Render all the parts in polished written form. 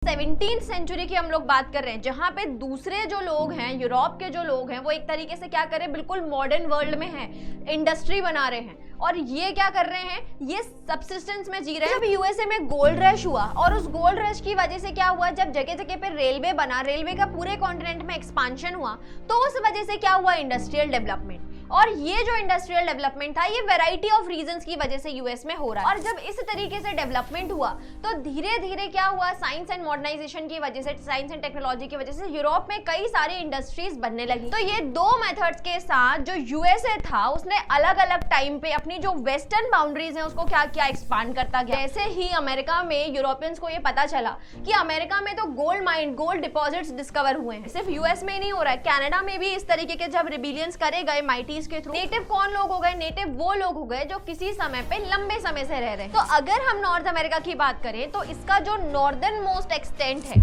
17th century की हम लोग बात कर रहे हैं, जहां पे दूसरे जो लोग हैं, यूरोप के जो लोग हैं, वो एक तरीके से क्या कर रहे हैं, बिल्कुल मॉडर्न वर्ल्ड में हैं, इंडस्ट्री बना रहे हैं और ये क्या कर रहे हैं, ये सबसिस्टेंस में जी रहे हैं। जब यूएसए में गोल्ड रश हुआ और उस गोल्ड रश की वजह से क्या हुआ, जब जगह जगह पे रेलवे बना, रेलवे का पूरे कॉन्टिनेंट में एक्सपांशन हुआ, तो उस वजह से क्या हुआ, इंडस्ट्रियल डेवलपमेंट। और ये जो इंडस्ट्रियल डेवलपमेंट था, ये वैरायटी ऑफ रीजंस की वजह से यूएस में हो रहा है। और जब इस तरीके से डेवलपमेंट हुआ तो धीरे धीरे क्या हुआ, साइंस एंड मॉडर्नाइजेशन की वजह से, साइंस एंड टेक्नोलॉजी की वजह से यूरोप में कई सारी इंडस्ट्रीज बनने लगी। तो ये दो मेथड्स के साथ जो यूएसए था, उसने अलग अलग टाइम पे अपनी जो वेस्टर्न बाउंड्रीज हैं उसको क्या किया, एक्सपांड करता गया। जैसे ही अमेरिका में यूरोपियंस को ये पता चला कि अमेरिका में तो gold mine, gold deposits discover हुए हैं, सिर्फ यूएस में ही नहीं हो रहा है, कनाडा में भी इस तरीके के जब रिबिलियंस करे गए माइटी के थ्रू, नेटिव कौन लोग हो गए, नेटिव वो लोग हो गए जो किसी समय पे लंबे समय से रह रहे हैं। तो अगर हम नॉर्थ अमेरिका की बात करें तो इसका जो नॉर्दर्न मोस्ट एक्सटेंट है।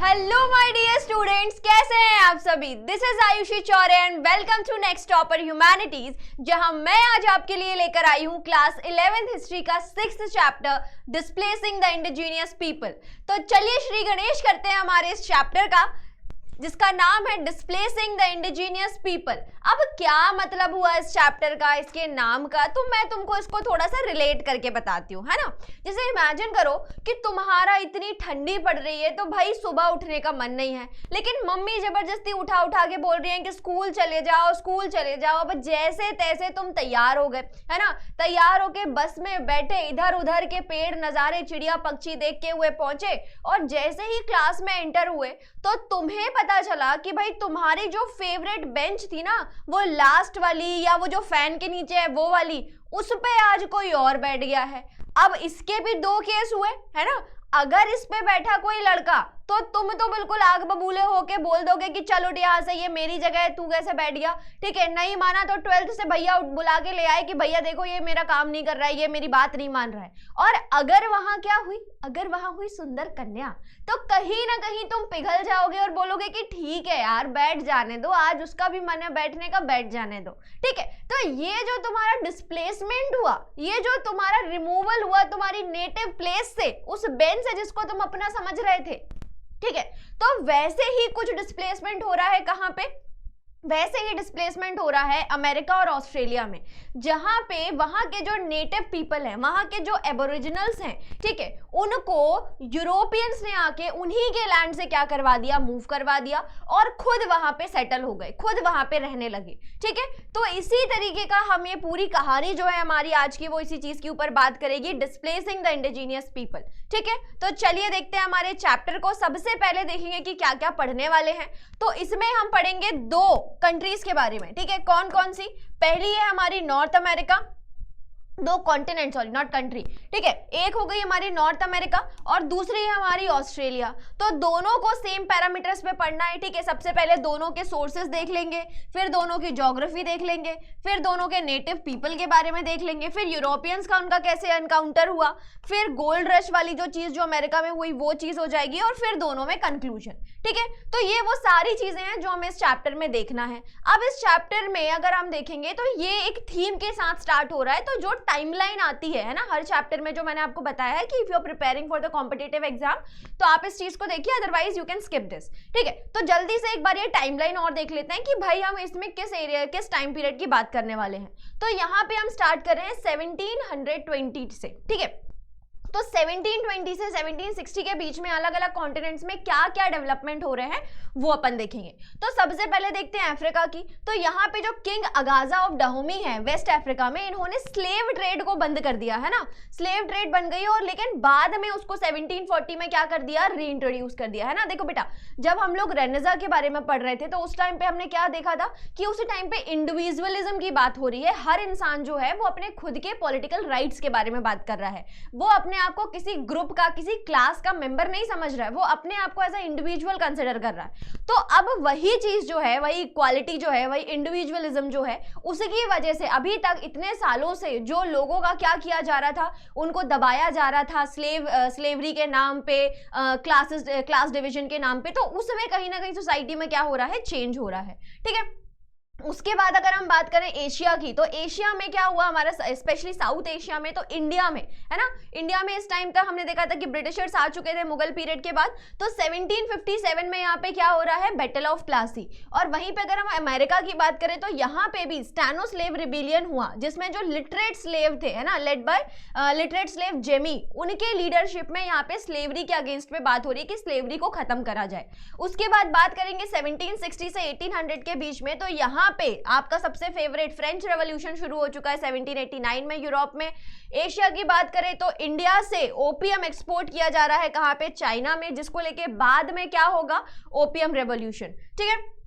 हेलो माय डियर स्टूडेंट्स, कैसे हैं आप सभी? This is Ayushi Chaure and welcome to Next Topper humanities, जहां मैं आज आपके लिए लेकर आई हूं क्लास 11th हिस्ट्री का 6th chapter, displacing the indigenous people. तो चलिए श्री गणेश करते हैं हमारे इस चैप्टर का, जिसका नाम है डिस्प्लेसिंग द इंडिजिनियस पीपल। अब क्या मतलब हुआ इस चैप्टर का, इसके नाम का, तो मैं तुमको इसको थोड़ा सा रिलेट करके बताती हूँ, है ना। जैसे इमेजिन करो कि तुम्हारा इतनी ठंडी पड़ रही है तो भाई सुबह उठने का मन नहीं है, लेकिन मम्मी जबरदस्ती उठा उठा के बोल रही है कि स्कूल चले जाओ, स्कूल चले जाओ। अब जैसे तैसे तुम तैयार हो गए, है ना, तैयार होके बस में बैठे, इधर उधर के पेड़ नजारे, चिड़िया पक्षी देखते हुए पहुंचे, और जैसे ही क्लास में एंटर हुए तो तुम्हें पता चला कि भाई तुम्हारी जो फेवरेट बेंच थी ना, वो लास्ट वाली, या वो जो फैन के नीचे है वो वाली, उस पे आज कोई और बैठ गया है। अब इसके भी दो केस हुए, है ना। अगर इस पे बैठा कोई लड़का तो तुम तो बिल्कुल आग बबूले होके बोल दोगे कि चलो यहाँ से, ये मेरी जगह है, तू कैसे बैठ गया, ठीक है। नहीं माना तो 12th से भैया बुला के ले आए कि भैया देखो ये मेरा काम नहीं कर रहा है, ये मेरी बात नहीं मान रहा है। और अगर वहां क्या हुई, अगर वहां हुई सुंदर कन्या, तो कहीं ना कहीं तुम पिघल जाओगे और बोलोगे कि ठीक है यार, बैठ जाने दो, आज उसका भी मन है बैठने का, बैठ जाने दो, ठीक है। तो ये जो तुम्हारा डिस्प्लेसमेंट हुआ, ये जो तुम्हारा रिमूवल हुआ तुम्हारी नेटिव प्लेस से, उस बेंच से जिसको तुम अपना समझ रहे थे, ठीक है, तो वैसे ही कुछ डिस्प्लेसमेंट हो रहा है। कहां पे? वैसे ही डिस्प्लेसमेंट हो रहा है अमेरिका और ऑस्ट्रेलिया में, जहां पे वहां के जो नेटिव पीपल हैं, वहां के जो एबोरिजिनल्स हैं, ठीक है, उनको यूरोपियंस ने आके उन्हीं के लैंड से क्या करवा दिया, मूव करवा दिया और खुद वहां पे सेटल हो गए, खुद वहां पे रहने लगे, ठीक है। तो इसी तरीके का हम ये पूरी कहानी जो है हमारी आज की, वो इसी चीज के ऊपर बात करेगी, डिस्प्लेसिंग द इंडिजिनियस पीपल, ठीक है। तो चलिए देखते हैं हमारे चैप्टर को। सबसे पहले देखेंगे कि क्या क्या पढ़ने वाले हैं। तो इसमें हम पढ़ेंगे दो कंट्रीज के बारे में, ठीक है। कौन कौन सी? पहली है हमारी नॉर्थ अमेरिका, दो कॉन्टिनेंट, सॉरी नॉट कंट्री, ठीक है। एक हो गई हमारी नॉर्थ अमेरिका और दूसरी है हमारी ऑस्ट्रेलिया। तो दोनों को सेम पैरामीटर्स पे पढ़ना है, ठीक है। सबसे पहले दोनों के सोर्सेज देख लेंगे, फिर दोनों की ज्योग्राफी देख लेंगे, फिर दोनों के नेटिव पीपल के बारे में देख लेंगे, फिर यूरोपियंस का उनका कैसे एनकाउंटर हुआ, फिर गोल्ड रश वाली जो चीज जो अमेरिका में हुई वो चीज हो जाएगी, और फिर दोनों में कंक्लूजन, ठीक है। तो ये वो सारी चीजें हैं जो हमें इस चैप्टर में देखना है। अब इस चैप्टर में अगर हम देखेंगे तो ये एक थीम के साथ स्टार्ट हो रहा है। तो जो टाइमलाइन आती है ना हर चैप्टर में, जो मैंने आपको बताया है कि if you are preparing for the competitive exam, तो आप इस चीज को देखिए, otherwise you can skip this, ठीक है। तो जल्दी से एक बार ये टाइमलाइन और देख लेते हैं कि भाई हम इसमें किस एरिया, किस टाइम पीरियड की बात करने वाले हैं। तो यहाँ पे हम स्टार्ट कर रहे हैं 1720 से, ठीक है। तो 1720 से 1760 के बीच में अलग अलग कॉन्टिनेंट्स में क्या क्या डेवलपमेंट हो रहे हैं वो अपन देखेंगे। तो सबसे पहले देखते हैं अफ्रीका की। तो यहाँ पे जो किंग अगाजा ऑफ डाहोमी है वेस्ट अफ्रीका में, इन्होंने स्लेव ट्रेड को बंद कर दिया, है ना। स्लेव ट्रेड बन गई, और लेकिन बाद में उसको 1740 में क्या कर दिया, रीइंट्रोड्यूस कर दिया, है ना। देखो बेटा, जब हम लोग रेनेसा के बारे में पढ़ रहे थे तो उस टाइम पे हमने क्या देखा था कि उस टाइम पे इंडिविजुअलिज्म की बात हो रही है। हर इंसान जो है वो अपने खुद के पॉलिटिकल राइट्स के बारे में बात कर रहा है, वो अपने आपको किसी ग्रुप का, किसी क्लास का मेंबर नहीं समझ रहा है, वो अपने आप को एज अ इंडिविजुअल कंसिडर कर रहा है। तो अब वही चीज जो है, वही इक्वालिटी जो है, वही इंडिविजुअलिज्म जो है, उसकी वजह से अभी तक इतने सालों से जो लोगों का क्या किया जा रहा था, उनको दबाया जा रहा था स्लेवरी के नाम पे, क्लास डिवीजन के नाम पे। तो उसमें कहीं ना कहीं सोसाइटी में क्या हो रहा है, चेंज हो रहा है, ठीक है। उसके बाद अगर हम बात करें एशिया की, तो एशिया में क्या हुआ हमारा, स्पेशली साउथ एशिया में, तो इंडिया में, है ना, इंडिया में इस टाइम तक हमने देखा था कि ब्रिटिशर्स आ चुके थे मुगल पीरियड के बाद। तो 1757 में यहाँ पे क्या हो रहा है, बैटल ऑफ प्लासी। और वहीं पे अगर हम अमेरिका की बात करें तो यहाँ पे भी स्टैनो स्लेव रिबिलियन हुआ, जिसमें जो लिटरेट स्लेव थे, है ना, led by literate slave Jamie, उनके लीडरशिप में यहाँ पे स्लेवरी के अगेंस्ट में बात हो रही है कि स्लेवरी को खत्म करा जाए। उसके बाद बात करेंगे 1760 से 1800 के बीच में, तो यहाँ पे आपका सबसे फेवरेट फ्रेंच रेवोल्यूशन शुरू हो चुका है 1789 में यूरोप में। एशिया की बात करें तो इंडिया से ओपियम एक्सपोर्ट किया जा रहा है कहां पे, चाइना में, जिसको लेके बाद में क्या होगा, ओपियम रेवोल्यूशन, ठीक है।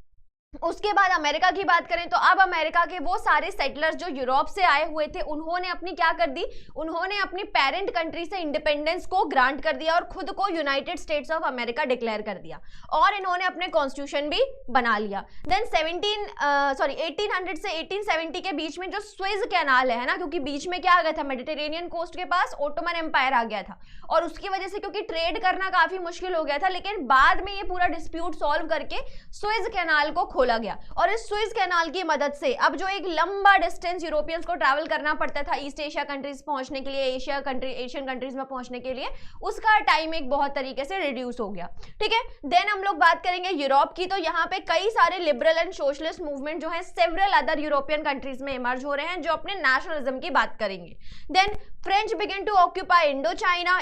उसके बाद अमेरिका की बात करें तो अब अमेरिका के वो सारे सेटलर्स जो यूरोप से आए हुए थे, उन्होंने अपनी क्या कर दी, उन्होंने अपनी पेरेंट कंट्री से इंडिपेंडेंस को ग्रांट कर दिया और खुद को United states of America declare कर दिया, और इन्होंने अपने कॉन्स्टिट्यूशन भी बना लिया। देन 1800 से 1870 के बीच में जो स्वेज कैनाल है ना, क्योंकि बीच में क्या आ गया था, मेडिटेरेनियन कोस्ट के पास ओटोमन एम्पायर आ गया था, और उसकी वजह से क्योंकि ट्रेड करना काफी मुश्किल हो गया था, लेकिन बाद में ये पूरा डिस्प्यूट सॉल्व करके स्वेज कैनाल को खोला गया। और इस स्वेज कैनाल की मदद से अब जो एक लंबा डिस्टेंस यूरोपियंस को ट्रैवल करना पड़ता था ईस्ट एशिया कंट्रीज पहुंचने के लिए, एशियन कंट्रीज में पहुंचने के लिए, उसका टाइम एक बहुत तरीके से रिड्यूस हो गया, ठीक है। देन हम लोग बात करेंगे यूरोप की, तो यहाँ पे कई सारे लिबरल एंड सोशलिस्ट मूवमेंट जो है सेवरल अदर यूरोपियन कंट्रीज में इमर्ज हो रहे हैं, जो अपने नेशनलिज्म की बात करेंगे। Then French begin to occupy Indochina,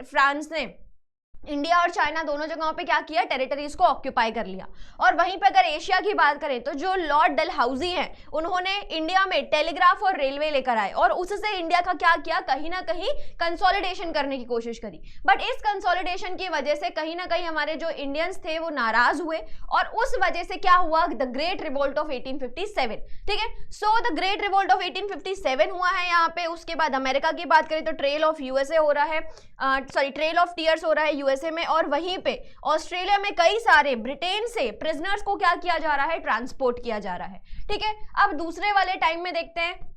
France ने इंडिया और चाइना दोनों जगहों पे क्या किया, टेरिटरीज को ऑक्यूपाई कर लिया। और वहीं पे अगर एशिया की बात करें तो जो लॉर्ड डलहौजी हैं, उन्होंने इंडिया में टेलीग्राफ और रेलवे लेकर आए, और उससे इंडिया का क्या किया, कहीं ना कहीं कंसोलिडेशन करने की कोशिश करी। बट इस कंसोलिडेशन की वजह से कहीं ना कहीं हमारे जो इंडियंस थे वो नाराज हुए, और उस वजह से क्या हुआ, द ग्रेट रिवोल्ट ऑफ 1857, ठीक है। So the great revolt of 1857 हुआ है यहाँ पे। उसके बाद अमेरिका की बात करें तो ट्रेल ऑफ यूएसए हो रहा है, ट्रेल ऑफ टीयर्स हो रहा है यूएसए में, और वहीं पे ऑस्ट्रेलिया में कई सारे ब्रिटेन से प्रिजनर्स को क्या किया जा रहा है, ट्रांसपोर्ट किया जा रहा है, ठीक है। अब दूसरे वाले टाइम में देखते हैं,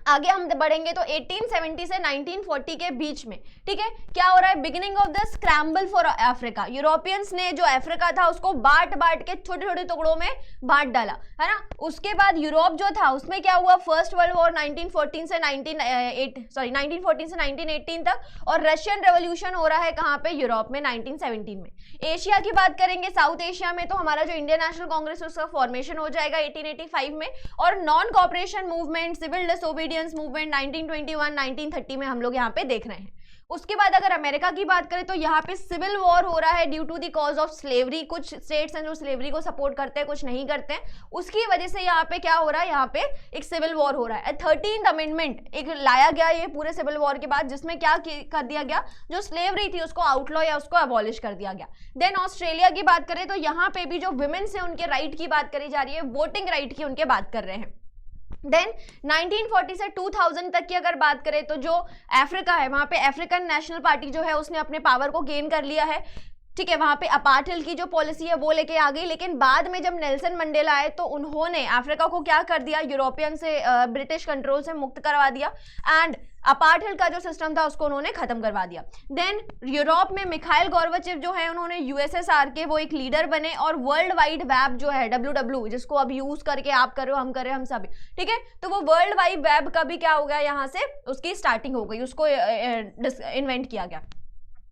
आगे हम बढ़ेंगे तो 1870 से 1940 के बीच में, ठीक है, क्या हो रहा है, beginning of the scramble for Africa. Europeans ने जो अफ्रीका था उसको बांट बांट के छोटे छोटे टुकड़ों में बांट डाला, है ना। उसके बाद यूरोप जो था उसमें क्या हुआ, फर्स्ट वर्ल्ड वॉर 1914 से 1918 तक, और रशियन रेवोल्यूशन हो रहा है कहाँ पे, यूरोप में 1917 में। एशिया की बात करेंगे, साउथ एशिया में तो हमारा जो इंडियन नेशनल कांग्रेस उसका फॉर्मेशन हो जाएगा 1885 में, और non cooperation movement, civil disobedience movement 1921 1930 में हम लोग यहाँ पे देख रहे हैं। उसके बाद अगर अमेरिका की बात करें तो यहाँ पे सिविल वॉर हो रहा है due to the cause of slavery. कुछ स्टेट्स हैं जो स्लेवरी को सपोर्ट करते हैं, कुछ नहीं करते हैं, उसकी वजह से यहाँ पे क्या हो रहा है, यहाँ पे एक सिविल वॉर हो रहा है। 13th अमेंडमेंट एक लाया गया ये पूरे सिविल वॉर के बाद, जिसमें क्या कर दिया गया, जो स्लेवरी थी उसको आउटलॉ या उसको अबॉलिश कर दिया गया। देन ऑस्ट्रेलिया की बात करें तो यहाँ पे भी जो वुमेन्स हैं उनके राइट की बात करी जा रही है, वोटिंग राइट की उनके बात कर रहे हैं। देन 1940 से 2000 तक की अगर बात करें तो जो अफ्रीका है वहां पे अफ्रीकन नेशनल पार्टी जो है उसने अपने पावर को गेन कर लिया है, ठीक है। वहां पे अपार्टहेड की जो पॉलिसी है वो लेके आ गई, लेकिन बाद में जब नेल्सन मंडेला आए तो उन्होंने अफ्रीका को क्या कर दिया, यूरोपियन से ब्रिटिश कंट्रोल से मुक्त करवा दिया, एंड अपार्टहेड का जो सिस्टम था उसको उन्होंने खत्म करवा दिया। देन यूरोप में मिखाइल गोर्बाचेव जो है उन्होंने यूएसएसआर के वो एक लीडर बने, और वर्ल्ड वाइड वेब जो है WW, जिसको अब यूज करके आप करो हम करें हम सभी, ठीक है, तो वो वर्ल्ड वाइड वेब का भी क्या हो गया, यहाँ से उसकी स्टार्टिंग हो गई, उसको इन्वेंट किया गया।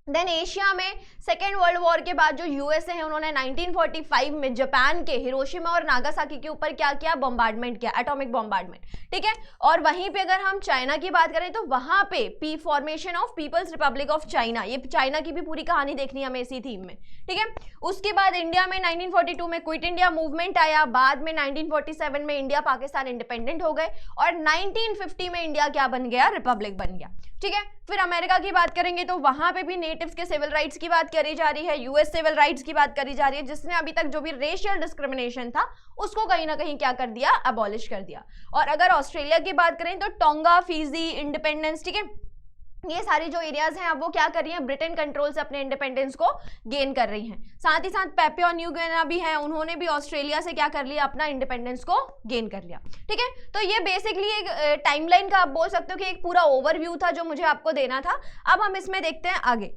देन एशिया में सेकेंड वर्ल्ड वॉर के बाद जो यूएसए है उन्होंने 1945 में जापान के हिरोशिमा और नागासाकी के ऊपर क्या किया, बॉम्बार्डमेंट किया, एटॉमिक बॉम्बार्डमेंट, ठीक है। और वहीं पे अगर हम चाइना की बात करें तो वहां पे formation of People's Republic of China, ये चाइना की भी पूरी कहानी देखनी है हमें इसी थीम में, ठीक है। उसके बाद इंडिया में 1942 में क्विट इंडिया मूवमेंट आया, बाद में 1947 में इंडिया पाकिस्तान इंडिपेंडेंट हो गए, और 1950 में इंडिया क्या बन गया, रिपब्लिक बन गया, ठीक है। फिर अमेरिका की बात करेंगे तो वहां पे भी नेटिव्स के सिविल राइट्स की बात करी जा रही है, यूएस सिविल राइट्स की बात करी जा रही है, जिसने अभी तक जो भी रेशियल डिस्क्रिमिनेशन था उसको कहीं ना कहीं क्या कर दिया, अबॉलिश कर दिया। और अगर ऑस्ट्रेलिया की बात करें तो टोंगा, फिजी, इंडिपेंडेंस, ठीक है, ये सारी जो एरियाज हैं अब वो क्या कर रही हैं, ब्रिटेन कंट्रोल से अपने इंडिपेंडेंस को गेन कर रही हैं। साथ ही साथ पैपुआ न्यू गिनी भी हैं, उन्होंने भी ऑस्ट्रेलिया से क्या कर लिया, अपना इंडिपेंडेंस को गेन कर लिया, ठीक है। तो ये बेसिकली एक टाइमलाइन का आप बोल सकते हो कि एक पूरा ओवरव्यू था जो मुझे आपको देना था। अब हम इसमें देखते हैं आगे।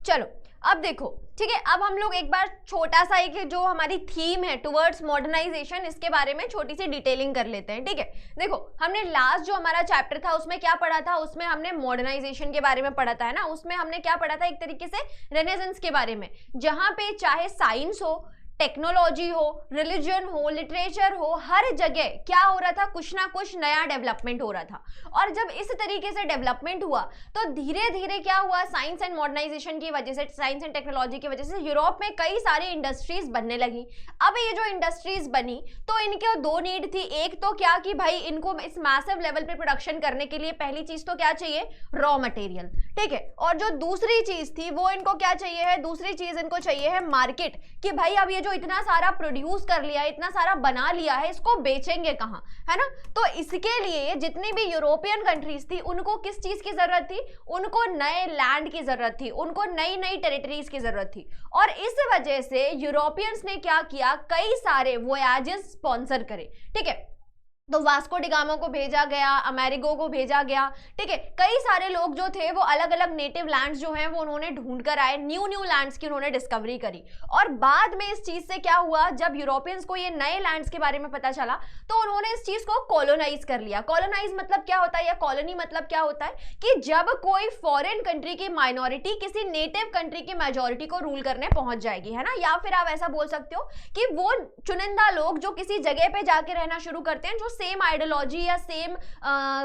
चलो अब देखो, ठीक है, अब हम लोग एक बार छोटा सा एक जो हमारी थीम है टुवर्ड्स मॉडर्नाइजेशन, इसके बारे में छोटी सी डिटेलिंग कर लेते हैं। ठीक है, देखो हमने लास्ट जो हमारा चैप्टर था उसमें क्या पढ़ा था, उसमें हमने मॉडर्नाइजेशन के बारे में पढ़ा था, है ना। उसमें हमने क्या पढ़ा था, एक तरीके से रेनेसेंस के बारे में, जहां पे चाहे साइंस हो, टेक्नोलॉजी हो, रिलीजन हो, लिटरेचर हो, हर जगह क्या हो रहा था, कुछ ना कुछ नया डेवलपमेंट हो रहा था। और जब इस तरीके से डेवलपमेंट हुआ तो धीरे धीरे क्या हुआ, साइंस एंड मॉडर्नाइजेशन की वजह से, साइंस एंड टेक्नोलॉजी की वजह से यूरोप में कई सारी इंडस्ट्रीज बनने लगी। अब ये जो इंडस्ट्रीज बनी तो इनके दो नीड थी, एक तो क्या कि भाई इनको इस मैसिव लेवल पे प्रोडक्शन करने के लिए पहली चीज तो क्या चाहिए, रॉ मटेरियल। ठीक है, और जो दूसरी चीज थी वो इनको क्या चाहिए है, दूसरी चीज इनको चाहिए है मार्केट, कि भाई अब ये जो इतना सारा प्रोड्यूस कर लिया, इतना सारा बना लिया है, इसको बेचेंगे कहाँ, है ना। तो इसके लिए जितनी भी यूरोपियन कंट्रीज थी उनको किस चीज की जरूरत थी, उनको नए लैंड की जरूरत थी, उनको नई नई टेरिटरीज की जरूरत थी। और इस वजह से यूरोपियंस ने क्या किया, कई सारे वोयाजेस स्पॉन्सर करे। ठीक है, तो वास्को डिगामा को भेजा गया, अमेरिगो को भेजा गया। ठीक है, कई सारे लोग जो थे वो अलग अलग नेटिव लैंड्स जो हैं वो उन्होंने ढूंढ कर आए, न्यू न्यू लैंड्स की उन्होंने डिस्कवरी करी। और बाद में इस चीज से क्या हुआ, जब यूरोपियंस को ये नए लैंड्स के बारे में पता चला तो उन्होंने इस चीज को कॉलोनाइज कर लिया। कॉलोनाइज मतलब क्या होता है, या कॉलोनी मतलब क्या होता है, कि जब कोई फॉरेन कंट्री की माइनॉरिटी किसी नेटिव कंट्री की मेजोरिटी को रूल करने पहुंच जाएगी, है ना। या फिर आप ऐसा बोल सकते हो कि वो चुनिंदा लोग जो किसी जगह पे जाके रहना शुरू करते हैं, जो सेम आइडियोलॉजी या सेम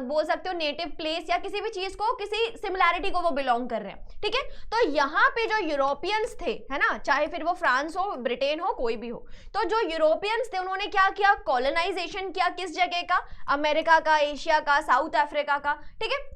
बोल सकते हो नेटिव प्लेस या किसी भी चीज को, किसी सिमिलैरिटी को वो बिलोंग कर रहे हैं। ठीक है, तो यहाँ पे जो यूरोपियंस थे, है ना, चाहे फिर वो फ्रांस हो, ब्रिटेन हो, कोई भी हो, तो जो यूरोपियंस थे उन्होंने क्या किया, कॉलोनाइजेशन किया। किस जगह का, अमेरिका का, एशिया का, साउथ अफ्रीका का। ठीक है,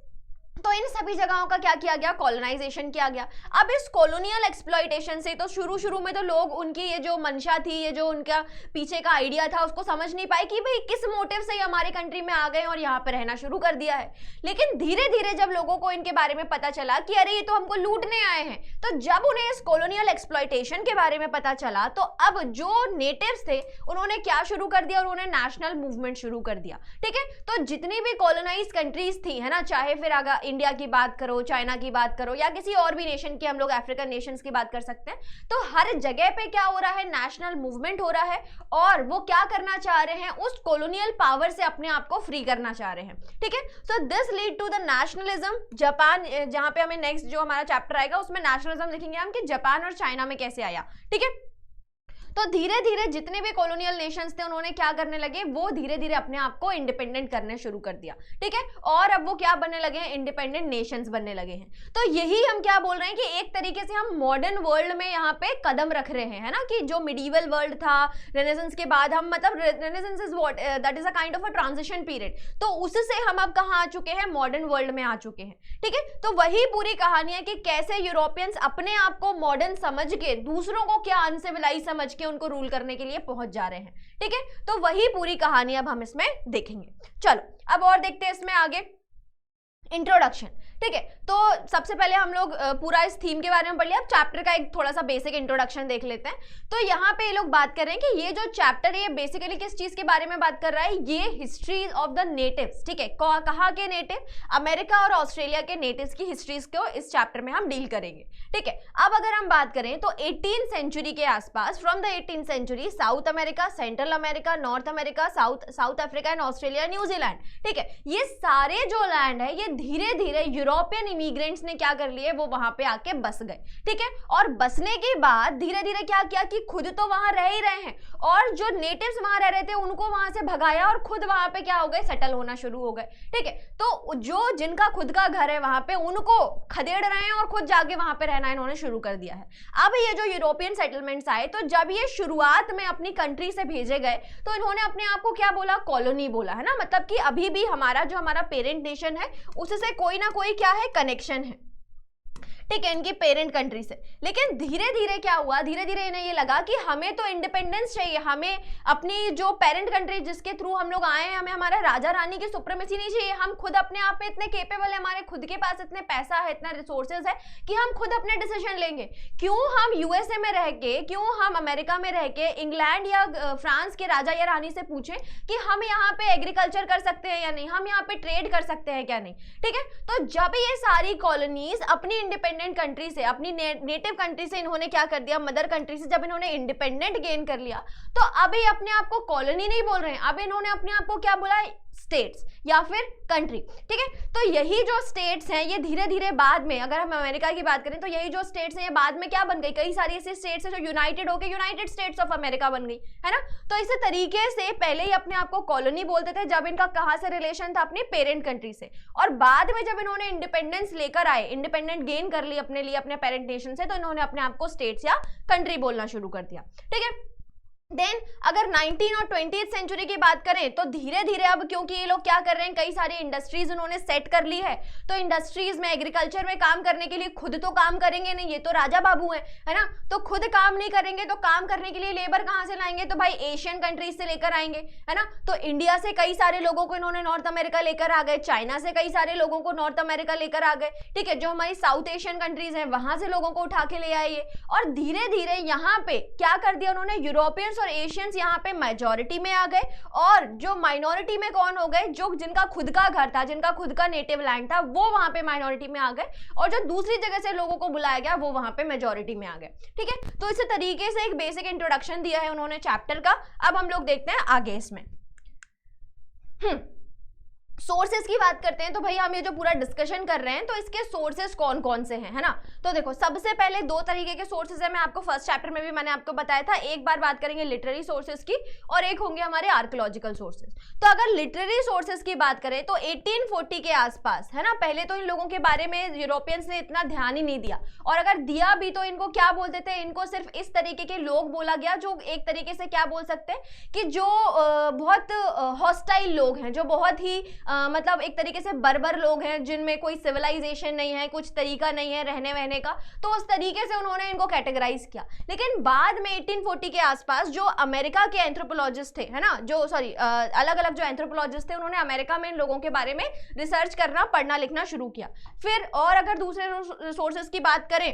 तो इन सभी जगहों का क्या किया गया, कॉलोनाइजेशन किया गया। अब इस कॉलोनियल एक्सप्लॉइटेशन से तो शुरू में तो लोग, उनकी ये जो मंशा थी, ये जो उनका पीछे का आइडिया था, उसको समझ नहीं पाए कि भाई किस मोटिव से हमारे कंट्री में आ गए और यहाँ पर रहना शुरू कर दिया है। लेकिन धीरे धीरे जब लोगों को इनके बारे में पता चला कि अरे ये तो हमको लूटने आए हैं, तो जब उन्हें इस कॉलोनियल एक्सप्लॉइटेशन के बारे में पता चला तो अब जो नेटिव्स थे उन्होंने क्या शुरू कर दिया, उन्होंने नेशनल मूवमेंट शुरू कर दिया। ठीक है, तो जितनी भी कॉलोनाइज कंट्रीज थी, है ना, चाहे फिर अगर इंडिया की बात करो, चाइना की बात करो, या किसी और भी नेशन की, हम लोग अफ्रीकन नेशंस की बात कर सकते हैं, तो हर जगह पे क्या हो रहा है, नेशनल मूवमेंट हो रहा है। और वो क्या करना चाह रहे हैं, उस कॉलोनियल पावर से अपने आप को फ्री करना चाह रहे हैं। ठीक है, so this lead to the nationalism. Japan, जहां पे हमें नेक्स्ट जो हमारा चैप्टर आएगा उसमें नेशनलिज्म लिखेंगे हम कि जापान और चाइना में कैसे आया। ठीक है, तो धीरे धीरे जितने भी कॉलोनियल नेशंस थे उन्होंने क्या करने लगे, वो धीरे धीरे अपने आप को इंडिपेंडेंट करने शुरू कर दिया। ठीक है, और अब वो क्या बनने लगे हैं, इंडिपेंडेंट नेशंस बनने लगे हैं। तो यही हम क्या बोल रहे हैं कि एक तरीके से हम मॉडर्न वर्ल्ड में यहाँ पे कदम रख रहे हैं, है ना, कि जो मिडीवल वर्ल्ड था, रेनेसेंस के बाद हम, मतलब renaissance is what, that is a kind of a transition period, तो उससे हम अब कहाँ आ चुके हैं, मॉडर्न वर्ल्ड में आ चुके हैं। ठीक है, तो वही पूरी कहानी है कि कैसे यूरोपियंस अपने आप को मॉडर्न समझ के दूसरों को क्या अनसिविलाइज समझ के उनको रूल करने के लिए पहुंच जा रहे हैं। ठीक है, तो वही पूरी कहानी अब हम इसमें देखेंगे। चलो अब और देखते हैं इसमें आगे इंट्रोडक्शन। ठीक है, तो सबसे पहले हम लोग पूरा इस थीम के बारे में पढ़ लिया। अब चैप्टर का एक थोड़ा सा बेसिक इंट्रोडक्शन देख लेते हैं। तो यहाँ पे ये लोग बात कर रहे हैं कि ये जो चैप्टर है ये बेसिकली किस चीज के बारे में बात कर रहा है, ये हिस्ट्री ऑफ द नेटिव्स। ठीक है, कहाँ के नेटिव, अमेरिका और ऑस्ट्रेलिया के नेटिव्स की हिस्ट्रीज को इस चैप्टर में हम डील करेंगे। ठीक है, अब अगर हम बात करें तो 18th सेंचुरी के आसपास, from the 18th century, South America, Central America, North America, South Africa and Australia, New Zealand, ठीक है, ये सारे जो लैंड है ये धीरे धीरे यूरोपियन इमिग्रेंट्स ने क्या कर लिए, वो वहां पे आके बस गए। ठीक है, और बसने के बाद धीरे धीरे क्या किया कि खुद तो वहां रह ही रहे हैं, और जो नेटिव्स वहां रह रहे थे उनको वहां से भगाया और खुद वहां पे क्या हो गए, सेटल होना शुरू हो गए। ठीक है, तो जो जिनका खुद का घर है वहां पे उनको खदेड़ रहे हैं और खुद जाके वहां पे रहना इन्होंने शुरू कर दिया है। अब ये जो यूरोपियन सेटलमेंट्स आए, तो जब ये शुरुआत में अपनी कंट्री से भेजे गए तो इन्होंने अपने आप को क्या बोला, कॉलोनी बोला, है ना, मतलब कि अभी भी हमारा पेरेंट नेशन है उससे कोई ना कोई क्या है, कनेक्शन है। ठीक है, इनकी पेरेंट कंट्री से। लेकिन धीरे धीरे क्या हुआ, धीरे धीरे इन्हें ये लगा कि हमें तो इंडिपेंडेंस चाहिए, हमें अपनी जो पेरेंट कंट्री जिसके थ्रू हम लोग आए हैं, हमें हमारा राजा रानी की सुप्रीमेसी नहीं चाहिए, हम खुद अपने आप में इतने केपेबल है, हमारे खुद के पास इतने पैसा है, इतना रिसोर्सेज है कि हम खुद अपने डिसीजन लेंगे। क्यों हम यूएसए में रह के, क्यों हम अमेरिका में रह के इंग्लैंड या फ्रांस के राजा या रानी से पूछें कि हम यहाँ पे एग्रीकल्चर कर सकते हैं या नहीं, हम यहाँ पे ट्रेड कर सकते हैं क्या नहीं। ठीक है, तो जब ये सारी कॉलोनीज अपनी इंडिपेंडेंस इंडिपेंडेंट कंट्री से, अपनी नेटिव कंट्री से इन्होंने क्या कर दिया, मदर कंट्री से जब इन्होंने इंडिपेंडेंट गेन कर लिया, तो अब ये अपने आप को कॉलोनी नहीं बोल रहे हैं, अब इन्होंने अपने आप को क्या बोला, स्टेट्स या फिर कंट्री। ठीक है, तो यही जो स्टेट्स हैं ये धीरे धीरे बाद में, अगर हम अमेरिका की बात करें तो यही जो स्टेट्स हैं ये बाद में क्या बन गई, कई सारी ऐसी स्टेट्स हैं जो यूनाइटेड होकर यूनाइटेड स्टेट्स ऑफ अमेरिका बन गई, है ना। तो इस तरीके से पहले ही अपने आप को कॉलोनी बोलते थे जब इनका कहां से रिलेशन था, अपनी पेरेंट कंट्री से, और बाद में जब इन्होंने इंडिपेंडेंस लेकर आए, इंडिपेंडेंट गेन कर ली अपने लिए, अपने पेरेंट नेशन से, तो इन्होंने अपने आप को स्टेट्स या कंट्री बोलना शुरू कर दिया। ठीक है, देन अगर 19 और 20th सेंचुरी की बात करें तो धीरे धीरे अब क्योंकि ये लोग क्या कर रहे हैं, कई सारी इंडस्ट्रीज उन्होंने सेट कर ली है, तो इंडस्ट्रीज में, एग्रीकल्चर में काम करने के लिए खुद तो काम करेंगे नहीं, ये तो राजा बाबू है ना, तो खुद काम नहीं करेंगे तो काम करने के लिए लेबर कहां से लाएंगे, तो भाई एशियन कंट्रीज से लेकर आएंगे, है ना। तो इंडिया से कई सारे लोगों को इन्होंने नॉर्थ अमेरिका लेकर आ गए, चाइना से कई सारे लोगों को नॉर्थ अमेरिका लेकर आ गए। ठीक है, जो हमारी साउथ एशियन कंट्रीज हैं वहां से लोगों को उठा के ले आए, और धीरे धीरे यहाँ पे क्या कर दिया उन्होंने, यूरोपियंस और एशियंस यहाँ पे मेजॉरिटी में आ गए, और जो माइनॉरिटी में कौन हो गए, जो जिनका खुद का घर था, जिनका खुद का नेटिव लैंड था, वो वहां पे माइनॉरिटी में आ गए, और जो दूसरी जगह से लोगों को बुलाया गया वो वहां पे मेजॉरिटी में आ गए। ठीक है, तो इस तरीके से एक बेसिक इंट्रोडक्शन दिया है उन्होंने चैप्टर का। अब हम लोग देखते हैं आगे इसमें सोर्सेस की बात करते हैं। तो भाई हम ये जो पूरा डिस्कशन कर रहे हैं तो इसके सोर्सेस कौन कौन से हैं, है ना। तो देखो सबसे पहले दो तरीके के सोर्सेस है, मैं आपको फर्स्ट चैप्टर में भी मैंने आपको बताया था, एक बार बात करेंगे लिटरेरी सोर्सेस की और एक होंगे हमारे आर्कियोलॉजिकल सोर्सेस। तो अगर लिटरेरी सोर्सेस की बात करें तो 1840 के आसपास, है ना, पहले तो इन लोगों के बारे में यूरोपियंस ने इतना ध्यान ही नहीं दिया, और अगर दिया भी तो इनको क्या बोलते थे, इनको सिर्फ इस तरीके के लोग बोला गया जो एक तरीके से क्या बोल सकते हैं कि जो बहुत हॉस्टाइल लोग हैं, जो बहुत ही मतलब एक तरीके से बर्बर लोग हैं, जिनमें कोई सिविलाइजेशन नहीं है, कुछ तरीका नहीं है रहने वहने का, तो उस तरीके से उन्होंने इनको कैटेगराइज किया। लेकिन बाद में 1840 के आसपास जो अमेरिका के एंथ्रोपोलॉजिस्ट थे, है ना, जो अलग अलग जो एंथ्रोपोलॉजिस्ट थे, उन्होंने अमेरिका में इन लोगों के बारे में रिसर्च करना, पढ़ना लिखना शुरू किया। फिर और अगर दूसरे सोर्सेस की बात करें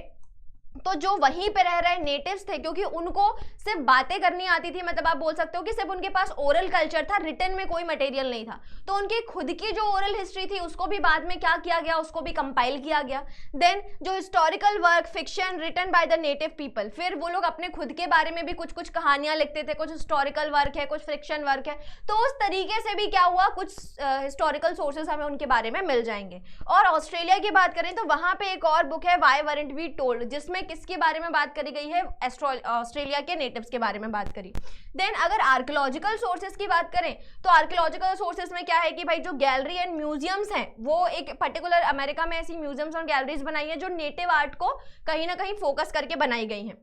तो जो वहीं पे रह रहे नेटिव्स थे, क्योंकि उनको सिर्फ बातें करनी आती थी, मतलब आप बोल सकते हो कि सिर्फ उनके पास ओरल कल्चर था, रिटन में कोई मटेरियल नहीं था, तो उनकी खुद की जो ओरल हिस्ट्री थी उसको भी बाद में क्या किया गया, उसको भी कंपाइल किया गया। देन जो historical work, fiction written by the native people, फिर वो लोग अपने खुद के बारे में भी कुछ कुछ कहानियां लिखते थे, कुछ हिस्टोरिकल वर्क है, कुछ फिक्शन वर्क है, तो उस तरीके से भी क्या हुआ, कुछ हिस्टोरिकल सोर्सेस हमें उनके बारे में मिल जाएंगे। और ऑस्ट्रेलिया की बात करें तो वहां पे एक और बुक है, व्हाई वरंट वी टोल्ड, जिसमें किसके बारे में बात करी गई है, ऑस्ट्रेलिया के नेटिव्स के बारे में बात करी। देन अगर आर्कियोलॉजिकल सोर्सेस की बात करें तो आर्कियोलॉजिकल सोर्सेस में क्या है कि भाई जो गैलरी एंड म्यूजियम्स हैं, वो एक पर्टिकुलर अमेरिका में ऐसी म्यूजियम्स और गैलरीज बनाई है जो नेटिव आर्ट को कहीं ना कहीं फोकस करके बनाई गई हैं।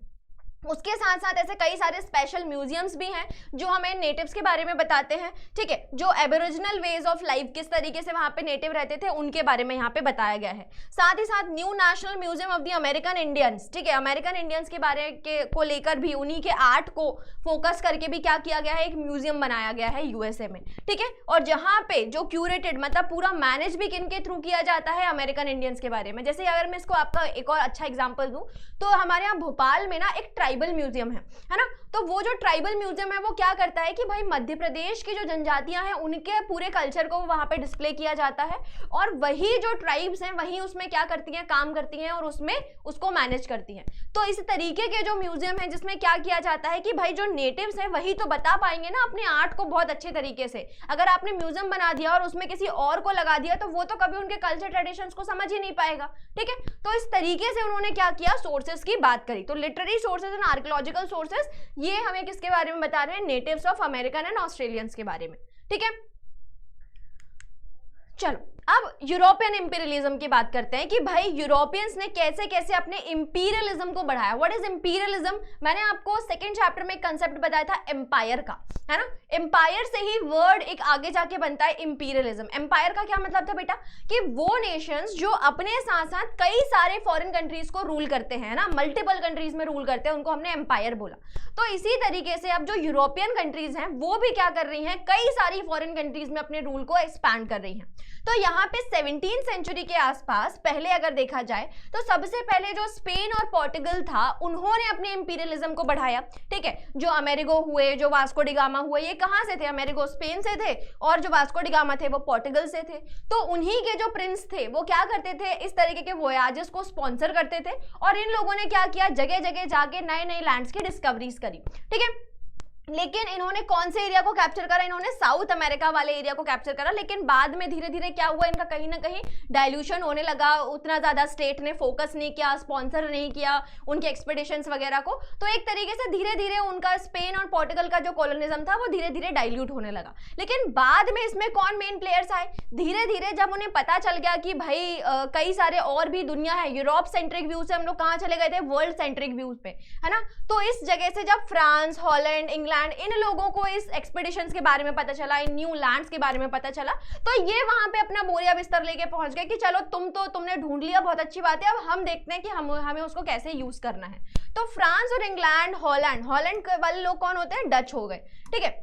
उसके साथ साथ ऐसे कई सारे स्पेशल म्यूजियम्स भी हैं जो हमें नेटिव्स के बारे में बताते हैं। ठीक है, जो एबोरिजिनल वेज ऑफ लाइफ, किस तरीके से वहां पे नेटिव रहते थे, उनके बारे में यहाँ पे बताया गया है। साथ ही साथ new national museum of the American Indians, ठीक है, अमेरिकन इंडियंस के बारे को लेकर भी, उन्हीं के आर्ट को फोकस करके भी क्या किया गया है, एक म्यूजियम बनाया गया है यूएसए में। ठीक है, और जहाँ पे जो क्यूरेटेड, मतलब पूरा मैनेज भी किनके थ्रू किया जाता है, अमेरिकन इंडियंस के बारे में। जैसे अगर मैं इसको आपका एक और अच्छा एग्जाम्पल दूं तो हमारे यहाँ भोपाल में ना एक ट्राइबल म्यूजियम है ना, तो वो जो ट्राइबल म्यूजियम है वो क्या करता है कि भाई मध्य प्रदेश की जो जनजातियां हैं उनके पूरे कल्चर को वहां पे डिस्प्ले किया जाता है, और वही जो ट्राइब्स हैं वही उसमें क्या करती हैं, काम करती हैं और उसमें उसको मैनेज करती हैं। तो इस तरीके के जो म्यूजियम है जिसमें क्या किया जाता है कि भाई जो नेटिव्स हैं वही तो बता पाएंगे ना अपने आर्ट को बहुत अच्छे तरीके से। अगर आपने म्यूजियम बना दिया और उसमें किसी और को लगा दिया तो वो तो कभी उनके कल्चर ट्रेडिशंस को समझ ही नहीं पाएगा। ठीक है, तो इस तरीके से उन्होंने क्या किया, सोर्सेस की बात करी। तो literary sources and archaeological sources, ये हमें किसके बारे में बता रहे हैं, natives of American and Australians के बारे में। ठीक है, चलो अब यूरोपियन इंपीरियलिज्म की बात करते हैं कि भाई यूरोपियंस ने कैसे कैसे अपने इंपीरियलिज्म को बढ़ाया। What is imperialism? मैंने आपको सेकंड चैप्टर में एक कंसेप्ट बताया था एम्पायर का, है ना। एम्पायर से ही वर्ड एक आगे जाके बनता है इंपीरियलिज्म। एम्पायर का क्या मतलब था बेटा, कि वो नेशंस जो अपने साथ साथ कई सारे फॉरेन कंट्रीज को रूल करते हैं ना, मल्टीपल कंट्रीज में रूल करते हैं, उनको हमने एम्पायर बोला। तो इसी तरीके से अब जो यूरोपियन कंट्रीज हैं वो भी क्या कर रही हैं, कई सारी फॉरेन कंट्रीज में अपने रूल को एक्सपैंड कर रही हैं। तो यहाँ पे 17th सेंचुरी के आसपास पहले अगर देखा जाए तो सबसे पहले जो स्पेन और पोर्टुगल था उन्होंने अपने इंपीरियलिज्म को बढ़ाया, ठीक है। जो अमेरिगो हुए, जो वास्को डी गामा हुए, ये कहाँ से थे? अमेरिगो स्पेन से थे और जो वास्को डी गामा थे वो पोर्टुगल से थे। तो उन्हीं के जो प्रिंस थे वो क्या करते थे, इस तरीके के वोयाजेस को स्पॉन्सर करते थे और इन लोगों ने क्या किया, जगह जगह जाके नए नए लैंड्स की डिस्कवरीज करी, ठीक है। लेकिन इन्होंने कौन से एरिया को कैप्चर करा, इन्होंने साउथ अमेरिका वाले एरिया को कैप्चर करा। लेकिन बाद में धीरे धीरे क्या हुआ, इनका कहीं ना कहीं डाइल्यूशन होने लगा, उतना ज्यादा स्टेट ने फोकस नहीं किया, स्पॉन्सर नहीं किया उनके एक्सपेडिशंस वगैरह को। तो एक तरीके से धीरे धीरे उनका स्पेन और पोर्टुगल का जो कॉलोनिज्म था वो धीरे धीरे डाइल्यूट होने लगा। लेकिन बाद में इसमें कौन मेन प्लेयर्स आए, धीरे धीरे जब उन्हें पता चल गया कि भाई कई सारे और भी दुनिया है, यूरोप सेंट्रिक व्यू से हम लोग कहाँ चले गए थे, वर्ल्ड सेंट्रिक व्यूज पे, है ना। तो इस जगह से जब फ्रांस, हॉलैंड, इंग्लैंड, इन लोगों को इस एक्सपेडिशंस के बारे में पता चला, इन न्यू लैंड्स के बारे में पता चला, तो ये वहां पे अपना बोरिया बिस्तर लेके पहुंच गए कि चलो तुमने ढूंढ लिया, बहुत अच्छी बात है, अब हम देखते हैं कि हमें उसको कैसे यूज करना है। तो फ्रांस और इंग्लैंड, हॉलैंड वाले लोग कौन होते हैं, डच हो गए, ठीक है।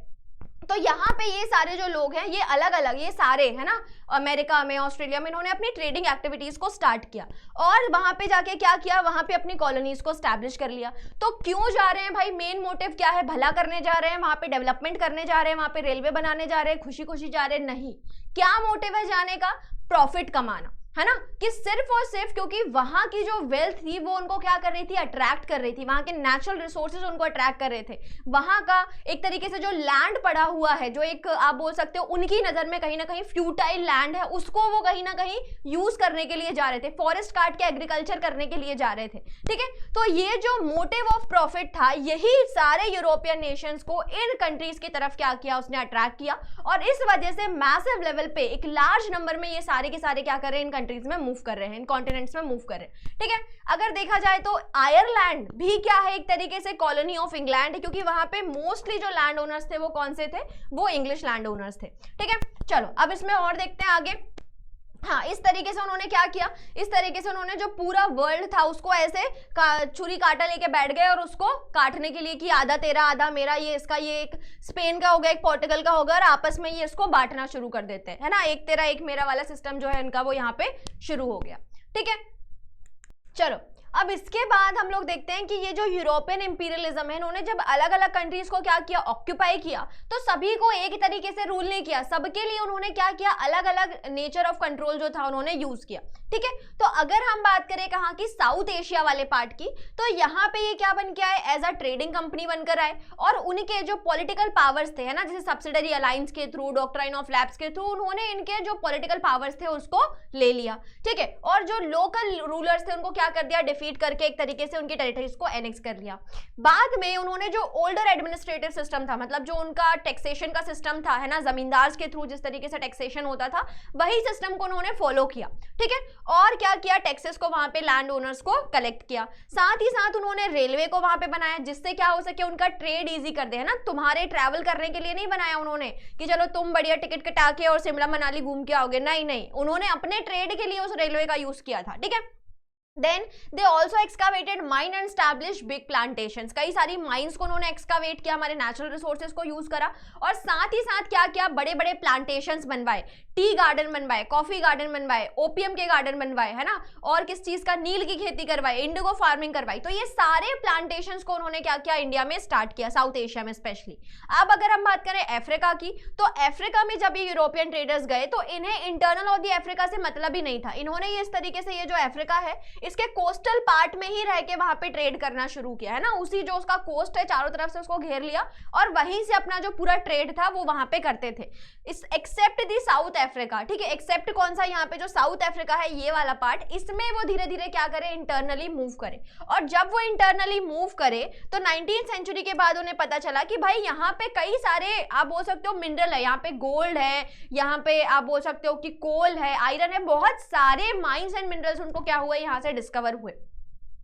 तो यहाँ पे ये सारे जो लोग हैं ये अलग अलग, ये सारे है ना, अमेरिका में, ऑस्ट्रेलिया में, इन्होंने अपनी ट्रेडिंग एक्टिविटीज को स्टार्ट किया और वहां पे जाके क्या किया, वहां पे अपनी कॉलोनीज को स्टैब्लिश कर लिया। तो क्यों जा रहे हैं भाई, मेन मोटिव क्या है, भला करने जा रहे हैं, वहां पे डेवलपमेंट करने जा रहे हैं, वहां पे रेलवे बनाने जा रहे हैं, खुशी खुशी जा रहे हैं? नहीं। क्या मोटिव है जाने का, प्रॉफिट कमाना, है ना। कि सिर्फ और सिर्फ क्योंकि वहां की जो वेल्थ थी वो उनको क्या कर रही थी, अट्रैक्ट कर रही थी, वहां के नेचुरल रिसोर्सेज उनको अट्रैक्ट कर रहे थे। वहां का एक तरीके से जो लैंड पड़ा हुआ है, जो एक आप बोल सकते हो उनकी नजर में कहीं ना कहीं फ्यूटाइल लैंड है, उसको वो कहीं ना कहीं यूज करने के लिए जा रहे थे, फॉरेस्ट काट के एग्रीकल्चर करने के लिए जा रहे थे, ठीक है। तो ये जो मोटिव ऑफ प्रॉफिट था, यही सारे यूरोपियन नेशंस को इन कंट्रीज की तरफ क्या किया, उसने अट्रैक्ट किया और इस वजह से मैसिव लेवल पे एक लार्ज नंबर में ये सारे के सारे क्या कर रहे हैं, इन कंट्रीज में मूव कर रहे हैं, इन कॉन्टिनेंट्स में मूव कर रहे हैं, ठीक है। अगर देखा जाए तो आयरलैंड भी क्या है, एक तरीके से कॉलोनी ऑफ इंग्लैंड है, क्योंकि वहां पे मोस्टली जो लैंड ओनर्स थे वो कौन से थे, वो इंग्लिश लैंड ओनर्स थे, ठीक है। चलो अब इसमें और देखते हैं आगे। हाँ, इस तरीके से उन्होंने क्या किया, इस तरीके से उन्होंने जो पूरा वर्ल्ड था उसको ऐसे छुरी कांटा लेके बैठ गए और उसको काटने के लिए कि आधा तेरा आधा मेरा, ये इसका, ये एक स्पेन का होगा, एक पोर्टुगल का होगा, और आपस में ये इसको बांटना शुरू कर देते हैं, है ना। एक तेरा एक मेरा वाला सिस्टम जो है इनका वो यहाँ पे शुरू हो गया, ठीक है। चलो अब इसके बाद हम लोग देखते हैं कि ये जो यूरोपियन इंपीरियलिज्म है, इन्होंने जब अलग अलग कंट्रीज को क्या किया, ऑक्यूपाई किया, तो सभी को एक तरीके से रूल नहीं किया, सबके लिए उन्होंने क्या किया, अलग अलग नेचर ऑफ कंट्रोल जो था उन्होंने यूज किया, ठीक है। तो अगर हम बात करें कहाँ की, साउथ एशिया वाले पार्ट की, तो यहाँ पे ये क्या बन के आए, एज अ ट्रेडिंग कंपनी बनकर आए और उनके जो पॉलिटिकल पावर्स थे, है ना, जैसे सब्सिडरी अलायंस के थ्रू, डॉक्ट्राइन ऑफ लैप्स के थ्रू, उन्होंने इनके जो पॉलिटिकल पावर्स थे उसको ले लिया, ठीक है। और जो लोकल रूलर्स थे उनको क्या कर दिया, डिफीट करके एक तरीके से उनकी टेरिटरीज को एनेक्स कर लिया। बाद में उन्होंने जो ओल्डर एडमिनिस्ट्रेटिव सिस्टम था, मतलब जो उनका टैक्सेशन का सिस्टम था, है ना, जमींदार के थ्रू जिस तरीके से टैक्सेशन होता था, वही सिस्टम को उन्होंने फॉलो किया, ठीक है। और क्या किया, टैक्सेस को वहां पे लैंड ओनर्स को कलेक्ट किया, साथ ही साथ उन्होंने रेलवे को वहां पे बनाया जिससे क्या हो सके, उनका ट्रेड इजी कर दे, है ना। तुम्हारे ट्रैवल करने के लिए नहीं बनाया उन्होंने कि चलो तुम बढ़िया टिकट कटा के और शिमला मनाली घूम के आओगे, नहीं नहीं, उन्होंने अपने ट्रेड के लिए उस रेलवे का यूज किया था, ठीक है। Then they also excavated mine and established big plantations. कई सारी माइंस को उन्होंने एक्सकावेट किया, हमारे नेचुरल रिसोर्सेज को यूज करा और साथ ही साथ क्या किया, बड़े बड़े प्लांटेशंस बनवाए, टी गार्डन बनवाए, कॉफी गार्डन बनवाए, ओपियम के गार्डन बनवाए, है ना, और किस चीज का, नील की खेती करवाई, इंडिगो फार्मिंग करवाई। तो ये सारे प्लांटेशंस को उन्होंने क्या किया, इंडिया में स्टार्ट किया, साउथ एशिया में स्पेशली। अब अगर हम बात करें अफ्रीका की, तो अफ्रीका में जब ये यूरोपियन ट्रेडर्स गए तो इन्हें इंटरनल ऑफ द अफ्रीका से मतलब ही नहीं था। इन्होंने ये इस तरीके से, ये जो अफ्रीका है इसके कोस्टल पार्ट में ही रह के वहां पे ट्रेड करना शुरू किया, है ना, उसी जो उसका कोस्ट है चारों तरफ से उसको घेर लिया और वहीं से अपना जो पूरा ट्रेड था वो वहां पे करते थे, इस एक्सेप्ट दी साउथ अफ्रीका, ठीक है। एक्सेप्ट कौन सा, यहाँ पे जो साउथ अफ्रीका है ये वाला पार्ट, इसमें वो धीरे धीरे क्या करे, इंटरनली मूव करे। और जब वो इंटरनली मूव करे तो 19th सेंचुरी के बाद उन्हें पता चला कि भाई यहाँ पे कई सारे आप बोल सकते हो मिनरल है, यहाँ पे गोल्ड है, यहाँ पे आप बोल सकते हो कि कोल है, आयरन है, बहुत सारे माइंस एंड मिनरल्स उनको क्या हुए, यहाँ से डिस्कवर हुए।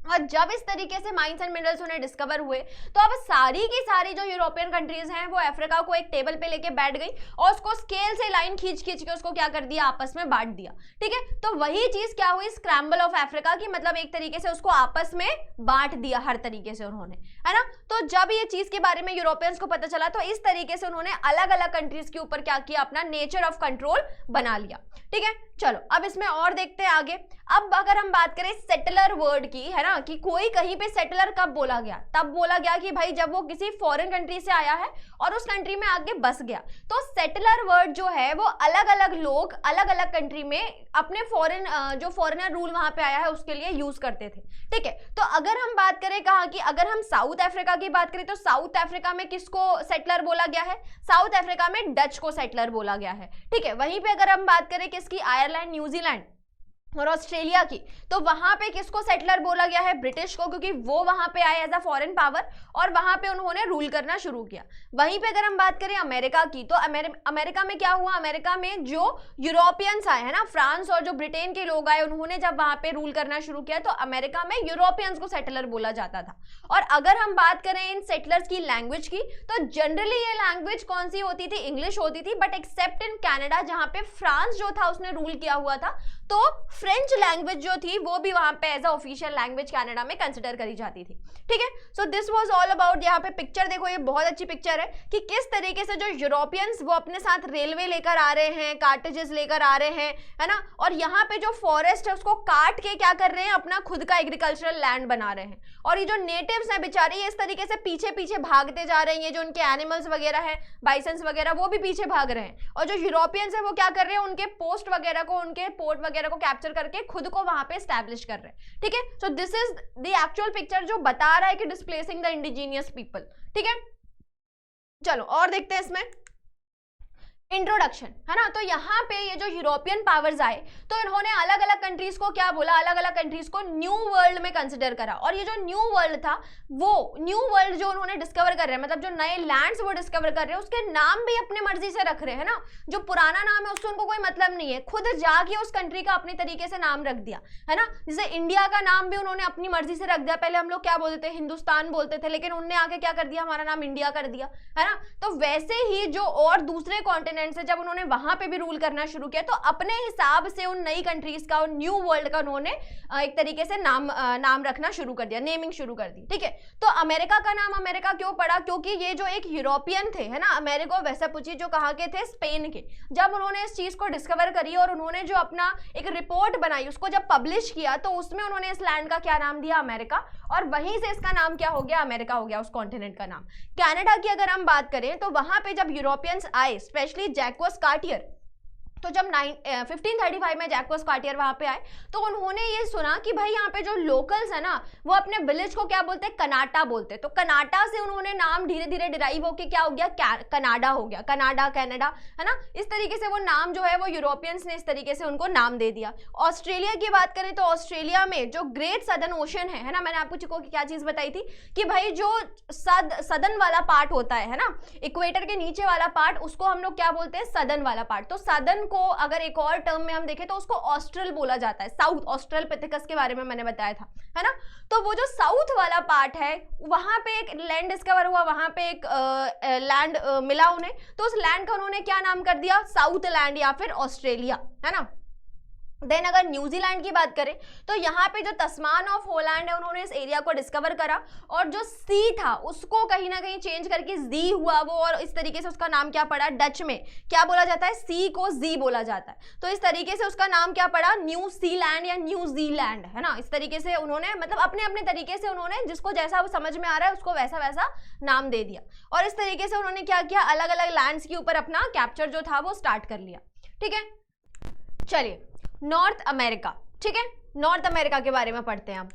और जब इस तरीके से माइंस एंड मिनरल्स उन्हें डिस्कवर हुए तो अब सारी की सारी जो यूरोपियन कंट्रीज हैं वो अफ्रीका को एक टेबल पे लेके बैठ गई और उसको स्केल से लाइन खींच खींच के उसको क्या कर दिया, आपस में बांट दिया। ठीक है, तो वही चीज क्या हुई, स्क्रैम्बल ऑफ अफ्रीका की, मतलब एक तरीके से उसको आपस में बांट दिया हर तरीके से उन्होंने, है ना। तो जब ये चीज के बारे में यूरोपियंस को पता चला तो इस तरीके से उन्होंने अलग अलग कंट्रीज के ऊपर क्या किया, अपना नेचर ऑफ कंट्रोल बना लिया। ठीक है, चलो अब इसमें और देखते हैं आगे। अब अगर हम बात करें सेटलर वर्ड की, है ना, कि कोई कहीं पे सेटलर कब बोला गया, तब बोला गया कि भाई जब वो किसी फॉरेन कंट्री से आया है और उस कंट्री में आके बस गया। तो सेटलर वर्ड जो है वो अलग अलग लोग अलग अलग कंट्री में अपने फॉरेन जो फॉरेनर रूल वहां पे आया है उसके लिए यूज करते थे। ठीक है, तो अगर हम बात करें कहा कि अगर हम साउथ अफ्रीका की बात करें तो साउथ अफ्रीका में किसको सेटलर बोला गया है, साउथ अफ्रीका में डच को सेटलर बोला गया है। ठीक है, वहीं पे अगर हम बात करें किसकी, आयरलैंड, न्यूजीलैंड और ऑस्ट्रेलिया की, तो वहां पे किसको सेटलर बोला गया है, ब्रिटिश को, क्योंकि वो वहां पे आए एज अ फॉरेन पावर और वहां पे उन्होंने रूल करना शुरू किया। वहीं पे अगर हम बात करें अमेरिका की, तो अमेरिका में क्या हुआ, अमेरिका में जो यूरोपियंस आए हैं ना, फ्रांस और जो ब्रिटेन के लोग आए, उन्होंने जब वहां पे रूल करना शुरू किया तो अमेरिका में यूरोपियंस को सेटलर बोला जाता था। और अगर हम बात करें इन सेटलर्स की लैंग्वेज की, तो जनरली ये लैंग्वेज कौन सी होती थी, इंग्लिश होती थी, बट एक्सेप्ट इन कनाडा जहां पे फ्रांस जो था उसने रूल किया हुआ था, तो फ्रेंच लैंग्वेज जो थी वो भी वहां पे as a official language Canada में कंसिडर करी जाती थी। ठीक है, so this was all about. यहाँ पे पिक्चर देखो, ये बहुत अच्छी पिक्चर है कि किस तरीके से जो यूरोपियंस वो अपने साथ रेलवे लेकर आ रहे हैं, कार्टेजेस लेकर आ रहे हैं, है ना, और यहाँ पे जो फॉरेस्ट है उसको काट के क्या कर रहे हैं, अपना खुद का एग्रीकल्चरल लैंड बना रहे हैं। और ये जो नेटिव्स हैं बेचारे, ये इस तरीके से पीछे पीछे भागते जा रहे हैं, ये जो उनके एनिमल्स वगैरह है, बाइसन्स वगैरह, वो भी पीछे भाग रहे हैं। और जो यूरोपियंस है वो क्या कर रहे हैं, उनके पोस्ट वगैरह को, उनके पोर्ट वगैरह को कैप्चर करके खुद को वहां पे एस्टैब्लिश कर रहे हैं। ठीक है, so this is the actual picture जो बता रहा है कि डिस्प्लेसिंग द इंडिजीनियस पीपल। ठीक है, चलो और देखते हैं इसमें इंट्रोडक्शन, है ना। तो यहाँ पे ये जो यूरोपियन पावर्स आए तो इन्होंने अलग अलग कंट्रीज को क्या बोला, अलग अलग कंट्रीज को न्यू वर्ल्ड में कंसिडर करा। और ये जो न्यू वर्ल्ड था, वो न्यू वर्ल्ड जो उन्होंने डिस्कवर कर रहे हैं, मतलब जो नए लैंड्स वो डिस्कवर कर रहे हैं, उसके नाम भी अपने मर्जी से रख रहे हैं, ना। जो पुराना नाम है उससे उनको कोई मतलब नहीं है, खुद जाके उस कंट्री का अपने तरीके से नाम रख दिया, है ना। जैसे इंडिया का नाम भी उन्होंने अपनी मर्जी से रख दिया। पहले हम लोग क्या बोलते थे, हिंदुस्तान बोलते थे, लेकिन उन्होंने आके क्या कर दिया, हमारा नाम इंडिया कर दिया, है ना। तो वैसे ही जो और दूसरे कॉन्टिनेंट से जब उन्होंने वहां पे भी रूल करना शुरू किया तो अपने हिसाब से उन नई कंट्रीज का और न्यू वर्ल्ड का उन्होंने एक तरीके से नाम रखना शुरू कर दिया, नेमिंग शुरू कर दी। ठीक है, तो अमेरिका का नाम अमेरिका क्यों पड़ा, क्योंकि ये जो एक यूरोपियन थे, है ना, अमेरिको वेस्पुची, जो कहाँ के थे, स्पेन के, जब उन्होंने इस चीज को डिस्कवर करी और उन्होंने जो अपना एक रिपोर्ट बनाई उसको जब पब्लिश किया तो उसमें उन्होंने इस लैंड का क्या नाम दिया, अमेरिका, और वहीं से इसका नाम क्या हो गया, अमेरिका हो गया, उस कॉन्टिनेंट का नाम। कनाडा की अगर हम बात करें तो वहां पे जब यूरोपियंस आए, स्पेशली जैक्वस कार्टियर, तो जब 1535 में जैक्वस कार्टियर वहां पे आए तो उन्होंने ये सुना कि भाई यहाँ पे जो लोकल्स है ना वो अपने विलेज को क्या बोलते हैं, कनाटा बोलते हैं। तो कनाटा से उन्होंने नाम धीरे धीरे डिराइव होके क्या हो गया, कनाडा हो गया, कनाडा, कनाडा, है ना। इस तरीके से वो नाम जो है वो यूरोपियंस ने इस तरीके से उनको नाम दे दिया। ऑस्ट्रेलिया की बात करें तो ऑस्ट्रेलिया में जो ग्रेट सदर्न ओशन है ना, मैंने आपको क्या चीज बताई थी कि भाई जो सदर्न वाला पार्ट होता है ना, इक्वेटर के नीचे वाला पार्ट, उसको हम लोग क्या बोलते हैं, सदर्न वाला पार्ट। तो सदर्न को अगर एक और टर्म में हम देखें तो उसको ऑस्ट्रल बोला जाता है, साउथ ऑस्ट्रलोपिथेकस के बारे में मैंने बताया था, है ना। तो वो जो साउथ वाला पार्ट है वहां पे एक लैंड डिस्कवर हुआ, वहां पे एक लैंड मिला उन्हें, तो उस लैंड का उन्होंने क्या नाम कर दिया, साउथ लैंड या फिर ऑस्ट्रेलिया, है ना। देन अगर न्यूजीलैंड की बात करें तो यहाँ पे जो तस्मान ऑफ होलैंड है उन्होंने इस एरिया को डिस्कवर करा और जो सी था उसको कहीं ना कहीं चेंज करके जी हुआ वो, और इस तरीके से उसका नाम क्या पड़ा, डच में क्या बोला जाता है, सी को जी बोला जाता है, तो इस तरीके से उसका नाम क्या पड़ा, न्यू सीलैंड या न्यू जीलैंड, है ना। इस तरीके से उन्होंने मतलब अपने अपने तरीके से उन्होंने जिसको जैसा समझ में आ रहा है उसको वैसा वैसा नाम दे दिया, और इस तरीके से उन्होंने क्या किया, अलग अलग लैंड्स के ऊपर अपना कैप्चर जो था वो स्टार्ट कर लिया। ठीक है, चलिए नॉर्थ अमेरिका, ठीक है, नॉर्थ अमेरिका के बारे में पढ़ते हैं हम।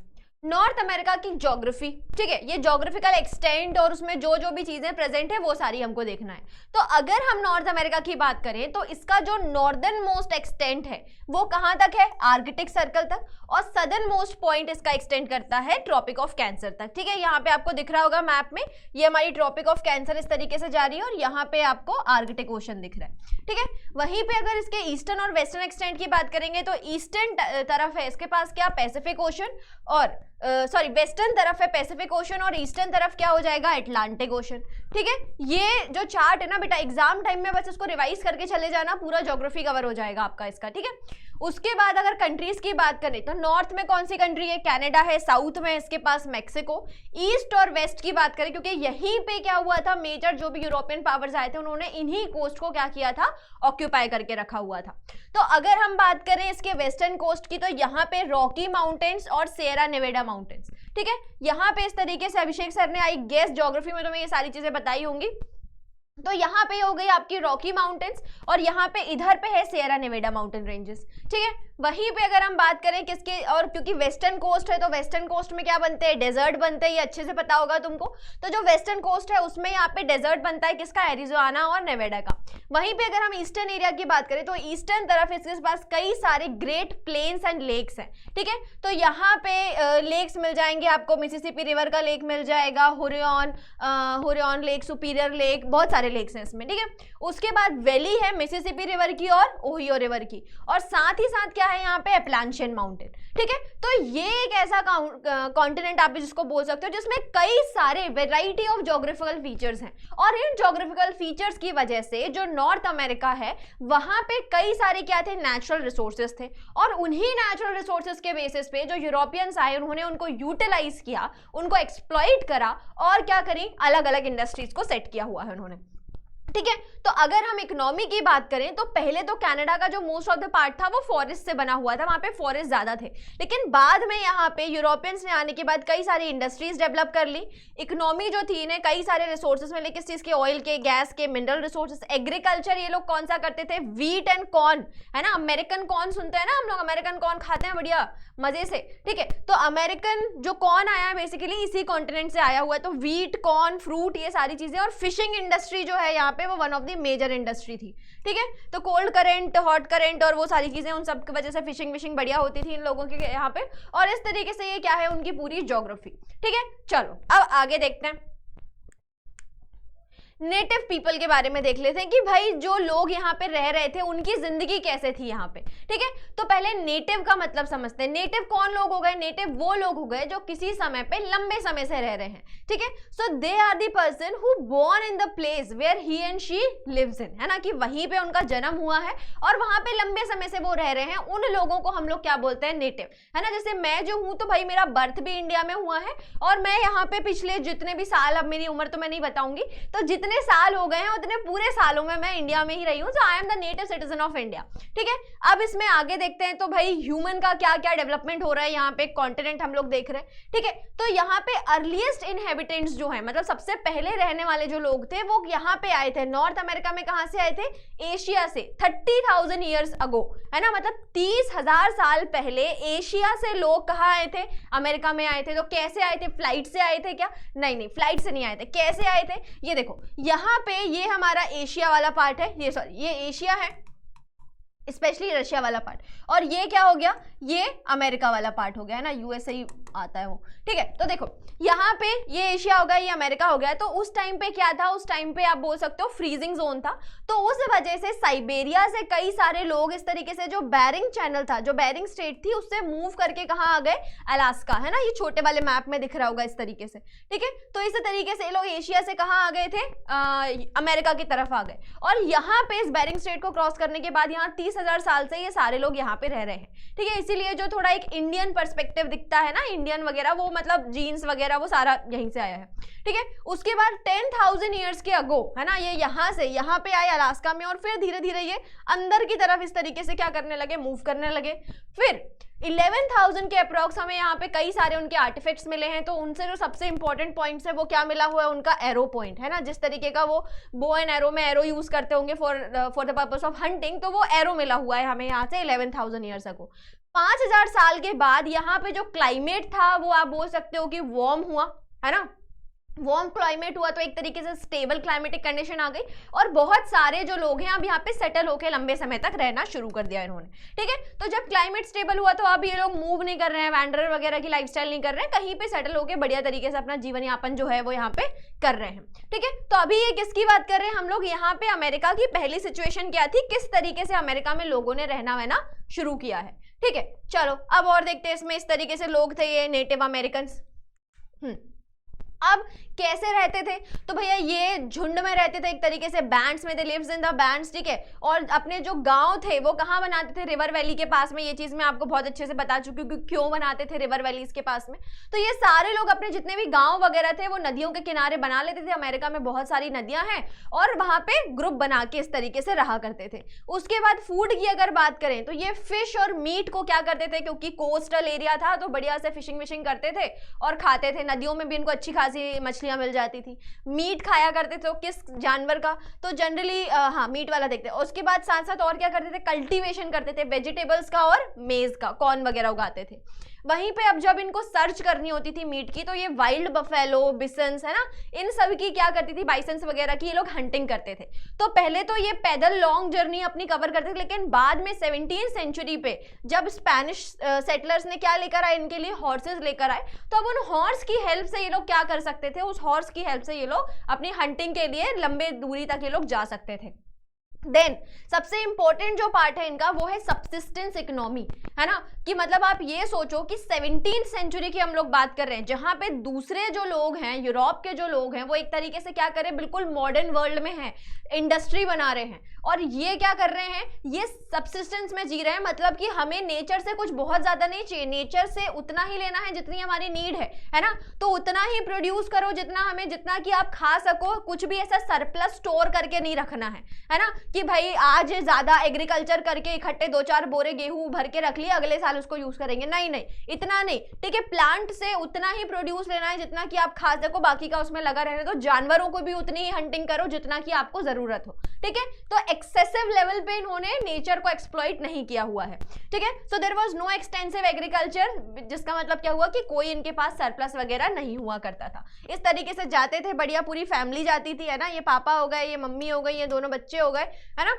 नॉर्थ अमेरिका की ज्योग्राफी, ठीक है, ये ज्योग्राफिकल एक्सटेंट और उसमें जो जो भी चीजें प्रेजेंट है वो सारी हमको देखना है। तो अगर हम नॉर्थ अमेरिका की बात करें तो इसका जो नॉर्दर्न मोस्ट एक्सटेंट है वो कहां तक है, आर्कटिक सर्कल तक, और सदर्न मोस्ट पॉइंट इसका एक्सटेंड करता है ट्रॉपिक ऑफ कैंसर तक। ठीक है, यहाँ पे आपको दिख रहा होगा मैप में, ये हमारी ट्रॉपिक ऑफ कैंसर इस तरीके से जा रही है और यहाँ पे आपको आर्कटिक ओशन दिख रहा है। ठीक है, वहीं पे अगर इसके ईस्टर्न और वेस्टर्न एक्सटेंट की बात करेंगे तो ईस्टर्न तरफ है इसके पास क्या, पैसिफिक ओशन, और सॉरी वेस्टर्न तरफ है पैसिफिक ओशन और ईस्टर्न तरफ क्या हो जाएगा अटलांटिक ओशन। ठीक है, ये जो चार्ट है ना बेटा एग्जाम टाइम में बस इसको रिवाइज करके चले जाना, पूरा ज्योग्राफी कवर हो जाएगा आपका इसका। ठीक है, उसके बाद अगर कंट्रीज की बात करें तो नॉर्थ में कौन सी कंट्री है, कनाडा है, साउथ में इसके पास मैक्सिको, ईस्ट और वेस्ट की बात करें क्योंकि यहीं पे क्या हुआ था मेजर जो भी यूरोपियन पावर्स आए थे उन्होंने इन्हीं कोस्ट को क्या किया था ऑक्यूपाई करके रखा हुआ था। तो अगर हम बात करें इसके वेस्टर्न कोस्ट की तो यहाँ पे रॉकी माउंटेन्स और सियरा नेवेडा माउंटेन्स। ठीक है, यहाँ पे इस तरीके से अभिषेक सर ने आई गेस ज्योग्राफी में तुम्हें ये सारी चीजें बताई होंगी। तो यहाँ पे हो गई आपकी रॉकी माउंटेन्स और यहाँ पे इधर पे है सियरा नेवेडा माउंटेन रेंजेस। ठीक है, वहीं पे अगर हम बात करें किसके, और क्योंकि वेस्टर्न कोस्ट है तो वेस्टर्न कोस्ट में क्या बनते हैं डेजर्ट बनते हैं, ये अच्छे से पता होगा तुमको। तो जो वेस्टर्न कोस्ट है उसमें यहाँ पे डेजर्ट बनता है किसका, एरिज़ोना और नेवाडा का। वहीं पे अगर हम ईस्टर्न एरिया की बात करें तो ईस्टर्न तरफ इसके पास कई सारे ग्रेट प्लेन्स एंड लेक्स हैं। ठीक है, तो यहाँ पे लेक्स मिल जाएंगे आपको, मिसिसिपी रिवर का लेक मिल जाएगा, हुरियन लेक, सुपीरियर लेक, बहुत सारे लेक्स हैं इसमें। ठीक है, उसके बाद वैली है मिसिसिपी रिवर की और ओहियो रिवर की, और साथ ही साथ क्या है यहाँ पे एप्लांशियन माउंटेन। ठीक है, तो ये एक ऐसा कॉन्टिनेंट आप जिसको बोल सकते हो जिसमें कई सारे वेराइटी ऑफ ज्योग्राफिकल फीचर्स हैं, और इन ज्योग्राफिकल फीचर्स की वजह से जो नॉर्थ अमेरिका है वहां पे कई सारे क्या थे नेचुरल रिसोर्सेज थे, और उन्हीं नेचुरल रिसोर्सेज के बेसिस पे जो यूरोपियंस आए उन्होंने उनको यूटिलाइज किया, उनको एक्सप्लॉइट करा और क्या करी अलग अलग इंडस्ट्रीज को सेट किया हुआ है उन्होंने। ठीक है, तो अगर हम इकोनॉमी की बात करें तो पहले तो कनाडा का जो मोस्ट ऑफ द पार्ट था वो फॉरेस्ट से बना हुआ था, वहां पे फॉरेस्ट ज्यादा थे, लेकिन बाद में यहाँ पे यूरोपियंस ने आने के बाद कई सारी इंडस्ट्रीज डेवलप कर ली। इकोनॉमी जो थी इन्हें कई सारे रिसोर्सेज मिले, किस चीज के, ऑयल के, गैस के, मिनरल रिसोर्सेज, एग्रीकल्चर ये लोग कौन सा करते थे, व्हीट एंड कॉर्न, है ना, अमेरिकन कॉर्न सुनते हैं ना हम लोग, अमेरिकन कॉर्न खाते हैं बढ़िया मजे से। ठीक है, तो अमेरिकन जो कॉर्न आया है बेसिकली इसी कॉन्टिनेंट से आया हुआ है, तो व्हीट, कॉर्न, फ्रूट ये सारी चीजें, और फिशिंग इंडस्ट्री जो है यहाँ पे वो one of the major industry थी। ठीक है, तो कोल्ड करंट, हॉट करंट और वो सारी चीजें उन सब की वजह से फिशिंग बढ़िया होती थी इन लोगों के यहाँ पे, और इस तरीके से ये क्या है उनकी पूरी ज्योग्राफी। ठीक है, चलो अब आगे देखते हैं, नेटिव पीपल के बारे में देख लेते हैं कि भाई जो लोग यहाँ पे रह रहे थे उनकी जिंदगी कैसे थी यहाँ पे। ठीक है, तो पहले नेटिव का मतलब समझते हैं। नेटिव कौन लोग हो गए, नेटिव वो लोग हो गए जो किसी समय पे लंबे समय से रह रहे हैं। ठीक है, so they are the person who born in the place where he and she lives in, है ना, कि वहीं पे उनका जन्म हुआ है और वहां पे लंबे समय से वो रह रहे हैं, उन लोगों को हम लोग क्या बोलते हैं नेटिव, है ना। जैसे मैं जो हूं तो भाई मेरा बर्थ भी इंडिया में हुआ है और मैं यहाँ पे पिछले जितने भी साल, अब मेरी उम्र तो मैं नहीं बताऊंगी, तो जितने साल हो गए हैं उतने पूरे सालों में मैं इंडिया में ही रही हूँ, so I am the native citizen of India. ठीक है, अब इसमें आगे देखते हैं तो भाई ह्यूमन का क्या क्या डेवलपमेंट हो रहा है, यहाँ पे कॉन्टिनेंट हम लोग देख रहे हैं। ठीक है, तो यहाँ पे अर्लीस्ट इनहेबिटेंट्स जो है, मतलब सबसे पहले रहने वाले जो लोग थे वो यहाँ पे आए थे नॉर्थ अमेरिका में। कहाँ से आए थे, एशिया से, 30,000 ईयर्स अगो, है ना, मतलब 30,000 साल पहले एशिया से लोग कहाँ आए थे, अमेरिका में आए थे। तो कैसे आए थे, फ्लाइट से आए थे क्या, नहीं, फ्लाइट से नहीं आए थे। कैसे आए थे, ये देखो यहाँ पे ये हमारा एशिया वाला पार्ट है, ये सॉरी ये एशिया है, स्पेशली रशिया वाला पार्ट, और ये क्या हो गया, ये अमेरिका वाला पार्ट हो गया, है ना, यूएसए ही आता है वो। ठीक है, तो देखो यहाँ पे ये एशिया हो गया, ये अमेरिका हो गया। तो उस टाइम पे क्या था, उस टाइम पे आप बोल सकते हो फ्रीजिंग जोन था, तो उस वजह से साइबेरिया से कई सारे लोग इस तरीके से, जो बेरिंग चैनल था, जो बेरिंग स्टेट थी, उससे मूव करके कहाँ आ गए, अलास्का, है ना, ये छोटे वाले मैप में दिख रहा होगा इस तरीके से। ठीक है, तो इस तरीके से लोग एशिया से कहाँ आ गए थे, अमेरिका की तरफ आ गए, और यहाँ पे इस बेरिंग स्टेट को क्रॉस करने के बाद यहाँ 30,000 साल से ये सारे लोग यहाँ पे रह रहे हैं। ठीक है, इसीलिए जो थोड़ा एक इंडियन पर्सपेक्टिव दिखता है ना, इंडियन वगैरह, वो मतलब जीन्स वगैरह वो सारा यहीं से आया है। ठीक है, उसके बाद 10,000 ईयर्स के अगो, है ना, ये यहाँ से यहाँ पे आए अलास्का में, और फिर धीरे धीरे ये अंदर की तरफ इस तरीके से क्या करने लगे, मूव करने लगे। फिर 11,000 के अप्रॉक्स हमें यहाँ पे कई सारे उनके आर्टिफैक्ट्स मिले हैं, तो उनसे जो सबसे इंपॉर्टेंट पॉइंट्स है वो क्या मिला हुआ है, उनका एरो पॉइंट, है ना, जिस तरीके का वो बो एंड एरो में एरो यूज करते होंगे for the purpose of hunting, तो वो एरो मिला हुआ है हमें यहाँ से 11,000 ईयर्स अगो। 5,000 साल के बाद यहाँ पे जो क्लाइमेट था वो आप बोल सकते हो कि वार्म हुआ, है ना, वार्म क्लाइमेट हुआ, तो एक तरीके से स्टेबल क्लाइमेटिक कंडीशन आ गई, और बहुत सारे जो लोग हैं अब यहाँ पे सेटल होकर लंबे समय तक रहना शुरू कर दिया इन्होंने। ठीक है, तो जब क्लाइमेट स्टेबल हुआ तो अब ये लोग मूव नहीं कर रहे हैं, वैंडरर वगैरह की लाइफस्टाइल नहीं कर रहे हैं, कहीं पे सेटल होकर बढ़िया तरीके से अपना जीवन यापन जो है वो यहाँ पे कर रहे हैं। ठीक है, तो अभी ये किसकी बात कर रहे हैं हम लोग, यहाँ पे अमेरिका की पहली सिचुएशन क्या थी, किस तरीके से अमेरिका में लोगों ने रहना वहना शुरू किया है। ठीक है, चलो अब और देखते हैं इसमें। इस तरीके से लोग थे ये नेटिव अमेरिकन। अब कैसे रहते थे? तो भैया ये झुंड में रहते थे, एक तरीके से बैंड्स में, दे लिव्स इन द बैंड्स, ठीक है। और अपने जो गांव थे वो कहाँ बनाते थे? रिवर वैली के पास में। ये चीज मैं आपको बहुत अच्छे से बता चुकी हूँ कि क्यों बनाते थे रिवर वैलीज के पास में। तो ये सारे लोग अपने जितने भी गांव वगैरह थे वो नदियों के किनारे बना लेते थे। अमेरिका में बहुत सारी नदियां हैं और वहां पे ग्रुप बना के इस तरीके से रहा करते थे। उसके बाद फूड की अगर बात करें तो ये फिश और मीट को क्या करते थे, क्योंकि कोस्टल एरिया था तो बढ़िया से फिशिंग विशिंग करते थे और खाते थे। नदियों में भी इनको अच्छी खासी मछलियां मिल जाती थी। मीट खाया करते थे। तो किस जानवर का? तो जनरली हाँ मीट वाला देखते हैं। उसके बाद साथ साथ और क्या करते थे? कल्टीवेशन करते थे वेजिटेबल्स का और मेज का, कॉर्न वगैरह उगाते थे। वहीं पे अब जब इनको सर्च करनी होती थी मीट की तो ये वाइल्ड बफेलो, बिसन्स है ना, इन सब की क्या करती थी, बाइसन्स वगैरह की ये लोग हंटिंग करते थे। तो पहले तो ये पैदल लॉन्ग जर्नी अपनी कवर करते थे, लेकिन बाद में 17वीं सेंचुरी पे जब स्पेनिश सेटलर्स ने क्या लेकर आए इनके लिए, हॉर्सेस लेकर आए। तो अब उन हॉर्स की हेल्प से ये लोग क्या कर सकते थे, उस हॉर्स की हेल्प से ये लोग अपनी हंटिंग के लिए लंबे दूरी तक ये लोग जा सकते थे। देन सबसे इंपॉर्टेंट जो पार्ट है इनका वो है सबसिस्टेंस इकोनॉमी, है ना, कि मतलब आप ये सोचो कि 17वीं सेंचुरी की हम लोग बात कर रहे हैं जहां पे दूसरे जो लोग हैं, यूरोप के जो लोग हैं, वो एक तरीके से क्या करें, बिल्कुल मॉडर्न वर्ल्ड में हैं, इंडस्ट्री बना रहे हैं और ये क्या कर रहे हैं, ये सबसिस्टेंस में जी रहे हैं। मतलब कि हमें नेचर से कुछ बहुत ज्यादा नहीं चाहिए, नेचर से उतना ही लेना है जितनी हमारी नीड है ना। तो उतना ही प्रोड्यूस करो जितना हमें, जितना कि आप खा सको। कुछ भी ऐसा सरप्लस स्टोर करके नहीं रखना है ना, कि भाई आज ज्यादा एग्रीकल्चर करके इकट्ठे 2-4 बोरे गेहूं भर के रख लिए, अगले साल उसको यूज करेंगे, नहीं नहीं, इतना नहीं, ठीक है। प्लांट से उतना ही प्रोड्यूस लेना है जितना कि आप खा सको, बाकी का उसमें लगा रहने दो। जानवरों को भी उतनी ही हंटिंग करो जितना कि आपको जरूरत हो, ठीक है। तो एक्सेसिव लेवल पे इन्होंने नेचर को एक्सप्लॉइट नहीं किया हुआ है, ठीक है। So there was no extensive agriculture, जिसका मतलब क्या हुआ कि कोई इनके पास सरप्लस वगैरह नहीं हुआ करता था। इस तरीके से जाते थे, बढ़िया पूरी फैमिली जाती थी, है ना, ये पापा हो गए, ये मम्मी हो गई, ये दोनों बच्चे हो गए, है ना,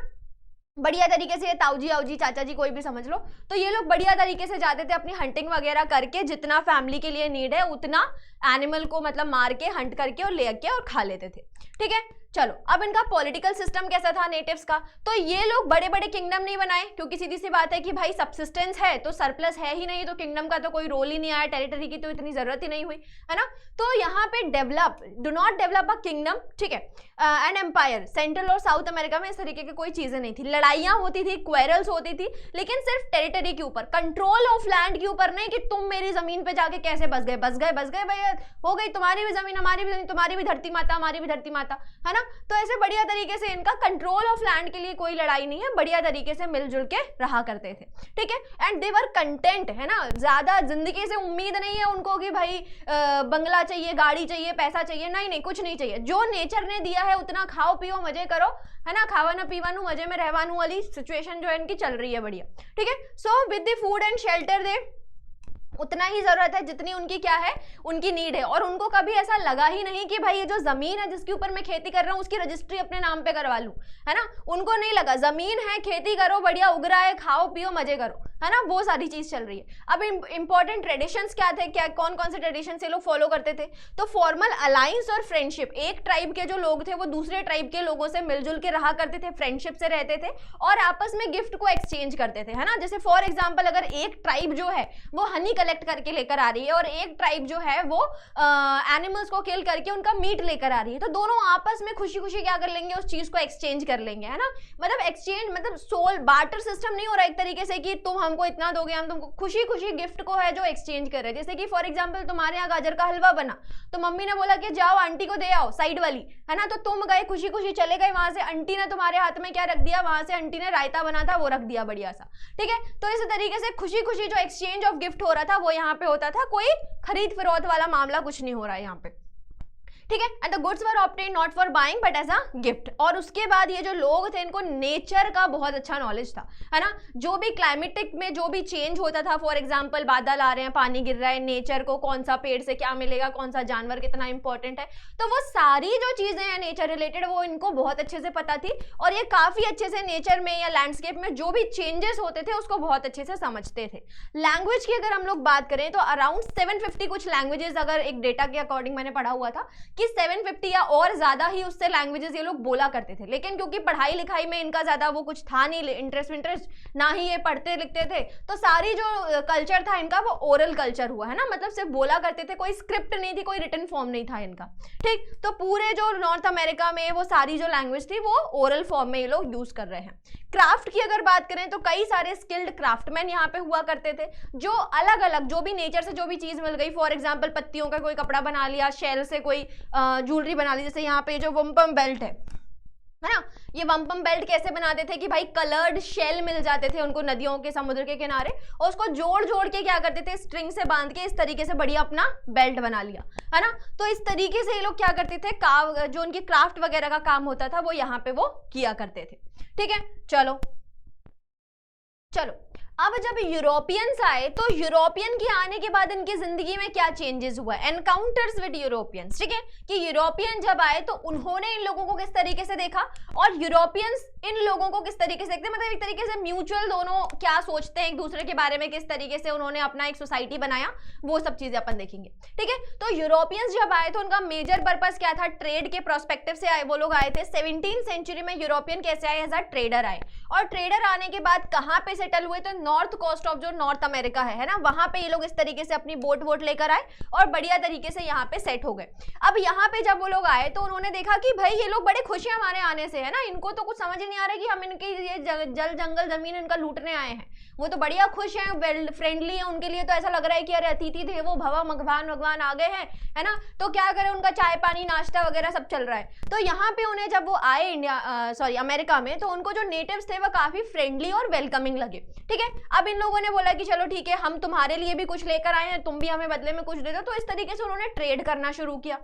बढ़िया तरीके से, ये ताऊजी आऊजी चाचा जी कोई भी समझ लो। तो ये लोग बढ़िया तरीके से जाते थे अपनी हंटिंग वगैरह करके, जितना फैमिली के लिए नीड है उतना एनिमल को मतलब मार के, हंट करके और ले आके और खा लेते थे, ठीक है। चलो अब इनका पॉलिटिकल सिस्टम कैसा था नेटिव्स का? तो ये लोग बड़े बड़े किंगडम नहीं बनाए, क्योंकि सीधी सी बात है कि भाई सबसिस्टेंस है तो सरप्लस है ही नहीं, तो किंगडम का तो कोई रोल ही नहीं आया, टेरिटरी की तो इतनी जरूरत ही नहीं हुई, है ना। तो यहाँ पे develop, do not develop a kingdom, ठीक है, एंड एम्पायर। सेंट्रल और साउथ अमेरिका में इस तरीके की कोई चीजें नहीं थी। लड़ाइयां होती थी, क्वेरल्स होती थी, लेकिन सिर्फ टेरिटरी के ऊपर, कंट्रोल ऑफ लैंड के ऊपर नहीं, कि तुम मेरी जमीन पे जाके कैसे बस गए, बस गए बस गए भैया, हो गई तुम्हारी भी जमीन हमारी भी जमीन, तुम्हारी भी धरती माता हमारी भी धरती माता, है ना। तो ऐसे बढ़िया तरीके से इनका कंट्रोल ऑफ लैंड के लिए कोई लड़ाई नहीं है, बढ़िया तरीके से मिलजुल के रहा करते थे, ठीक है। एंड दे वर कंटेंट, है ना, ज्यादा जिंदगी से उम्मीद नहीं है उनको कि भाई बंगला चाहिए, गाड़ी चाहिए, पैसा चाहिए, नहीं नहीं, कुछ नहीं चाहिए। जो नेचर ने दिया है उतना खाओ पियो मजे करो, है ना, खावाना पीवानू मजे में रहवानू वाली सिचुएशन जो है इनकी चल रही है बढ़िया, ठीक है। So with the food and shelter they उतना ही जरूरत है जितनी उनकी क्या है, उनकी नीड है। और उनको कभी ऐसा लगा ही नहीं कि भाई ये जो जमीन है जिसके ऊपर मैं खेती कर रहा हूँ उसकी रजिस्ट्री अपने नाम पे करवा लूं, है ना। उनको नहीं लगा, जमीन है, खेती करो, बढ़िया उग रहा है, खाओ पियो मजे करो, है ना, वो सारी चीज चल रही है। अब इंपॉर्टेंट ट्रेडिशंस क्या थे, क्या कौन कौन से ट्रेडिशन से लोग फॉलो करते थे? तो फॉर्मल अलायंस और फ्रेंडशिप, एक ट्राइब के जो लोग थे वो दूसरे ट्राइब के लोगों से मिलजुल के रहा करते थे, फ्रेंडशिप से रहते थे और आपस में गिफ्ट को एक्सचेंज करते थे, है ना। जैसे फॉर एग्जाम्पल अगर एक ट्राइब जो है वो हनी कलेक्ट करके लेकर आ रही है और एक ट्राइब जो है वो एनिमल्स को किल करके उनका मीट लेकर आ रही है, तो दोनों आपस में खुशी खुशी क्या कर लेंगे, उस चीज को एक्सचेंज कर लेंगे, है ना। मतलब एक्सचेंज मतलब सोल बार्टर सिस्टम नहीं हो रहा एक तरीके से कि तुम हमको इतना दोगे, हम तुमको, खुशी खुशी गिफ्ट को है जो एक्सचेंज कर रहे हैं। जैसे कि फॉर एग्जांपल तुम्हारे यहाँ गाजर का हलवा बना तो मम्मी ने बोला कि जाओ आंटी को दे आओ साइड वाली, है ना, तो तुम गए खुशी खुशी चले गए, वहां से आंटी ने तुम्हारे हाथ में क्या रख दिया, वहां से आंटी ने रायता बना था वो रख दिया बढ़िया सा, ठीक है। तो इस तरीके से खुशी खुशी जो एक्सचेंज ऑफ गिफ्ट हो रहा था वो यहाँ पे होता था, कोई खरीद फरोख्त वाला मामला कुछ नहीं हो रहा है यहाँ पे, ठीक है। And the goods were obtained not for buying but as a gift. और उसके बाद ये जो लोग थे इनको नेचर का बहुत अच्छा नॉलेज था, है ना। जो भी क्लाइमेटिक में जो भी चेंज होता था, फॉर एग्जांपल बादल आ रहे हैं, पानी गिर रहा है, नेचर को कौन सा पेड़ से क्या मिलेगा, कौन सा जानवर कितना इंपॉर्टेंट है, तो वो सारी जो चीजें हैं नेचर रिलेटेड वो इनको बहुत अच्छे से पता थी और ये काफी अच्छे से नेचर में या लैंडस्केप में जो भी चेंजेस होते थे उसको बहुत अच्छे से समझते थे। लैंग्वेज की अगर हम लोग बात करें तो अराउंड 750 कुछ लैंग्वेजेस, अगर एक डेटा के अकॉर्डिंग मैंने पढ़ा हुआ था कि 750 या और ज्यादा ही उससे लैंग्वेजेस ये लोग बोला करते थे, लेकिन क्योंकि पढ़ाई लिखाई में इनका ज्यादा वो कुछ था नहीं, इंटरेस्ट ना ही ये पढ़ते लिखते थे, तो सारी जो कल्चर था इनका वो ओरल कल्चर हुआ है ना, मतलब सिर्फ बोला करते थे, कोई स्क्रिप्ट नहीं थी, कोई रिटन फॉर्म नहीं था इनका। ठीक, तो पूरे जो नॉर्थ अमेरिका में वो सारी जो लैंग्वेज थी वो ओरल फॉर्म में ये लोग यूज कर रहे हैं। क्राफ्ट की अगर बात करें तो कई सारे स्किल्ड क्राफ्टमैन यहाँ पे हुआ करते थे, जो अलग अलग जो भी नेचर से जो भी चीज मिल गई, फॉर एग्जांपल पत्तियों का कोई कपड़ा बना लिया, शेल से कोई ज्वेलरी बना ली, जैसे यहाँ पे जो वम्पम बेल्ट है ना, ये वम्पम बेल्ट कैसे बनाते थे कि भाई कलर्ड शेल मिल जाते थे उनको नदियों के समुद्र के किनारे, और उसको जोड़ जोड़ के क्या करते थे, स्ट्रिंग से बांध के इस तरीके से बढ़िया अपना बेल्ट बना लिया, है ना। तो इस तरीके से ये लोग क्या करते थे, जो उनकी क्राफ्ट वगैरह का काम होता था वो यहाँ पे वो किया करते थे। ठीक है, चलो अब जब यूरोपियंस आए तो यूरोपियन के आने के बाद इनकी जिंदगी में क्या चेंजेस हुआ, एनकाउंटर्स विद यूरोपियंस। ठीक है, कि यूरोपियन जब आए तो उन्होंने इन लोगों को किस तरीके से देखा और यूरोपियंस इन लोगों को किस तरीके से देखते, मतलब एक तरीके से म्यूचुअल दोनों क्या सोचते हैं एक दूसरे के बारे में, किस तरीके से उन्होंने अपना एक सोसाइटी बनाया, वो सब चीजें अपन देखेंगे। ठीक है, तो यूरोपियंस जब आए तो उनका मेजर पर्पस क्या था, ट्रेड के प्रोस्पेक्टिव से आए, वो लोग आए थे। 17th सेंचुरी में यूरोपियन कैसे आए, एज अ ट्रेडर आए, और ट्रेडर आने के बाद कहाँ पे सेटल हुए, तो नॉर्थ कोस्ट ऑफ जो नॉर्थ अमेरिका है ना, वहां पे ये लोग इस तरीके से अपनी बोट वोट लेकर आए और बढ़िया तरीके से यहाँ पे सेट हो गए। अब यहाँ पे जब वो लोग आए तो उन्होंने देखा कि भाई ये लोग बड़े खुश हैं हमारे आने से, है ना, इनको तो कुछ समझ नहीं आ रहा कि हम इनके ये जल जंगल जमीन इनका लूटने आए हैं, वो तो बढ़िया खुश हैं, वेल फ्रेंडली है, उनके लिए तो ऐसा लग रहा है कि अरे अतिथि देवो भव, भगवान आ गए हैं, है ना, तो क्या करें, उनका चाय पानी नाश्ता वगैरह सब चल रहा है। तो यहाँ पे उन्हें जब वो आए अमेरिका में, तो उनको जो नेटिव्स थे वो काफी फ्रेंडली और वेलकमिंग लगे। ठीक है, अब इन लोगों ने बोला कि चलो ठीक है, हम तुम्हारे लिए भी कुछ लेकर आए हैं, तुम भी हमें बदले में कुछ दे दो, तो इस तरीके से उन्होंने ट्रेड करना शुरू किया।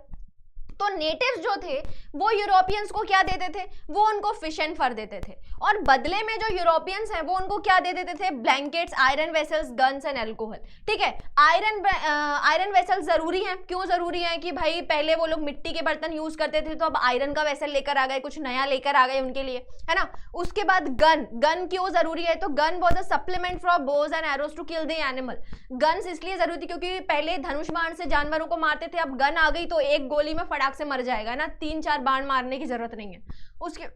तो नेटिव्स जो थे वो यूरोपियंस को क्या देते थे, वो उनको फिश एंड फर देते थे, और बदले में जो यूरोपियंस हैं वो उनको क्या दे देते थे, blankets, iron vessels, guns and alcohol. ठीक है, आयरन वेसल्स जरूरी हैं, क्यों जरूरी है कि भाई पहले वो लोग मिट्टी के बर्तन यूज करते थे, तो अब आयरन का वेसल लेकर आ गए, कुछ नया लेकर आ गए उनके लिए, है ना। उसके बाद गन क्यों जरूरी है, तो gun was a supplement for bows and arrows to kill the animal. Guns इसलिए जरूरी थी क्योंकि पहले धनुष बाण से जानवरों को मारते थे, अब गन आ गई तो एक गोली में फटाक से मर जाएगा ना, 3-4 बाण मारने की जरूरत नहीं है।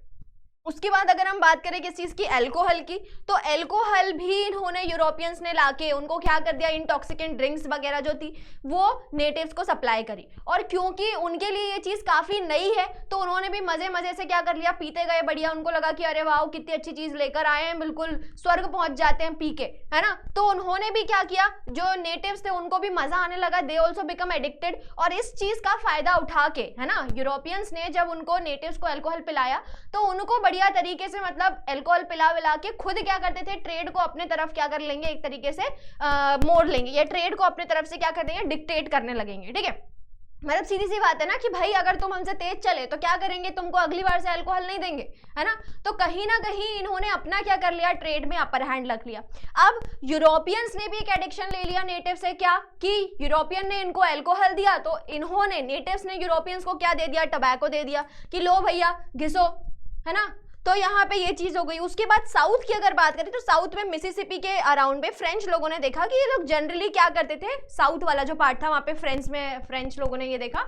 उसके बाद अगर हम बात करें किस चीज की, अल्कोहल की, तो अल्कोहल भी इन्होंने यूरोपियंस ने लाके उनको क्या कर दिया, इंटॉक्सिकेंट ड्रिंक्स वगैरह जो थी वो नेटिव्स को सप्लाई करी, और क्योंकि उनके लिए ये चीज काफी नई है तो उन्होंने भी मजे मजे से क्या कर लिया, पीते गए बढ़िया, उनको लगा कि अरे वाह कितनी अच्छी चीज लेकर आए हैं, बिल्कुल स्वर्ग पहुंच जाते हैं पी के, है ना। तो उन्होंने भी क्या किया, जो नेटिव्स थे उनको भी मजा आने लगा, दे ऑल्सो बिकम एडिक्टेड, और इस चीज का फायदा उठा के, है ना, यूरोपियंस ने जब उनको नेटिव्स को अल्कोहल पिलाया तो उनको बढ़िया तरीके से मतलब अल्कोहल पिला के खुद क्या करते थे, ट्रेड को अपने तरफ क्या कर लेंगे, एक तरीके से मोड़ लेंगे, या ट्रेड को अपने तरफ से क्या कर देंगे, डिक्टेट करने लगेंगे। ठीक है, मतलब सीधी सी बात है ना कि भाई अगर तुम हमसे तेज चले तो क्या करेंगे, तुमको अगली बार से अल्कोहल नहीं देंगे, है ना। तो कहीं ना कहीं इन्होंने अपना क्या कर लिया, ट्रेड में अपर हैंड रख लिया। अब यूरोपियंस ने भी एक एडिक्शन ले लिया नेटिव से, क्या कि यूरोपियन ने इनको अल्कोहल दिया तो इन्होंने नेटिव्स ने यूरोपियंस को क्या दे दिया, टबैको दे दिया कि लो भैया घिसो, है ना। तो यहाँ पे ये चीज हो गई। उसके बाद साउथ की अगर बात करें तो साउथ में मिसिसिपी के अराउंड में फ्रेंच लोगों ने देखा कि ये लोग जनरली क्या करते थे, साउथ वाला जो पार्ट था वहाँ पे फ्रेंच लोगों ने ये देखा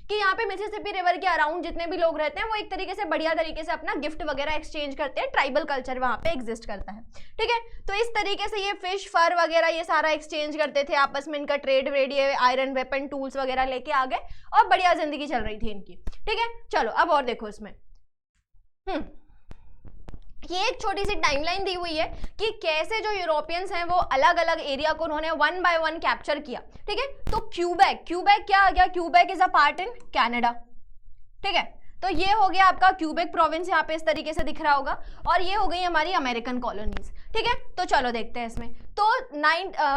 कि यहाँ पे मिसिसिपी रिवर के अराउंड जितने भी लोग रहते हैं वो एक तरीके से बढ़िया तरीके से अपना गिफ्ट वगैरह एक्सचेंज करते हैं, ट्राइबल कल्चर वहाँ पे एग्जिस्ट करता है। ठीक है, तो इस तरीके से ये फिश फर वगैरह ये सारा एक्सचेंज करते थे आपस में, इनका ट्रेड वेड, ये आयरन वेपन टूल्स वगैरह लेके आ गए और बढ़िया जिंदगी चल रही थी इनकी। ठीक है, चलो अब और देखो इसमें ये एक छोटी सी टाइमलाइन दी हुई है कि कैसे जो यूरोपियंस हैं वो अलग अलग एरिया को उन्होंने 1 by 1 कैप्चर किया। ठीक है, तो क्यूबेक क्या आ गया, Quebec is a part in Canada. ठीक है, तो ये हो गया आपका क्यूबेक प्रोविंस, यहाँ पे इस तरीके से दिख रहा होगा, और ये हो गई हमारी अमेरिकन कॉलोनीज। ठीक है, तो चलो देखते हैं इसमें। तो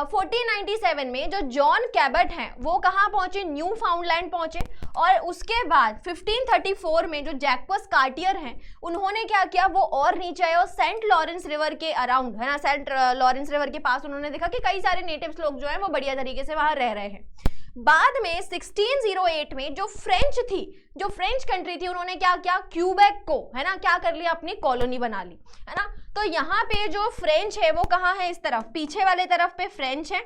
1497 में जो जॉन कैबट हैं वो कहाँ पहुंचे, न्यू फाउंडलैंड पहुंचे, और उसके बाद 1534 में जो जैक्वस कार्टियर हैं उन्होंने क्या किया, वो और नीचे आए और सेंट लॉरेंस रिवर के अराउंड, है ना, सेंट लॉरेंस रिवर के पास उन्होंने देखा कि कई सारे नेटिव्स लोग जो हैं वो बढ़िया तरीके से वहां रह रहे हैं। बाद में 1608 में जो फ्रेंच कंट्री थी उन्होंने क्या किया, क्यूबेक को, है ना, क्या कर लिया, अपनी कॉलोनी बना ली, है ना। तो यहाँ पे जो फ्रेंच है वो कहाँ है, इस तरफ पीछे वाले तरफ पे फ्रेंच है,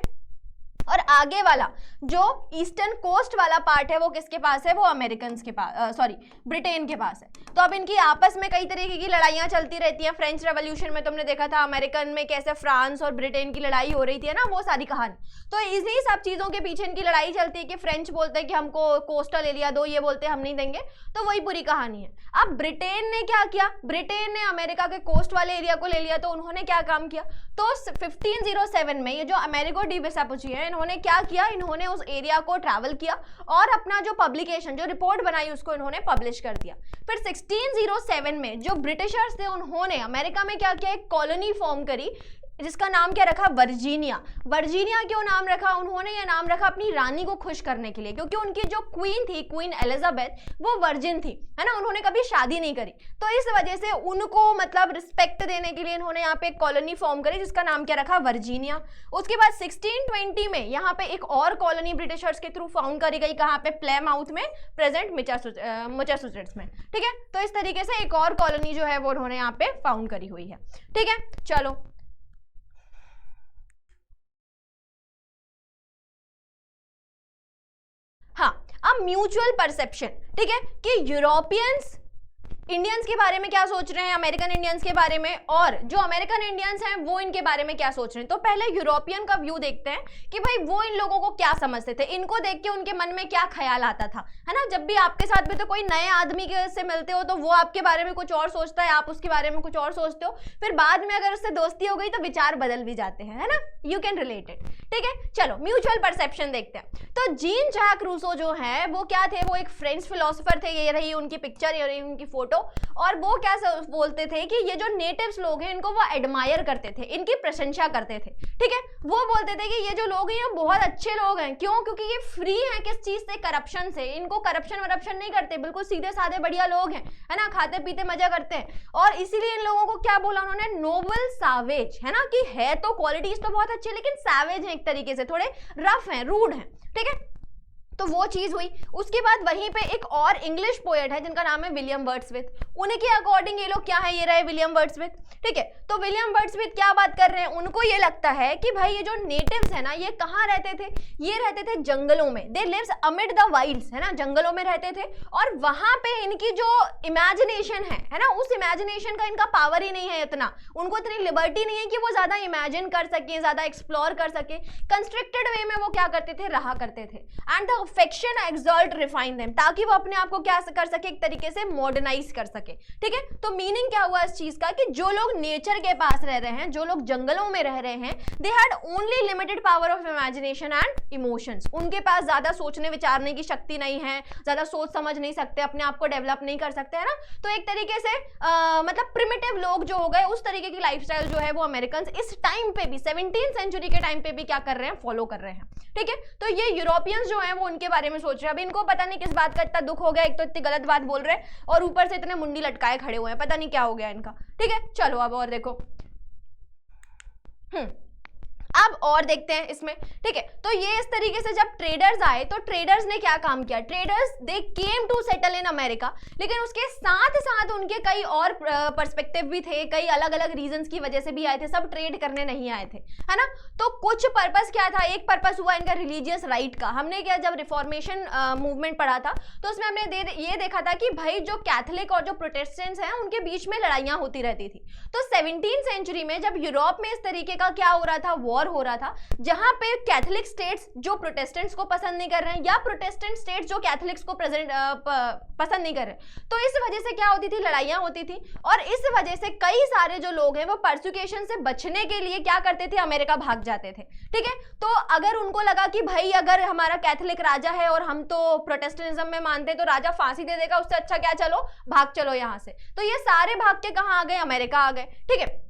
और आगे वाला जो ईस्टर्न कोस्ट वाला पार्ट है वो किसके पास है, वो अमेरिकन के पास, सॉरी ब्रिटेन के पास है। तो अब इनकी आपस में कई तरीके की लड़ाइयाँ चलती रहती हैं। फ्रेंच रेवोल्यूशन में तुमने देखा था अमेरिकन में कैसे फ्रांस और ब्रिटेन की लड़ाई हो रही थी ना, वो सारी कहानी। तो इन्हीं सब चीज़ों के पीछे इनकी लड़ाई चलती है कि फ्रेंच बोलते हैं कि हमको कोस्टल एरिया दो, ये बोलते हैं हम नहीं देंगे, तो वही पूरी कहानी है। अब ब्रिटेन ने क्या किया, ब्रिटेन ने अमेरिका के कोस्ट वाले एरिया को ले लिया। तो उन्होंने क्या काम किया, तो 1507 में ये जो अमेरिगो डी वेस्पुची है, इन्होंने क्या किया, इन्होंने उस एरिया को ट्रैवल किया और अपना जो पब्लिकेशन, जो रिपोर्ट बनाई, उसको इन्होंने पब्लिश कर दिया। फिर 1607 में जो ब्रिटिशर्स थे उन्होंने अमेरिका में क्या किया, एक कॉलोनी फॉर्म करी जिसका नाम क्या रखा, वर्जीनिया। वर्जीनिया क्यों नाम रखा, उन्होंने ये नाम रखा अपनी रानी को खुश करने के लिए, क्योंकि उनकी जो क्वीन थी, क्वीन एलिजाबेथ, वो वर्जिन थी, है ना, उन्होंने कभी शादी नहीं करी। तो इस वजह से उनको मतलब रिस्पेक्ट देने के लिए इन्होंने यहाँ पे एक कॉलोनी फॉर्म करी जिसका नाम क्या रखा, वर्जीनिया। उसके बाद 1620 में यहाँ पे एक और कॉलोनी ब्रिटिशर्स के थ्रू फाउंड करी गई, कहाँ पे, प्लेमाउथ में, प्रेजेंट मैसाचुसेट्स में, ठीक है। तो इस तरीके से एक और कॉलोनी जो है वो उन्होंने यहाँ पे फाउंड करी हुई है, ठीक है। चलो हाँ, अब म्यूचुअल परसेप्शन, ठीक है, कि यूरोपियंस इंडियंस के बारे में क्या सोच रहे हैं, अमेरिकन इंडियंस के बारे में, और जो अमेरिकन इंडियंस हैं वो इनके बारे में क्या सोच रहे हैं। तो पहले यूरोपियन का व्यू देखते हैं कि भाई वो इन लोगों को क्या समझते थे, इनको देख के उनके मन में क्या ख्याल आता था, है ना। जब भी आपके साथ में तो कोई नए आदमी से मिलते हो तो वो आपके बारे में कुछ और सोचता है, आप उसके बारे में कुछ और सोचते हो, फिर बाद में अगर उससे दोस्ती हो गई तो विचार बदल भी जाते हैं, है ना। यू कैन रिलेट इट, ठीक है। चलो म्यूचुअल परसेप्शन देखते हैं। तो जीन जैक रूसो जो है वो क्या थे, वो एक फ्रेंच फिलोसोफर थे। ये रही उनकी पिक्चर, ये रही उनकी फोटो। और वो क्या बोलते थे कि ये जो नेटिव्स लोग हैं इनको वो एडमायर करते थे, इनकी प्रशंसा करते थे, ठीक है। वो बोलते थे कि ये जो लोग हैं ये बहुत अच्छे लोग हैं, क्यों, क्योंकि ये फ्री हैं किस चीज से, करप्शन से, इनको करप्शन वरप्शन नहीं करते, बिल्कुल सीधे साधे बढ़िया लोग हैं, है ना, खाते पीते मजा करते हैं। और इसीलिए इन लोगों को क्या बोला उन्होंने, नोबल सैवेज, है ना, कि है तो क्वालिटीज तो बहुत अच्छी लेकिन सैवेज है, एक तरीके से थोड़े रफ हैं, रूड हैं, ठीक है। तो वो चीज हुई। उसके बाद वहीं पे एक और इंग्लिश पोएट है जिनका नाम है विलियम वर्ड्सवर्थ। उन्हीं के अकॉर्डिंग ये लोग क्या है, ये रहे विलियम वर्ड्सवर्थ, ठीक है। तो विलियम वर्ड्सवर्थ क्या बात कर रहे हैं, उनको ये लगता है कि भाई ये जो नेटिव्स है ना, ये कहाँ रहते थे, ये रहते थे जंगलों में, दे लिव्स अमिड द वाइल्ड्स, है ना, जंगलों में रहते थे। और वहां पे इनकी जो इमेजिनेशन है ना, उस इमेजिनेशन का इनका पावर ही नहीं है इतना, उनको इतनी लिबर्टी नहीं है कि वो ज्यादा इमेजिन कर सके, ज्यादा एक्सप्लोर कर सके। कंस्ट्रक्टेड वे में वो क्या करते थे, रहा करते थे। And the affection exalt refine them, ताकि वो अपने आप को क्या कर सके, एक तरीके से मॉडर्नाइज कर सके, ठीक है। तो मीनिंग क्या हुआ इस चीज का, कि जो लोग नेचर के पास रह रहे हैं, जो लोग जंगलों में रह रहे हैं, they had only limited power of imagination and emotions. उनके पास ज्यादा सोचने विचारने की शक्ति नहीं है, ज्यादा सोच समझ नहीं सकते, अपने आप को डेवलप नहीं कर सकते, है ना। तो एक तरीके से मतलब प्रिमिटिव लोग जो हो गए, उस तरीके की लाइफस्टाइल जो है वो अमेरिकन इस टाइम पे भी, 17th सेंचुरी के टाइम पे भी क्या कर रहे हैं, फॉलो कर रहे हैं, ठीक है। तो ये यूरोपियंस जो है वो उनके बारे में सोच रहे हैं। अब इनको पता नहीं किस बात का इतना दुख हो गया, एक तो इतनी गलत बात बोल रहे हैं और ऊपर से इतने मुंडी लटकाए खड़े हुए हैं, पता नहीं क्या हो गया इनका, ठीक है। चलो अब और देखो, अब और देखते हैं इसमें, ठीक है। तो ये इस तरीके से जब ट्रेडर्स आए तो ट्रेडर्स ने क्या काम किया, traders they came to settle in America, लेकिन उसके साथ साथ उनके कई और पर्सपेक्टिव भी थे, कई अलग अलग रीजंस की वजह से भी आए थे, सब ट्रेड करने नहीं आए थे, है ना। तो कुछ पर्पस क्या था, एक पर्पस हुआ इनका रिलीजियस राइट का। हमने क्या, जब रिफॉर्मेशन मूवमेंट पढ़ा था तो उसमें हमने ये देखा था कि भाई जो कैथोलिक और जो प्रोटेस्टेंट्स हैं उनके बीच में लड़ाइयाँ होती रहती थी। तो 17th सेंचुरी में जब यूरोप में इस तरीके का क्या हो रहा था, वॉर हो रहा था, जहां पे कैथोलिक स्टेट्स जो प्रोटेस्टेंट्स को पसंद नहीं कर रहे हैं, या प्रोटेस्टेंट स्टेट्स जो कैथोलिक्स को पसंद नहीं कर रहे, तो इस वजह से क्या होती थी, लड़ाइयां होती थी। और इस वजह से कई सारे जो लोग हैं वो परसिक्यूशन से बचने के लिए क्या करते थे, अमेरिका भाग जाते थे, ठीक है। तो अगर उनको लगा कि भाई अगर हमारा कैथोलिक राजा है और हम तो प्रोटेस्टेंटिज्म में मानते, तो राजा फांसी दे देगा, उससे अच्छा क्या, चलो भाग चलो यहां से। तो ये सारे भाग के कहां आ गए, अमेरिका आ गए, ठीक है।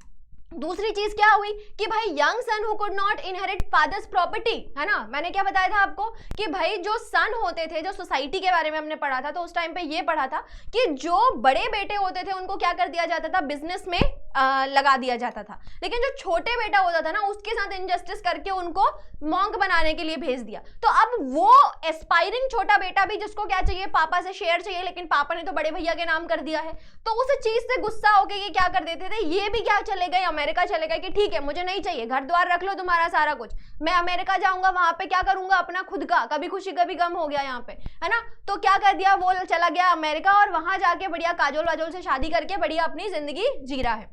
दूसरी चीज क्या हुई कि भाई young son who could not inherit father's property, है ना। मैंने क्या बताया था आपको कि भाई जो सन होते थे, जो सोसाइटी के बारे में हमने पढ़ा था, तो उस टाइम पे ये पढ़ा था कि जो बड़े बेटे होते थे उनको क्या कर दिया जाता था, बिजनेस में लगा दिया जाता था। लेकिन जो छोटे बेटा होता था ना, उसके साथ इनजस्टिस करके उनको मॉन्क बनाने के लिए भेज दिया। तो अब वो एस्पायरिंग छोटा बेटा भी, जिसको क्या चाहिए, पापा से शेयर चाहिए, लेकिन पापा ने तो बड़े भैया के नाम कर दिया है, तो उस चीज से गुस्सा होके ये क्या कर देते थे, ये भी क्या चले गए, अमेरिका चले गए कि ठीक है मुझे नहीं चाहिए, घर द्वार रख लो तुम्हारा सारा कुछ, मैं अमेरिका जाऊंगा, वहां पे क्या करूंगा, अपना खुद का, कभी खुशी कभी गम हो गया यहाँ पे, है ना। तो क्या कर दिया, वो चला गया अमेरिका और वहां जाके बढ़िया काजोल वाजोल से शादी करके बढ़िया अपनी जिंदगी जी रहा है।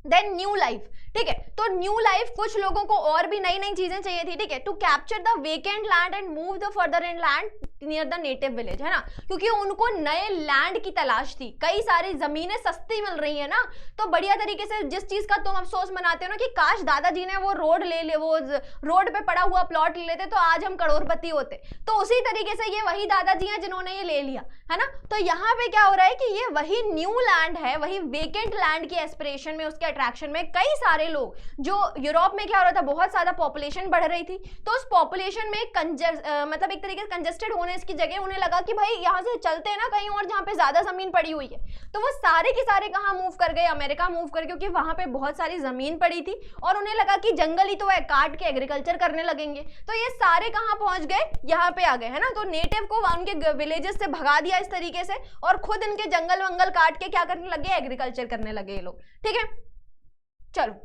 देन न्यू लाइफ, ठीक है। तो न्यू लाइफ, कुछ लोगों को और भी नई नई चीजें चाहिए थी, ठीक है, to capture the vacant land and move the further inland near the native village, है ना, क्योंकि उनको नए लैंड की तलाश थी, कई सारी जमीनें सस्ती मिल रही है ना, तो बढ़िया तरीके से, जिस चीज का तुम अफसोस मनाते हो ना कि काश दादाजी ने वो रोड ले वो रोड पे पड़ा हुआ प्लॉट ले लेते तो आज हम करोड़पति होते, तो उसी तरीके से ये वही दादाजी हैं जिन्होंने ये ले लिया, है ना। तो यहाँ पे क्या हो रहा है कि ये वही न्यू लैंड है, वही वेकेंट लैंड की एस्पिरेशन में, उसके अट्रैक्शन में कई सारे लोग, जो यूरोप में क्या हो रहा था, बहुत ज्यादा पॉपुलेशन बढ़ रही थी, तो उस पॉपुलेशन में मतलब एक तरीके से कंजेस्टेड होने की जगह उन्हें लगा कि भाई यहाँ से चलते हैं ना कहीं और जहाँ पे ज्यादा जमीन पड़ी हुई है, तो वो सारे के सारे कहाँ मूव कर गए, अमेरिका मूव कर, क्योंकि वहां पे बहुत सारी जमीन पड़ी थी और उन्हें लगा कि जंगल ही तो है, काट के एग्रीकल्चर करने लगेंगे, तो ये सारे कहाँ पहुंच गए, यहाँ पे आ गए, है ना। तो नेटिव को उनके विलेजेस से भगा दिया इस तरीके से और खुद इनके जंगल वंगल काट के क्या करने लगे, एग्रीकल्चर करने लगे ये लोग, ठीक है। चलो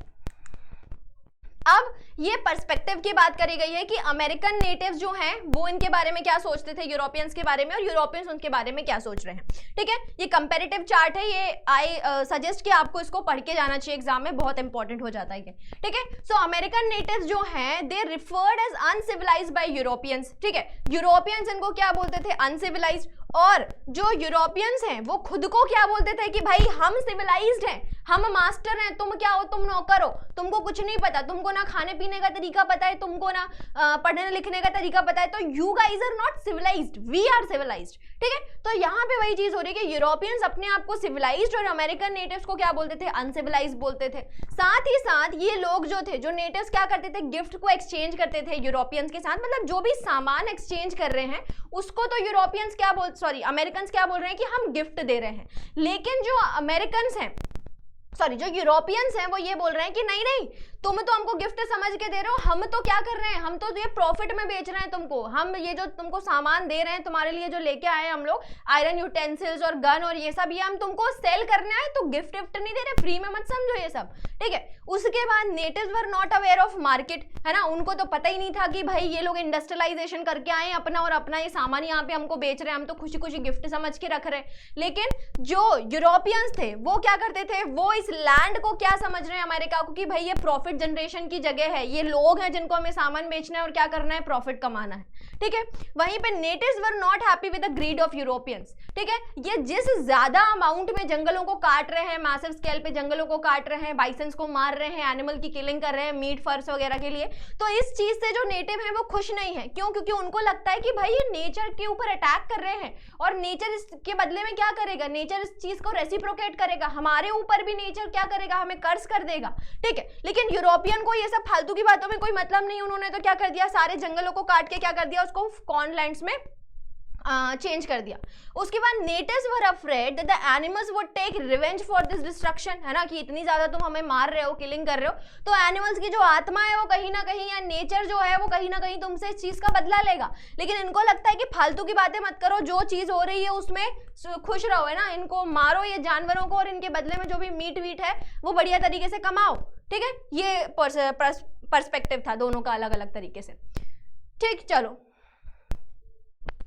अब ये पर्सपेक्टिव की बात करी गई है कि अमेरिकन नेटिव्स जो हैं वो इनके बारे में क्या सोचते थे यूरोपियंस के बारे में, और यूरोपियंस उनके बारे में क्या सोच रहे हैं, ठीक है। ये कंपैरेटिव चार्ट है, ये आई सजेस्ट कि आपको इसको पढ़ के जाना चाहिए, एग्जाम में बहुत इंपॉर्टेंट हो जाता है ये, ठीक है। सो अमेरिकन नेटिव्स जो हैं they referred as uncivilised by Europeans, ठीक है। यूरोपियंस इनको क्या बोलते थे, अनसिविलाइज्ड, और जो यूरोपियंस हैं वो खुद को क्या बोलते थे कि भाई हम सिविलाइज्ड हैं, हम मास्टर हैं, तुम क्या हो, तुम नौकर हो, तुमको कुछ नहीं पता, तुमको ना खाने पीने का तरीका पता है, तुमको ना पढ़ने लिखने का तरीका पता है, तो you guys are not civilized, we are civilized, ठीक है। तो यहाँ पे वही चीज हो रही है कि यूरोपियंस अपने आप को सिविलाइज्ड और अमेरिकन नेटिव्स को क्या बोलते थे, अनसिविलाइज्ड बोलते थे। साथ ही साथ ये लोग जो थे, जो नेटिव्स क्या करते थे, गिफ्ट को एक्सचेंज करते थे यूरोपियंस के साथ, मतलब जो भी सामान एक्सचेंज कर रहे हैं उसको तो यूरोपियंस क्या अमेरिकन क्या बोल रहे हैं कि हम गिफ्ट दे रहे हैं, लेकिन जो अमेरिकन हैं, जो यूरोपियंस हैं वो ये बोल रहे हैं कि नहीं नहीं, तुम तो हमको गिफ्ट समझ के दे रहे हो, हम तो क्या कर रहे हैं, हम तो ये प्रॉफिट में बेच रहे हैं तुमको, हम ये जो तुमको सामान दे रहे हैं तुम्हारे लिए, जो लेके आए हम लोग आयरन यूटेंसिल्स और गन और ये सब, ये हम तुमको सेल करने आए, तो गिफ्ट नहीं दे रहे, फ्री में मत समझो ये सब, ठीक है। उसके बाद natives were not aware of market, है ना, उनको तो पता ही नहीं था कि भाई ये लोग इंडस्ट्रियलाइजेशन करके आए अपना, और अपना ये सामान यहाँ पे हमको बेच रहे हैं, हम तो खुशी खुशी गिफ्ट समझ के रख रहे हैं। लेकिन जो यूरोपियंस थे वो क्या करते थे, वो इस लैंड को क्या समझ रहे हैं, अमेरिका को, कि भाई ये प्रॉफिट जनरेशन की जगह है, ये लोग हैं जिनको हमें सामान बेचना है और क्या करना है, प्रॉफिट कमाना है, ठीक है। वहीं पे natives were not happy with the greed of Europeans, ठीक है। ये जिस ज्यादा अमाउंट में जंगलों को काट रहे हैं, मैसिव स्केल पे जंगलों को काट रहे हैं, बाइसन्स को मार रहे हैं, एनिमल की किलिंग कर रहे हैं मीट फर्स वगैरह के लिए, तो इस चीज से जो नेटिव है वो खुश नहीं है। क्यों? क्योंकि उनको लगता है कि भाई ये नेचर के ऊपर अटैक कर रहे हैं और नेचर इसके बदले में क्या करेगा, नेचर इस चीज को रेसिप्रोकेट करेगा, हमारे ऊपर भी नेचर क्या करेगा, हमें कर्ज कर देगा, ठीक है। लेकिन यूरोपियन को ये सब फालतू की बातों में कोई मतलब नहीं, उन्होंने तो क्या कर दिया, सारे जंगलों को काट के क्या कर दिया, उसको कॉर्नलैंड्स में चेंज कर दिया। उसके बाद natives were afraid that the animals would take revenge for this destruction, है ना, कि इतनी ज्यादा तुम हमें मार रहे हो, किलिंग कर रहे हो, तो एनिमल्स की जो आत्मा है वो कहीं ना कहीं, या नेचर जो है वो कहीं ना कहीं तुमसे इस चीज का बदला लेगा। लेकिन इनको लगता है कि फालतू की बातें मत करो, जो चीज हो रही है उसमें खुश रहो, है ना, इनको मारो ये जानवरों को और इनके बदले में जो भी मीट वीट है वो बढ़िया तरीके से कमाओ, ठीक है। ये पर्सपेक्टिव था दोनों का अलग अलग तरीके से, ठीक। चलो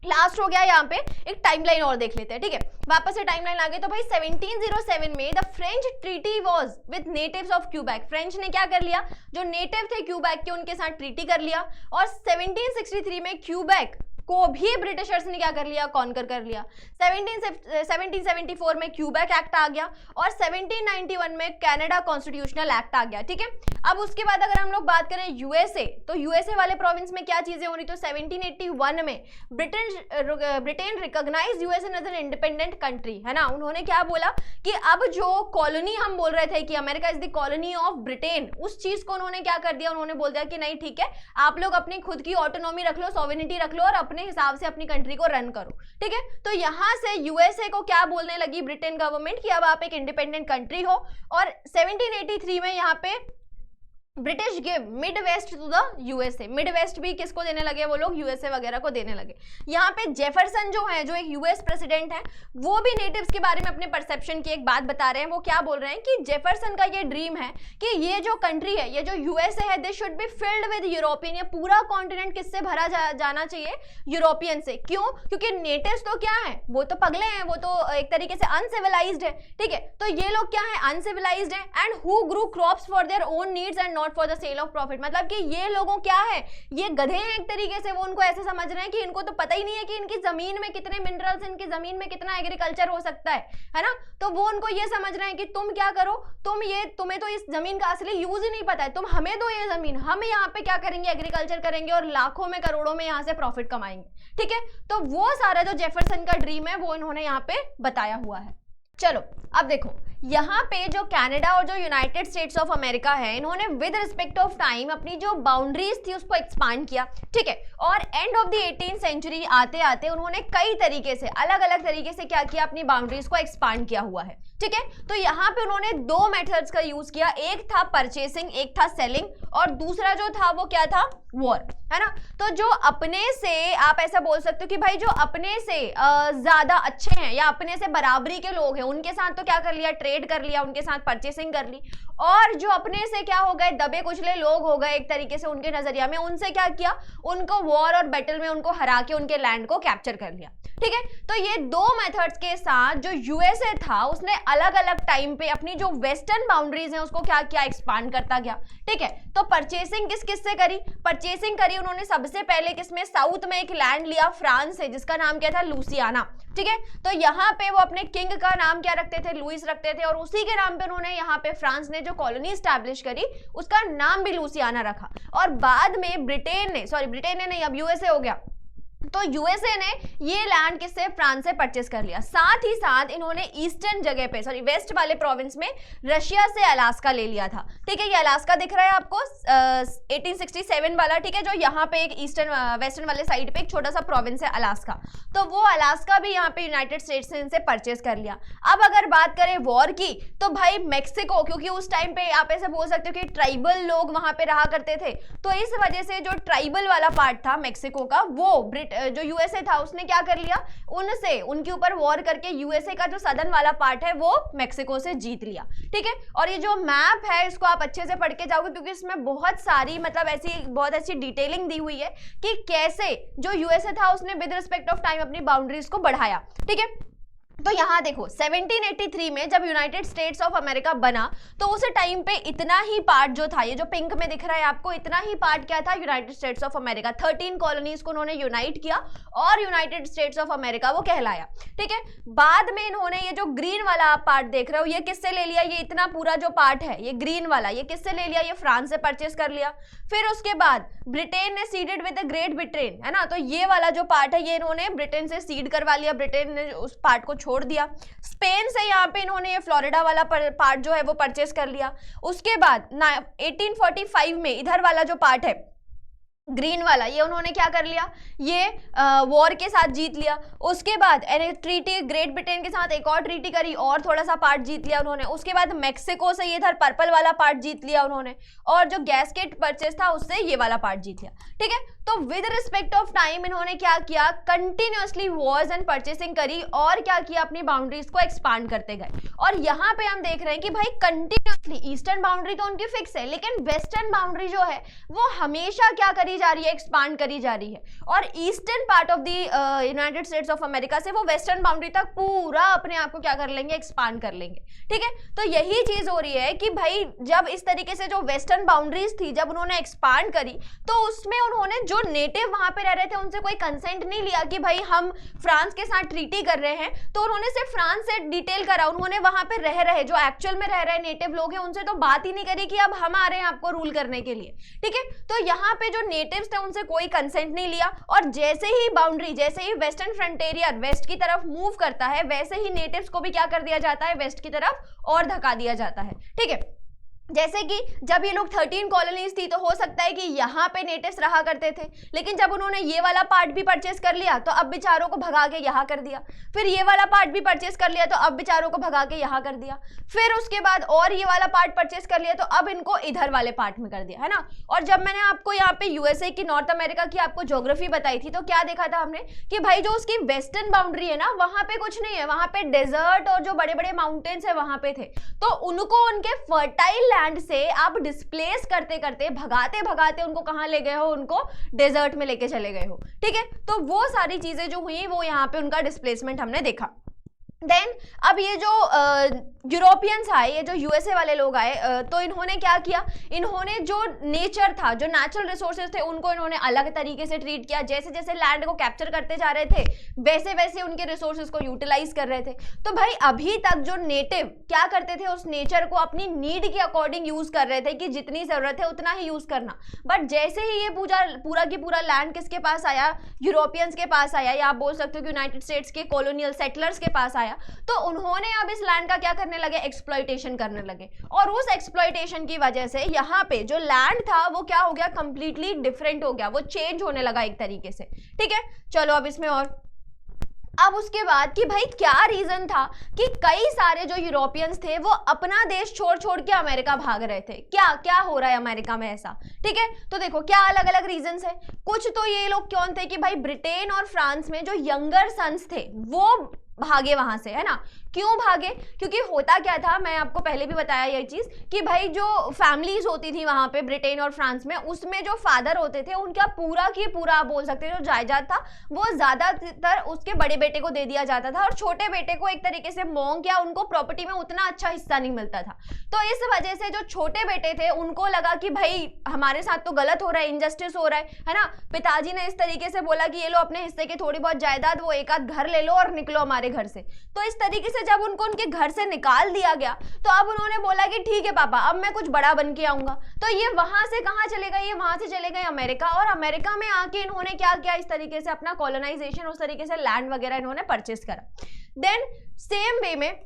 लास्ट हो गया, यहाँ पे एक टाइमलाइन और देख लेते हैं, ठीक है। वापस से टाइमलाइन आ गई, तो भाई 1707 में the French treaty was with natives of Quebec, French ने क्या कर लिया, जो नेटिव थे क्यूबेक के उनके साथ ट्रीटी कर लिया, और 1763 में क्यूबेक को भी ब्रिटिशर्स ने क्या कर लिया, कॉन्कर कर लिया। 1774 में क्यूबेक एक्ट आ गया और 1791 में कनाडा कॉन्स्टिट्यूशनल एक्ट आ गया, ठीक है। अब उसके बाद अगर हम लोग बात करें यूएसए, तो यूएसए वाले प्रोविंस में क्या चीजें हो रही, तो 1781 में Britain recognize USA as an independent country, है ना। उन्होंने क्या बोला कि अब जो कॉलोनी हम बोल रहे थे कि America is the colony of Britain, उस चीज को उन्होंने क्या कर दिया, उन्होंने बोल दिया कि नहीं ठीक है, आप लोग अपनी खुद की ऑटोनॉमी रख लो, सॉवरेनिटी रख लो और अपना अपने हिसाब से अपनी कंट्री को रन करो, ठीक है। तो यहाँ से यूएसए को क्या बोलने लगी ब्रिटेन गवर्नमेंट कि अब आप एक इंडिपेंडेंट कंट्री हो, और 1783 में यहाँ पे British give mid west to the USA. Mid west भी किसको देने लगे वो लोग, यूएसए वगैरह को देने लगे। यहाँ पे जेफरसन जो है, जो एक यूएस प्रेसिडेंट है, वो भी नेटिव्स के बारे में अपने परसेप्शन की एक बात बता रहे हैं। वो क्या बोल रहे हैं कि जेफरसन का ये ड्रीम है कि ये जो कंट्री है, ये जो यूएसए है, this should be filled with European. ये पूरा कॉन्टिनेंट किससे भरा जाना चाहिए, यूरोपियन से। क्यों? क्योंकि नेटिव्स तो क्या है, वो तो पगले हैं, वो तो एक तरीके से अनसिविलाइज्ड है, ठीक है। तो ये लोग क्या है, अनसिविलाइज्ड है, and who grew crops for their own needs and for the sale of profit. मतलब कि ये लोगों क्या है, ये गधे हैं एक तरीके से। वो उनको ऐसे समझ रहे हैं कि इनको तो पता ही नहीं है कि इनकी जमीन में कितने मिनरल्स, इनकी जमीन में कितना एग्रीकल्चर हो सकता है ना। तो वो उनको ये समझ रहे हैं कि तुम क्या करो, तुम्हें तो इस जमीन का असली यूज ही नहीं पता है, तुम हमें दो ये जमीन, हम यहाँ पे क्या करेंगे, एग्रीकल्चर करेंगे और लाखों में करोड़ों में यहाँ से प्रॉफिट कमाएंगे, ठीक है। तो वो सारा जो जेफरसन का ड्रीम है वो इन्होंने यहाँ पे बताया हुआ है। चलो अब देखो, यहाँ पे जो कनाडा और जो यूनाइटेड स्टेट्स ऑफ अमेरिका है, इन्होंने विद रिस्पेक्ट ऑफ टाइम अपनी जो बाउंड्रीज थी उसको एक्सपांड किया, ठीक है। और and of the 18th century आते आते उन्होंने कई तरीके से, अलग अलग तरीके से क्या किया, अपनी बाउंड्रीज को एक्सपांड किया हुआ है, ठीक है। तो यहाँ पे उन्होंने दो मेथड्स का यूज किया, एक था परचेसिंग, एक था सेलिंग, और दूसरा जो था वो क्या था, वॉर, है ना। तो जो अपने से, आप ऐसा बोल सकते हो कि भाई जो अपने से ज्यादा अच्छे हैं या अपने से बराबरी के लोग हैं, उनके साथ तो क्या कर लिया, ट्रेड कर लिया, उनके साथ परचेसिंग कर ली। और जो अपने से क्या हो गए, दबे कुचले लोग हो गए एक तरीके से उनके नजरिया में, उनसे क्या किया, उनको वॉर और बैटल में उनको हरा के उनके लैंड को कैप्चर कर लिया, ठीक है। तो ये दो मेथड्स के साथ जो यूएसए था, उसने अलग अलग टाइम पे अपनी जो वेस्टर्न बाउंड्रीज हैं उसको क्या किया, एक्सपांड करता गया, ठीक है। तो परचेसिंग किस से करी, परचेसिंग करी उन्होंने सबसे पहले किसमें, साउथ में एक लैंड लिया फ्रांस से, जिसका नाम क्या था, लुसियाना, ठीक है। तो यहाँ पे वो अपने किंग का नाम क्या रखते थे, लुइस रखते थे, और उसी के नाम पे उन्होंने यहाँ पे फ्रांस ने जो कॉलोनी स्टैब्लिश करी उसका नाम भी लुसियाना रखा। और बाद में ब्रिटेन ने नहीं, अब यूएसए हो गया, तो यूएसए ने ये लैंड किससे, फ्रांस से परचेस कर लिया। साथ ही साथ इन्होंने ईस्टर्न जगह पे, वेस्ट वाले प्रोविंस में रशिया से अलास्का ले लिया था, ठीक है। ये अलास्का दिख रहा है आपको 1867 वाला, ठीक है, जो यहाँ पे एक ईस्टर्न वेस्टर्न वाले साइड पे एक छोटा सा प्रोविंस है अलास्का। तो वो अलास्का भी यहाँ पे यूनाइटेड स्टेट्स ने इनसे परचेस कर लिया। अब अगर बात करें वॉर की, तो भाई मेक्सिको, क्योंकि उस टाइम पे आप ऐसे बोल सकते हो कि ट्राइबल लोग वहां पे रहा करते थे, तो इस वजह से जो ट्राइबल वाला पार्ट था मेक्सिको का, वो जो यूएसए था उसने क्या कर लिया, उनके ऊपर वॉर करके यूएसए का जो सदर्न वाला पार्ट है वो मेक्सिको से जीत लिया, ठीक है। और ये जो मैप है इसको आप अच्छे से पढ़ के जाओगे, क्योंकि इसमें बहुत सारी बहुत अच्छी डिटेलिंग दी हुई है कि कैसे जो यूएसए था उसने विद रिस्पेक्ट ऑफ टाइम अपनी बाउंड्रीज को बढ़ाया, ठीक है। तो यहाँ देखो 1783 में जब यूनाइटेड स्टेट्स ऑफ अमेरिका बना, तो उस टाइम पे इतना ही पार्ट जो था, ये जो पिंक में दिख रहा है आपको, इतना ही पार्ट क्या था, United states of America. 13 colonies को उन्होंने यूनाइट किया और यूनाइटेड स्टेट्स ऑफ अमेरिका वो कहलाया, ठीक है। बाद में इन्होंने ये जो ग्रीन वाला आप पार्ट देख रहे हो, ये किससे ले लिया, ये इतना पूरा जो पार्ट है ये ग्रीन वाला, ये किससे ले लिया, ये फ्रांस से परचेस कर लिया। फिर उसके बाद ब्रिटेन ने seeded with the great Britain, है ना। तो ये वाला जो पार्ट है ये इन्होंने ब्रिटेन से सीड करवा लिया, ब्रिटेन ने उस पार्ट को छोड़ दिया। स्पेन से यहाँ पे इन्होंने ये फ्लोरिडा वाला पार्ट जो है वो परचेस कर लिया। उसके बाद 1845 में इधर वाला जो पार्ट है ग्रीन वाला, ये उन्होंने क्या कर लिया, ये वॉर के साथ जीत लिया। उसके बाद ट्रीटी ग्रेट ब्रिटेन के साथ एक और ट्रीटी करी और थोड़ा सा पार्ट जीत लिया उन्होंने। उसके बाद मेक्सिको से ये इधर पर्पल वाला पार्ट जीत लिया उन्होंने, और जो गैस्केट परचेस था उससे ये वाला पार्ट जीत लिया, ठीक है। तो विद रिस्पेक्ट ऑफ टाइम इन्होंने क्या किया, कंटिन्यूअसली वॉर्स एंड परचेसिंग करी और क्या किया, अपनी बाउंड्रीज को एक्सपांड करते गए। और यहाँ पे हम देख रहे हैं कि भाई कंटिन्यूअसली ईस्टर्न बाउंड्री तो उनकी फिक्स है, लेकिन वेस्टर्न बाउंड्री जो है वो हमेशा क्या करी जा रही है, एक्सपांड करी जा रही है। और eastern part of the United states of America से वो वेस्टर्न बाउंड्री तक पूरा अपने आप को क्या कर लेंगे, एक्सपांड कर लेंगे, ठीक है। तो यही चीज हो रही है कि भाई जब इस तरीके से जो वेस्टर्न बाउंड्रीज थी जब उन्होंने एक्सपांड करी, तो उसमें उन्होंने जो नेटिव वहां पे रह रहे थे उनसे कोई कंसेंट नहीं लिया कि भाई हम फ्रांस के साथ ट्रीटी कर रहे हैं। तो उन्होंने सिर्फ फ्रांस से डिटेल करा, उन्होंने वहां पे रह रहे जो एक्चुअल में रह रहे नेटिव लोग हैं उनसे तो बात ही नहीं करी कि अब हम आ रहे हैं आपको रूल करने के लिए, ठीक है। तो यहाँ पे जो नेटिव्स थे उनसे कोई कंसेंट नहीं लिया, और जैसे ही बाउंड्री, जैसे ही वेस्टर्न फ्रंटेरियर वेस्ट की तरफ मूव करता है, वैसे ही नेटिव्स को भी क्या कर दिया जाता है, वेस्ट की तरफ और धक्का दिया जाता है, ठीक है। जैसे कि जब ये लोग 13 कॉलोनीज थी तो हो सकता है कि यहाँ पे नेटिव्स रहा करते थे, लेकिन जब उन्होंने ये वाला पार्ट भी परचेस कर लिया तो अब बेचारों को भगा के यहाँ कर दिया, फिर ये वाला पार्ट भी परचेस कर लिया तो अब बेचारों को भगा के यहाँ कर दिया, फिर उसके बाद और ये वाला पार्ट परचेस कर लिया तो अब इनको इधर वाले पार्ट में कर दिया, है ना। और जब मैंने आपको यहाँ पे यूएसए की, नॉर्थ अमेरिका की आपको ज्योग्राफी बताई थी तो क्या देखा था हमने कि भाई जो उसकी वेस्टर्न बाउंड्री है ना, वहां पे कुछ नहीं है, वहां पे डेजर्ट और जो बड़े बड़े माउंटेन्स है वहां पे थे, तो उनको उनके फर्टाइल लैंड से आप डिस्प्लेस करते करते, भगाते भगाते उनको कहां ले गए हो, उनको डेजर्ट में लेके चले गए हो, ठीक है। तो वो सारी चीजें जो हुई वो यहाँ पे उनका डिस्प्लेसमेंट हमने देखा। देन अब ये जो यूरोपियंस आए, ये जो यूएसए वाले लोग आए, तो इन्होंने क्या किया, इन्होंने जो नेचर था, जो नेचुरल रिसोर्सेज थे, उनको इन्होंने अलग तरीके से ट्रीट किया। जैसे जैसे लैंड को कैप्चर करते जा रहे थे वैसे वैसे उनके रिसोर्सेज को यूटिलाइज कर रहे थे। तो भाई अभी तक जो नेटिव क्या करते थे, उस नेचर को अपनी नीड के अकॉर्डिंग यूज कर रहे थे कि जितनी जरूरत है उतना ही यूज करना। बट जैसे ही ये पूरा की पूरा लैंड किसके पास आया, यूरोपियंस के पास आया, या आप बोल सकते हो कि यूनाइटेड स्टेट्स के कॉलोनियल सेटलर्स के पास आया, तो उन्होंने अब इस लैंड का क्या करने लगे, एक्सप्लॉइटेशन करने लगे। और उस एक्सप्लॉइटेशन की वजह से यहाँ पे जो लैंड था वो क्या हो गया, कंप्लीटली डिफरेंट हो गया, वो चेंज होने लगा एक तरीके से, ठीक है। चलो अब इसमें और अब उसके बाद कि भाई क्या रीजन था कि कई सारे जो यूरोपियंस थे वो अपना देश छोड़ छोड़ के अमेरिका भाग रहे थे। क्या क्या हो रहा है अमेरिका में ऐसा, ठीक है। तो देखो क्या अलग अलग रीजंस है। कुछ तो ये लोग कौन थे कि भाई ब्रिटेन और फ्रांस में जो यंगर सन्स थे वो भागे वहां से, है ना। क्यों भागे, क्योंकि होता क्या था, मैं आपको पहले भी बताया ये चीज कि भाई जो फैमिलीज होती थी वहां पे ब्रिटेन और फ्रांस में, उसमें जो फादर होते थे उनका पूरा की पूरा आप बोल सकते हो जो जायदाद था वो ज्यादातर उसके बड़े बेटे को दे दिया जाता था, और छोटे बेटे को एक तरीके से मोंग या उनको प्रॉपर्टी में उतना अच्छा हिस्सा नहीं मिलता था। तो इस वजह से जो छोटे बेटे थे उनको लगा कि भाई हमारे साथ तो गलत हो रहा है, इनजस्टिस हो रहा है ना। पिताजी ने इस तरीके से बोला कि ये लो अपने हिस्से की थोड़ी बहुत जायदाद, वो एक आध घर ले लो और निकलो हमारे घर से। तो इस तरीके से जब उनको उनके घर से निकाल दिया गया तो अब उन्होंने बोला कि ठीक है पापा, अब मैं कुछ बड़ा बन के आऊंगा। तो ये वहां से कहां चले गए, ये वहां से चले गए अमेरिका, और अमेरिका में आके इन्होंने क्या किया, इस तरीके से अपना कॉलोनाइजेशन, उस तरीके से लैंड वगैरह इन्होंने परचेस करा। देन सेम वे में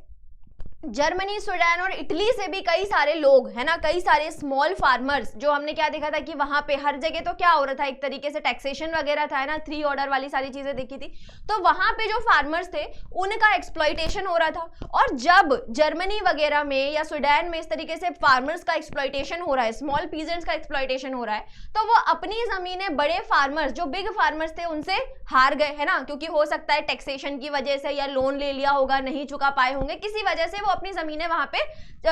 जर्मनी, स्वीडन और इटली से भी कई सारे लोग, है ना, कई सारे स्मॉल फार्मर्स, जो हमने क्या देखा था कि वहां पे हर जगह तो क्या हो रहा था, एक तरीके से टैक्सेशन वगैरह था, है ना, 3 ऑर्डर वाली सारी चीजें देखी थी। तो वहां पे जो फार्मर्स थे उनका एक्सप्लॉइटेशन हो रहा था। और जब जर्मनी वगैरह में या स्वीडन में इस तरीके से फार्मर्स का एक्सप्लॉइटेशन हो रहा है, स्मॉल पीजेंट्स का एक्सप्लॉइटेशन हो रहा है, तो वो अपनी जमीनें बड़े फार्मर्स, जो बिग फार्मर्स थे, उनसे हार गए, है ना, क्योंकि हो सकता है टैक्सेशन की वजह से या लोन ले लिया होगा, नहीं चुका पाए होंगे, किसी वजह से वो अपनी जमीनें वहां पे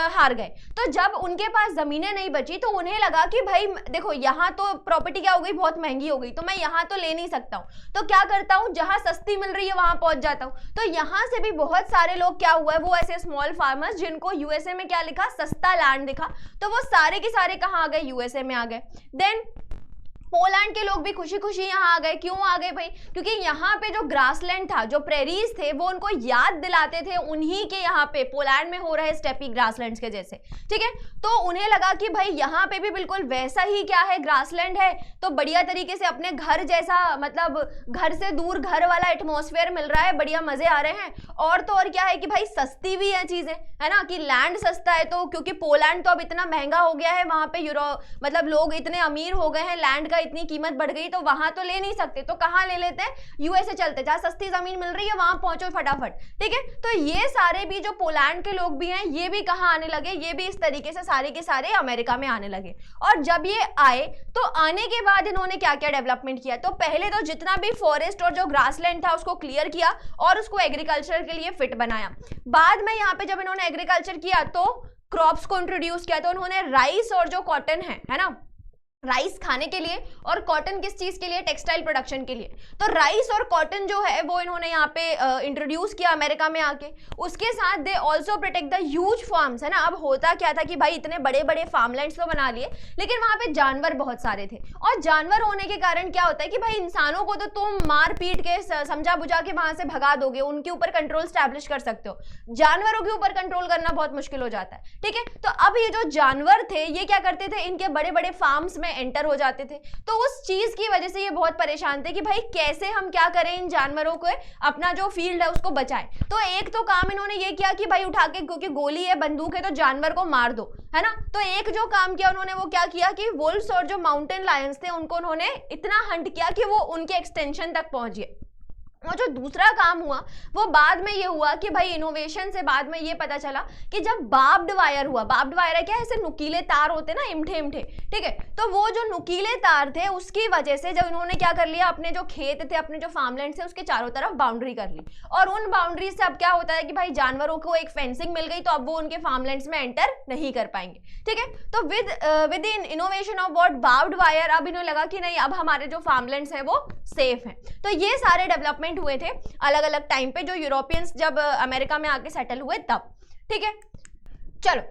हार गए। तो जब उनके पास जमीनें नहीं बची तो उन्हें लगा कि भाई देखो यहाँ तो प्रॉपर्टी क्या हो गई, बहुत महंगी हो गई, तो मैं यहाँ तो ले नहीं सकता हूँ, तो क्या करता हूँ, जहां सस्ती मिल रही है वहां पहुंच जाता हूँ। तो यहाँ से भी बहुत सारे लोग क्या हुआ है, वो ऐसे स्मॉल फार्मर्स जिनको यूएसए में क्या लिखा, सस्ता लैंड दिखा, तो वो सारे के सारे कहाँ आ गए, यूएसए में आ गए। देन पोलैंड के लोग भी खुशी खुशी यहाँ आ गए। क्यों आ गए भाई, क्योंकि यहाँ पे जो ग्रासलैंड था, जो प्रेरीज थे, वो उनको याद दिलाते थे उन्हीं के यहाँ पे पोलैंड में हो रहे स्टेपी ग्रासलैंड्स के जैसे, ठीक है। तो उन्हें लगा कि भाई यहाँ पे भी बिल्कुल वैसा ही क्या है, ग्रासलैंड है, तो बढ़िया तरीके से अपने घर जैसा, मतलब घर से दूर घर वाला एटमॉस्फेयर मिल रहा है, बढ़िया मजे आ रहे हैं। और तो और क्या है कि भाई सस्ती भी है चीजें, है ना, कि लैंड सस्ता है, तो क्योंकि पोलैंड तो अब इतना महंगा हो गया है, वहां पे मतलब लोग इतने अमीर हो गए हैं, लैंड का इतनी कीमत बढ़ गई, तो वहां तो ले नहीं सकते, तो कहां ले लेते हैं, यूएसए चलते, जहां सस्ती जमीन मिल रही है वहां पहुंचो फटाफट, ठीक है। तो ये सारे भी जो पोलैंड के लोग भी हैं, ये भी कहां आने लगे, ये भी इस तरीके से सारे के सारे अमेरिका में आने लगे। और जब ये आए तो आने के बाद इन्होंने क्या क्या डेवलपमेंट किया, तो पहले तो जितना भी फॉरेस्ट और जो ग्रासलैंड था उसको क्लियर किया और उसको एग्रीकल्चर के लिए फिट बनाया। बाद में यहाँ पे जब इन्होंने एग्रीकल्चर किया तो क्रॉप्स को इंट्रोड्यूस किया, तो उन्होंने राइस और जो कॉटन है ना, राइस खाने के लिए और कॉटन किस चीज के लिए, टेक्सटाइल प्रोडक्शन के लिए। तो राइस और कॉटन जो है वो इन्होंने यहाँ पे इंट्रोड्यूस किया अमेरिका में आके। उसके साथ they also protect the huge farms, है ना। अब होता क्या था कि भाई इतने बड़े बड़े फार्मलैंड्स तो बना लिए, लेकिन वहां पे जानवर बहुत सारे थे, और जानवर होने के कारण क्या होता है कि भाई इंसानों को तो तुम मार पीट के समझा बुझा के वहां से भगा दोगे, उनके ऊपर कंट्रोल स्टैब्लिश कर सकते हो, जानवरों के ऊपर कंट्रोल करना बहुत मुश्किल हो जाता है, ठीक है। तो अब ये जो जानवर थे ये क्या करते थे, इनके बड़े बड़े फार्म्स में में एंटर हो जाते थे। तो उस चीज की वजह से ये बहुत परेशान थे कि भाई कैसे हम क्या करें, इन जानवरों को अपना जो फील्ड है उसको बचाएं। तो एक तो काम इन्होंने ये किया कि भाई उठा के, क्योंकि गोली है, बंदूक है, तो जानवर को मार दो, है ना। तो एक जो काम किया उन्होंने वो क्या किया कि वुल्व्स और जो माउंटेन लायंस थे उनको उन्होंने इतना हंट किया कि वो उनके एक्सटेंशन तक पहुंच गए। और जो दूसरा काम हुआ वो बाद में ये हुआ कि भाई इनोवेशन से बाद में ये पता चला कि जब बार्ब्ड वायर हुआ, बार्ब्ड वायर है क्या, ऐसे नुकीले तार होते ना, इमठे इमठे, ठीक है। तो वो जो नुकीले तार थे उसकी वजह से जब इन्होंने क्या कर लिया, अपने जो खेत थे, अपने जो फार्मलैंड थे, उसके चारों तरफ बाउंड्री कर ली। और उन बाउंड्री से अब क्या होता है कि भाई जानवरों को एक फेंसिंग मिल गई, तो अब वो उनके फार्मलैंड्स में एंटर नहीं कर पाएंगे, ठीक है। तो with in innovation of what, barbed wire, अब इन्हें लगा कि नहीं, अब हमारे जो फार्मलैंड्स है वो सेफ है। तो ये सारे डेवलपमेंट हुए थे अलग अलग टाइम पे, जो यूरोपियंस जब अमेरिका में आके सेटल हुए तब, ठीक है। चलो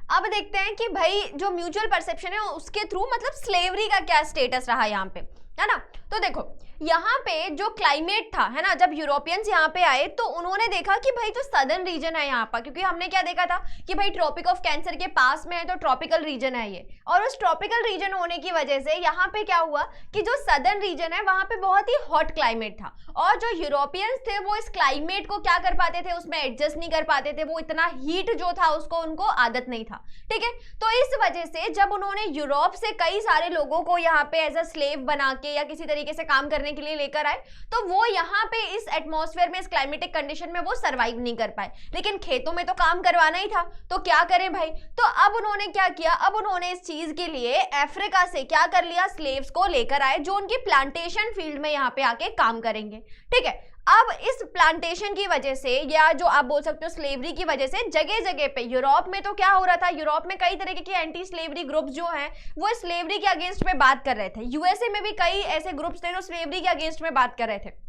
अब देखते हैं कि भाई जो म्यूचुअल परसेप्शन है उसके थ्रू मतलब स्लेवरी का क्या स्टेटस रहा यहाँ पे, है ना। तो देखो यहाँ पे जो क्लाइमेट था, है ना, जब यूरोपियंस यहाँ पे आए तो उन्होंने देखा कि भाई जो सदर्न रीजन है यहाँ पर, क्योंकि हमने क्या देखा था कि भाई ट्रॉपिक ऑफ कैंसर के पास में है तो ट्रॉपिकल रीजन है ये, और उस ट्रॉपिकल रीजन होने की वजह से यहाँ पे क्या हुआ कि जो सदर्न रीजन है वहां पे बहुत ही हॉट क्लाइमेट था, और जो यूरोपियंस थे वो इस क्लाइमेट को क्या कर पाते थे, उसमें एडजस्ट नहीं कर पाते थे, वो इतना हीट जो था उसको उनको आदत नहीं था, ठीक है। तो इस वजह से जब उन्होंने यूरोप से कई सारे लोगों को यहाँ पे एज अ स्लेव बना के या किसी तरीके से काम करने के लिए लेकर आए, तो वो यहाँ पे इस एटमॉस्फेयर में, इस क्लाइमेटिक कंडीशन में वो सरवाइव नहीं कर पाए। लेकिन खेतों में तो काम करवाना ही था, तो क्या करें भाई। तो अब उन्होंने क्या किया, अब उन्होंने इस चीज के लिए अफ्रीका से क्या कर लिया, स्लेव्स को लेकर आए जो उनकी प्लांटेशन फील्ड में यहाँ पे आके काम करेंगे, ठीक है। अब इस प्लांटेशन की वजह से, या जो आप बोल सकते हो स्लेवरी की वजह से, जगह जगह पे यूरोप में तो क्या हो रहा था, यूरोप में कई तरीके के एंटी स्लेवरी ग्रुप्स जो हैं वो स्लेवरी के अगेंस्ट में बात कर रहे थे। यूएसए में भी कई ऐसे ग्रुप्स थे जो स्लेवरी के अगेंस्ट में बात कर रहे थे।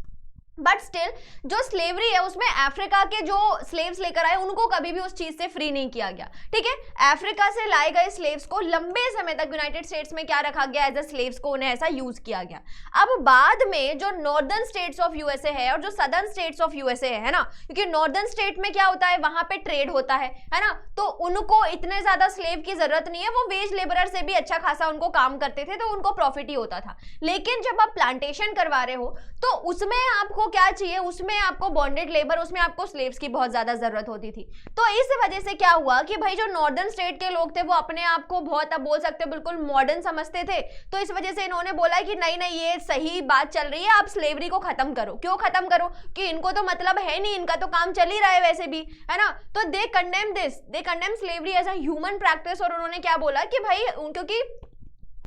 बट स्टिल जो स्लेवरी है उसमें अफ्रीका के जो स्लेव्स लेकर आए उनको कभी भी उस चीज से फ्री नहीं किया गया, ठीक है। अफ्रीका से लाए गए स्लेव्स को लंबे समय तक यूनाइटेड स्टेट्स में क्या रखा गया, एज अ स्लेव्स को उन्हें ऐसा यूज किया गया। अब बाद में जो नॉर्दर्न स्टेट्स ऑफ यूएसए है और जो सदर्न स्टेट्स ऑफ यूएसए है ना, क्योंकि नॉर्दर्न स्टेट में क्या होता है, वहां पे ट्रेड होता है ना, तो उनको इतने ज्यादा स्लेव की जरूरत नहीं है, वो वेज लेबरर से भी अच्छा खासा उनको काम करते थे, तो उनको प्रॉफिट ही होता था। लेकिन जब आप प्लांटेशन करवा रहे हो तो उसमें आपको क्या चाहिए, उसमें आपको बॉन्डेड लेबर, उसमें आपको स्लेव्स की बहुत ज्यादा जरूरत होती थी। तो इस वजह से क्या हुआ कि भाई जो नॉर्दर्न स्टेट के लोग थे वो अपने आप को बहुत, अब बोल सकते हो बिल्कुल मॉडर्न समझते थे, तो इस वजह से इन्होंने बोला कि नहीं नहीं ये सही बात चल रही है, आप स्लेवरी को खत्म करो। क्यों खत्म करो, कि इनको तो मतलब है नहीं, इनका तो काम चल ही रहा है वैसे भी, है ना। तो they condemn this, they condemn slavery as a human practice, और उन्होंने क्या बोला कि भाई क्योंकि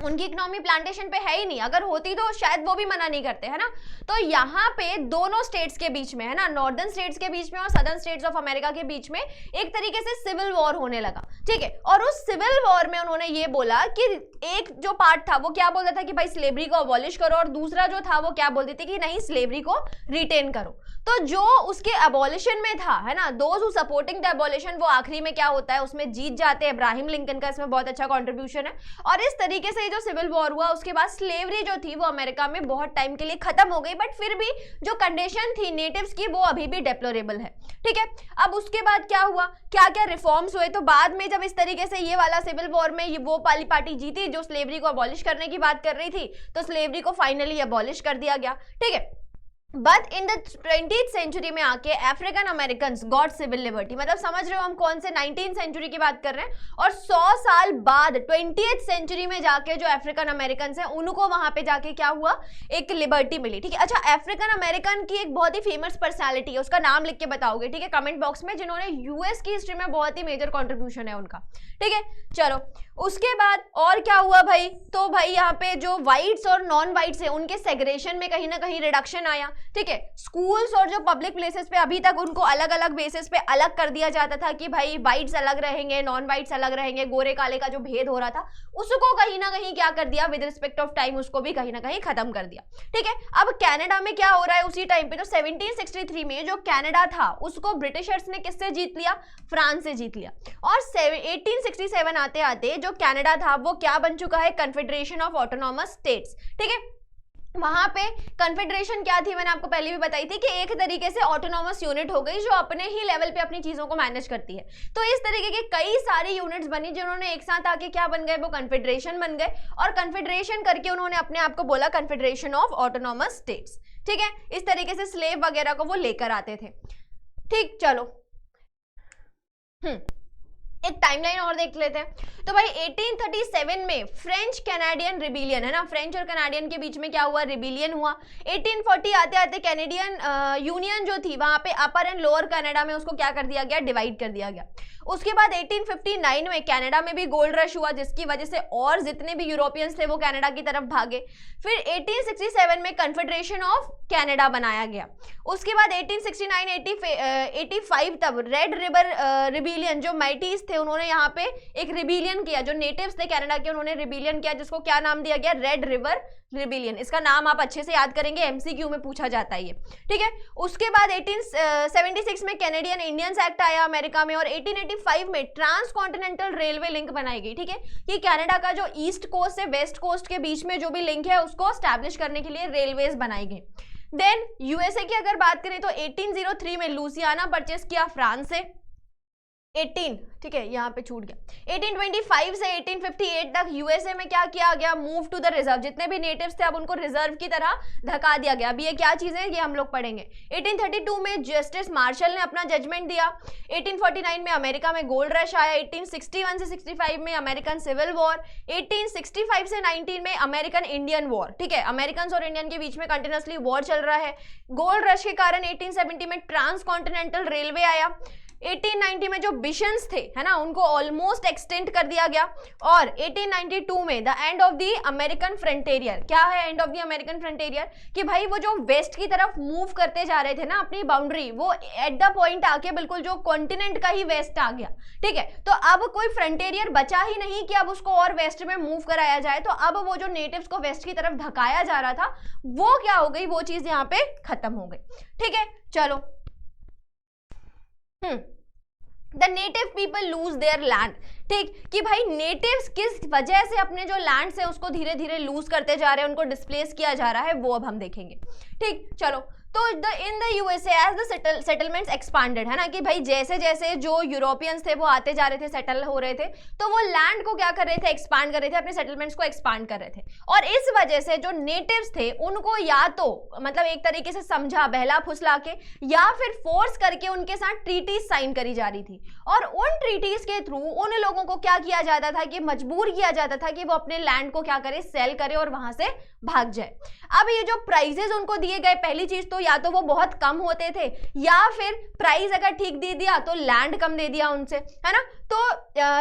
उनकी इकोनॉमी प्लांटेशन पे है ही नहीं, अगर होती तो शायद वो भी मना नहीं करते, है ना। तो यहाँ पे दोनों स्टेट्स के बीच में, है ना, नॉर्दर्न स्टेट्स के बीच में और सदर्न स्टेट्स ऑफ अमेरिका के बीच में एक तरीके से सिविल वॉर होने लगा, ठीक है। और उस सिविल वॉर में उन्होंने ये बोला कि एक जो पार्ट था वो क्या बोलता था कि भाई स्लेवरी को अबॉलिश करो, और दूसरा जो था वो क्या बोलती थी कि नहीं स्लेवरी को रिटेन करो। तो जो उसके अबॉलिशन में था, है ना, those who supporting the abolition, वो आखिरी में क्या होता है उसमें जीत जाते हैं। इब्राहिम लिंकन का इसमें बहुत अच्छा कंट्रीब्यूशन है। और इस तरीके से जो सिविल वॉर हुआ उसके बाद स्लेवरी जो थी वो अमेरिका में बहुत टाइम के लिए खत्म हो गई, बट फिर भी जो कंडीशन थी नेटिव्स की वो अभी भी डेप्लोरेबल है, ठीक है। अब उसके बाद क्या हुआ, क्या क्या रिफॉर्म्स हुए, तो बाद में जब इस तरीके से ये वाला सिविल वॉर में वो वाली पार्टी जीती जो स्लेवरी को अबॉलिश करने की बात कर रही थी, तो स्लेवरी को फाइनली अबॉलिश कर दिया गया, ठीक है। But in the 20th century में आके African American got civil liberty, मतलब समझ रहे हो हम कौन से 19th सेंचुरी की बात कर रहे हैं। और 100 साल बाद 20th सेंचुरी में जाके जो अफ्रीकन अमेरिकन हैं उनको वहां पे जाके क्या हुआ, एक लिबर्टी मिली, ठीक है। अच्छा, अफ्रीकन अमेरिकन की एक बहुत ही फेमस पर्सनैलिटी है, उसका नाम लिख के बताओगे, ठीक है, कमेंट बॉक्स में, जिन्होंने यूएस की हिस्ट्री में बहुत ही मेजर कॉन्ट्रीब्यूशन है उनका, ठीक है। चलो उसके बाद और क्या हुआ भाई, तो भाई यहाँ पे जो व्हाइट्स और नॉन व्हाइट्स है उनके सेग्रेशन में कहीं ना कहीं रिडक्शन आया, ठीक है। स्कूल्स और जो पब्लिक प्लेसेस पे अभी तक उनको अलग अलग बेसिस पे अलग कर दिया जाता था कि भाई व्हाइट्स अलग रहेंगे, नॉन व्हाइट्स अलग रहेंगे, गोरे काले का जो भेद हो रहा था उसको कहीं ना कहीं क्या कर दिया, विद रिस्पेक्ट ऑफ टाइम उसको भी कहीं ना कहीं खत्म कर दिया, ठीक है। अब कनाडा में क्या हो रहा है उसी टाइम पे, तो 1763 में जो कनाडा था उसको ब्रिटिशर्स ने किससे जीत लिया, फ्रांस से जीत लिया। और 1867 आते आते जो कनाडा था वो क्या बन चुका है, कन्फेडरेशन ऑफ ऑटोनॉमस स्टेट्स, ठीक है। वहां पे कन्फेडरेशन क्या थी, मैंने आपको पहले भी बताई थी कि एक तरीके से ऑटोनॉमस यूनिट हो गई जो अपने ही लेवल पे अपनी चीजों को मैनेज करती है। तो इस तरीके के कई सारी यूनिट्स बनी जिन्होंने एक साथ आके क्या बन गए, वो कन्फेडरेशन बन गए, और कन्फेडरेशन करके उन्होंने अपने आप को बोला कन्फेडरेशन ऑफ ऑटोनॉमस स्टेट्स। ठीक है, इस तरीके से स्लेव वगैरह को वो लेकर आते थे। ठीक, चलो एक टाइमलाइन और देख लेते हैं। तो भाई 1837 में फ्रेंच कैनेडियन रिबिलियन है ना, फ्रेंच और कैनेडियन के बीच में क्या हुआ, रिबिलियन हुआ। 1840 आते आते कैनेडियन यूनियन जो थी वहां पे अपर एंड लोअर कनाडा में उसको क्या कर दिया गया, डिवाइड कर दिया गया। उसके बाद 1859 में कनाडा में भी गोल्ड रश हुआ जिसकी वजह से और जितने भी यूरोपियंस थे वो कनाडा की तरफ भागे। फिर 1867 में कन्फेडरेशन ऑफ कनाडा बनाया गया। उसके बाद 1869-85 तब रेड रिवर रिबिलियन जो माइटीज थे उन्होंने यहाँ पे एक रिबिलियन किया, जो नेटिव्स थे कनाडा के उन्होंने रिबिलियन किया जिसको क्या नाम दिया गया, रेड रिवर रिबिलियन। इसका नाम आप अच्छे से याद करेंगे, एमसीक्यू में पूछा जाता है ये। ठीक है, उसके बाद 1876 में कैनेडियन इंडियंस एक्ट आया अमेरिका में, और 1885 में ट्रांस कॉन्टिनेंटल रेलवे लिंक बनाई गई। ठीक है, कि कनाडा का जो ईस्ट कोस्ट से वेस्ट कोस्ट के बीच में जो भी लिंक है उसको स्टैब्लिश करने के लिए रेलवेज बनाई गई। देन यूएसए की अगर बात करें तो 1803 में लुसियाना परचेस किया फ्रांस से। 18, ठीक है यहाँ पे छूट गया। 1825 से 1858 तक यूएसए में क्या किया गया, मूव टू द रिजर्व। जितने भी नेटिव्स थे अब उनको रिजर्व की तरह धका दिया गया। अभी ये क्या चीजें हैं ये हम लोग पढ़ेंगे। 1832 में जस्टिस मार्शल ने अपना जजमेंट दिया। 1849 में अमेरिका में गोल्ड रश आया। 1861 से 65 में अमेरिकन सिविल वॉर। 1865 से 19 में अमेरिकन इंडियन वॉर। ठीक है, अमेरिकन और इंडियन के बीच में कंटिन्यूसली वॉर चल रहा है। गोल्ड रश के कारण 1870 में ट्रांस कॉन्टिनेंटल रेलवे आया। 1890 में जो बिशंस थे है ना उनको ऑलमोस्ट एक्सटेंड कर दिया गया। और 1892 में the end of the American frontier. क्या है end of the American frontier, कि भाई वो जो वेस्ट की तरफ मूव करते जा रहे थे ना अपनी बाउंड्री, वो एट द पॉइंट आके बिल्कुल जो कॉन्टिनेंट का ही वेस्ट आ गया। ठीक है, तो अब कोई फ्रंटेरियर बचा ही नहीं कि अब उसको और वेस्ट में मूव कराया जाए। तो अब वो जो नेटिव्स को वेस्ट की तरफ धकाया जा रहा था वो क्या हो गई, वो चीज यहाँ पे खत्म हो गई। ठीक है, चलो the native people lose their land. ठीक, कि भाई नेटिव्स किस वजह से अपने जो लैंड्स है उसको धीरे धीरे लूज करते जा रहे हैं, उनको डिस्प्लेस किया जा रहा है, वो अब हम देखेंगे। ठीक, चलो तो in the USA as the settlements expanded, है ना, कि भाई जैसे जैसे जो यूरोपियंस थे वो आते जा रहे थे, सेटल हो रहे थे, तो वो लैंड को क्या कर रहे थे, एक्सपांड कर रहे थे, अपने सेटलमेंट्स को एक्सपांड कर रहे थे। और इस वजह से जो नेटिव्स थे उनको या तो मतलब एक तरीके से समझा बहला फुसला के या फिर फोर्स करके उनके साथ ट्रीटीज साइन करी जा रही थी। और उन ट्रीटीज के थ्रू उन लोगों को क्या किया जाता था कि मजबूर किया जाता था कि वो अपने लैंड को क्या करे, सेल करे और वहां से भाग जाए। अब ये जो प्राइजेस उनको दिए गए, पहली चीज तो या तो वो बहुत कम होते थे या फिर प्राइस अगर ठीक दे दिया तो लैंड कम दे दिया उनसे, है ना। तो